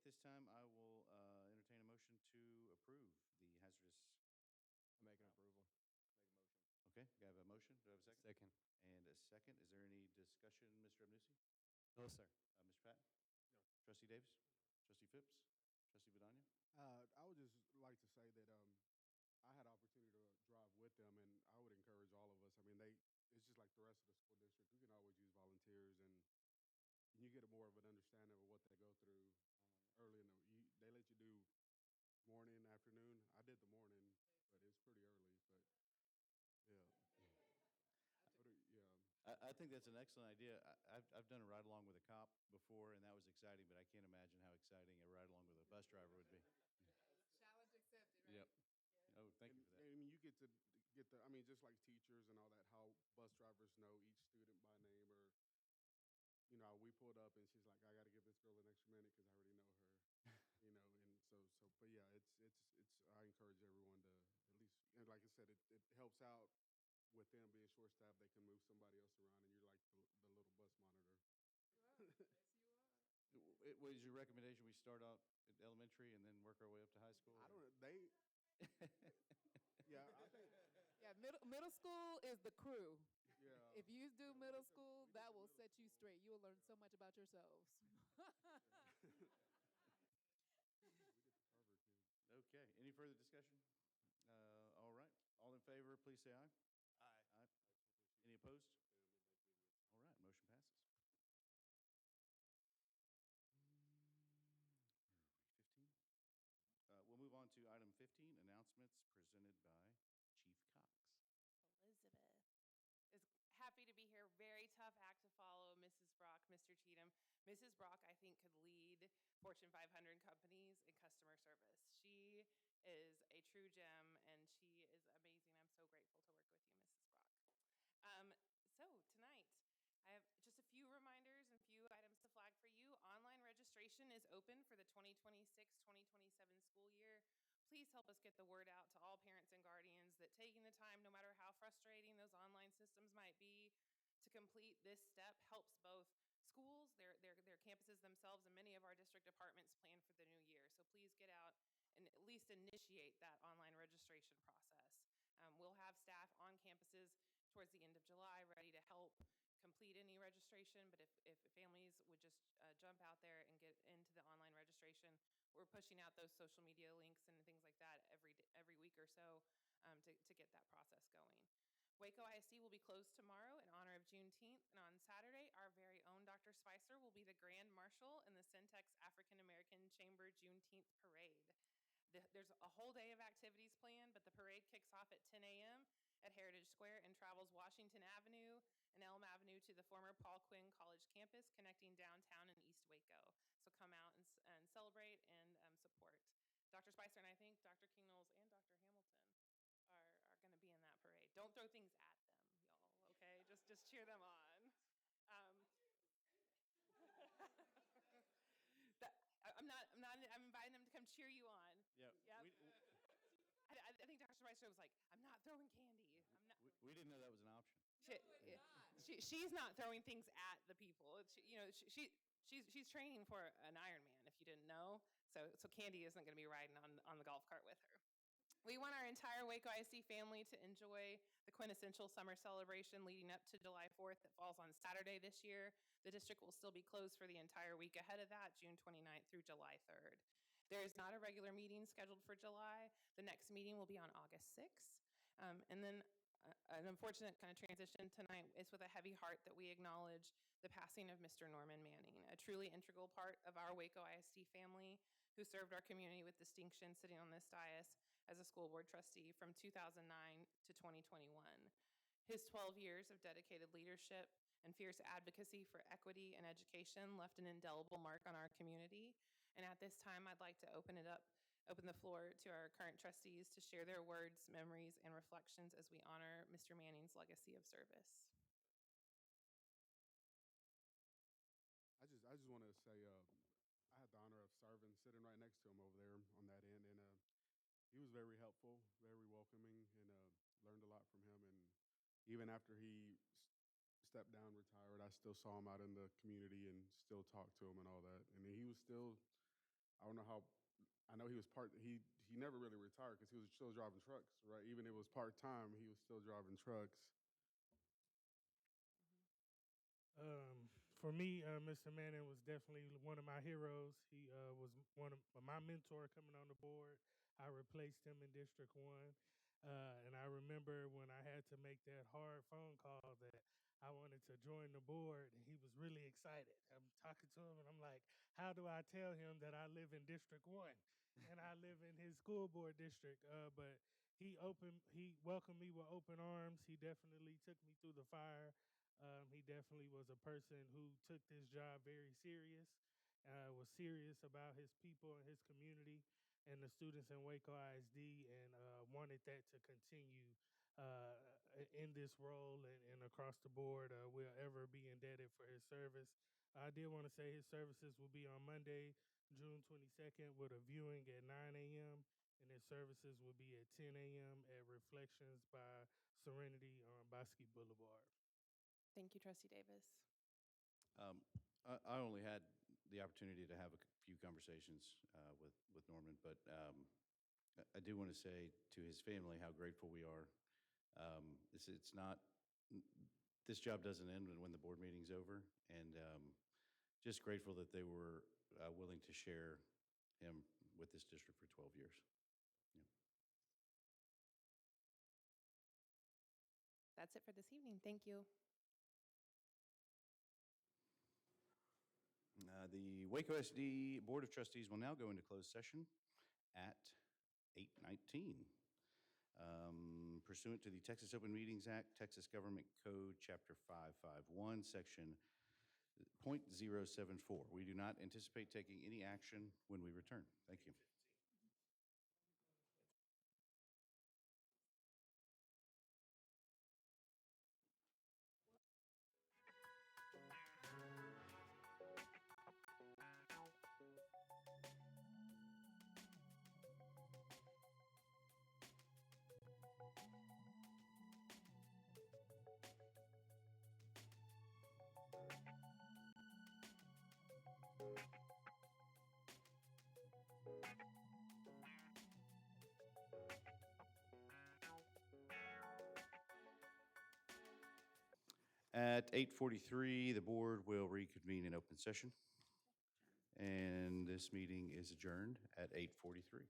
[SPEAKER 1] this time, I will entertain a motion to approve the hazardous.
[SPEAKER 10] I make an approval. Make a motion.
[SPEAKER 1] Okay, I have a motion. Do I have a second?
[SPEAKER 3] Second.
[SPEAKER 1] And a second. Is there any discussion, Mr. Abnusi?
[SPEAKER 3] No, sir.
[SPEAKER 1] Mr. Patton?
[SPEAKER 2] No.
[SPEAKER 1] Trustee Davis? Trustee Phipps? Trustee Vidania?
[SPEAKER 2] I would just like to say that I had opportunity to drive with them, and I would encourage all of us. I mean, it's just like the rest of the school district. We can always use volunteers, and you get more of an understanding of what they go through early in they let you do morning, afternoon. I did the morning, but it's pretty early. But yeah,
[SPEAKER 1] I think that's an excellent idea. I've done a ride along with a cop before, and that was exciting, but I can't imagine how exciting a ride along with a bus driver would be.
[SPEAKER 6] Challenge accepted, right?
[SPEAKER 1] Yep. Oh, thank you for that.
[SPEAKER 2] I mean, you get to get I mean, just like teachers and all that, how bus drivers know each student by name, or we pulled up and she's like, I got to give this girl an extra minute because I already know her, and but yeah, it's, I encourage everyone to at least, and like I said, it helps out with them being short-staffed. They can move somebody else around, and you're like the little bus monitor.
[SPEAKER 6] You are. Yes, you are.
[SPEAKER 1] What is your recommendation? We start out at elementary and then work our way up to high school?
[SPEAKER 2] I don't know. Yeah, I think.
[SPEAKER 20] Yeah, middle school is the crew.
[SPEAKER 2] Yeah.
[SPEAKER 20] If you do middle school, that will set you straight. You will learn so much about yourselves.
[SPEAKER 2] We get the pervert kids.
[SPEAKER 1] Okay. Any further discussion? All right. All in favor, please say aye.
[SPEAKER 9] Aye.
[SPEAKER 1] Aye. Any opposed? All right. Motion passes. Where are we? 15? We'll move on to item 15, announcements presented by Chief Cox.
[SPEAKER 21] Elizabeth is happy to be here. Very tough act to follow, Mrs. Brock, Mr. Cheatham. Mrs. Brock, I think, could lead Fortune 500 companies in customer service. She is a true gem, and she is amazing. I'm so grateful to work with you, Mrs. Brock. So tonight, I have just a few reminders and few items to flag for you. Online registration is open for the 2026-2027 school year. Please help us get the word out to all parents and guardians that taking the time, no matter how frustrating those online systems might be, to complete this step helps both schools, their campuses themselves, and many of our district departments plan for the new year. So please get out and at least initiate that online registration process. We'll have staff on campuses towards the end of July ready to help complete any registration, but if families would just jump out there and get into the online registration, we're pushing out those social media links and things like that every week or so to get that process going. Waco ISD will be closed tomorrow in honor of Juneteenth, and on Saturday, our very own Dr. Spicer will be the Grand Marshal in the Syntax African American Chamber Juneteenth Parade. There's a whole day of activities planned, but the parade kicks off at 10 a.m. at Heritage Square and travels Washington Avenue and Elm Avenue to the former Paul Quinn College campus, connecting downtown and East Waco. So come out and celebrate and support. Dr. Spicer and I think Dr. King Knowles and Dr. Hamilton are going to be in that parade. Don't throw things at them, y'all, okay? Just cheer them on. I'm inviting them to come cheer you on.
[SPEAKER 1] Yeah.
[SPEAKER 21] Yep. I think Dr. Spicer was like, I'm not throwing candy.
[SPEAKER 1] We didn't know that was an option.
[SPEAKER 21] She's not throwing things at the people. She's training for an Ironman, if you didn't know. So Candy isn't going to be riding on the golf cart with her. We want our entire Waco ISD family to enjoy the quintessential summer celebration leading up to July 4th. It falls on Saturday this year. The district will still be closed for the entire week ahead of that, June 29th through July 3rd. There is not a regular meeting scheduled for July. The next meeting will be on August 6th. And then an unfortunate kind of transition tonight is with a heavy heart that we acknowledge the passing of Mr. Norman Manning, a truly integral part of our Waco ISD family who served our community with distinction sitting on this dais as a school board trustee from 2009 to 2021. His 12 years of dedicated leadership and fierce advocacy for equity and education left an indelible mark on our community. And at this time, I'd like to open the floor to our current trustees to share their words, memories, and reflections as we honor Mr. Manning's legacy of service.
[SPEAKER 2] I just want to say I had the honor of sitting right next to him over there on that end, and he was very helpful, very welcoming, and learned a lot from him. And even after he stepped down, retired, I still saw him out in the community and still talked to him and all that. And he was still I don't know how. I know he was he never really retired because he was still driving trucks, right? Even if it was part time, he was still driving trucks.
[SPEAKER 14] For me, Mr. Manning was definitely one of my heroes. He was one of my mentor coming on the board. I replaced him in District 1. And I remember when I had to make that hard phone call that I wanted to join the board, and he was really excited. I'm talking to him, and I'm like, how do I tell him that I live in District 1 and I live in his school board district? But he welcomed me with open arms. He definitely took me through the fire. He definitely was a person who took this job very serious, was serious about his people and his community and the students in Waco ISD, and wanted that to continue in this role and across the board. We'll ever be indebted for his service. I did want to say his services will be on Monday, June 22nd, with a viewing at 9 a.m., and his services will be at 10 a.m. at Reflections by Serenity on Bosque Boulevard.
[SPEAKER 20] Thank you, Trustee Davis.
[SPEAKER 1] Um, I only had the opportunity to have a few conversations with Norman, but I do want to say to his family how grateful we are. It's not, this job doesn't end when the board meeting's over, and just grateful that they were willing to share him with this district for 12 years. Yeah.
[SPEAKER 20] That's it for this evening. Thank you.
[SPEAKER 1] The Waco SD Board of Trustees will now go into closed session at 8:19. Pursuant to the Texas Open Meetings Act, Texas Government Code, Chapter 551, Section .074. We do not anticipate taking any action when we return. Thank you. At 8:43, the board will reconvene in open session. And this meeting is adjourned at 8:43.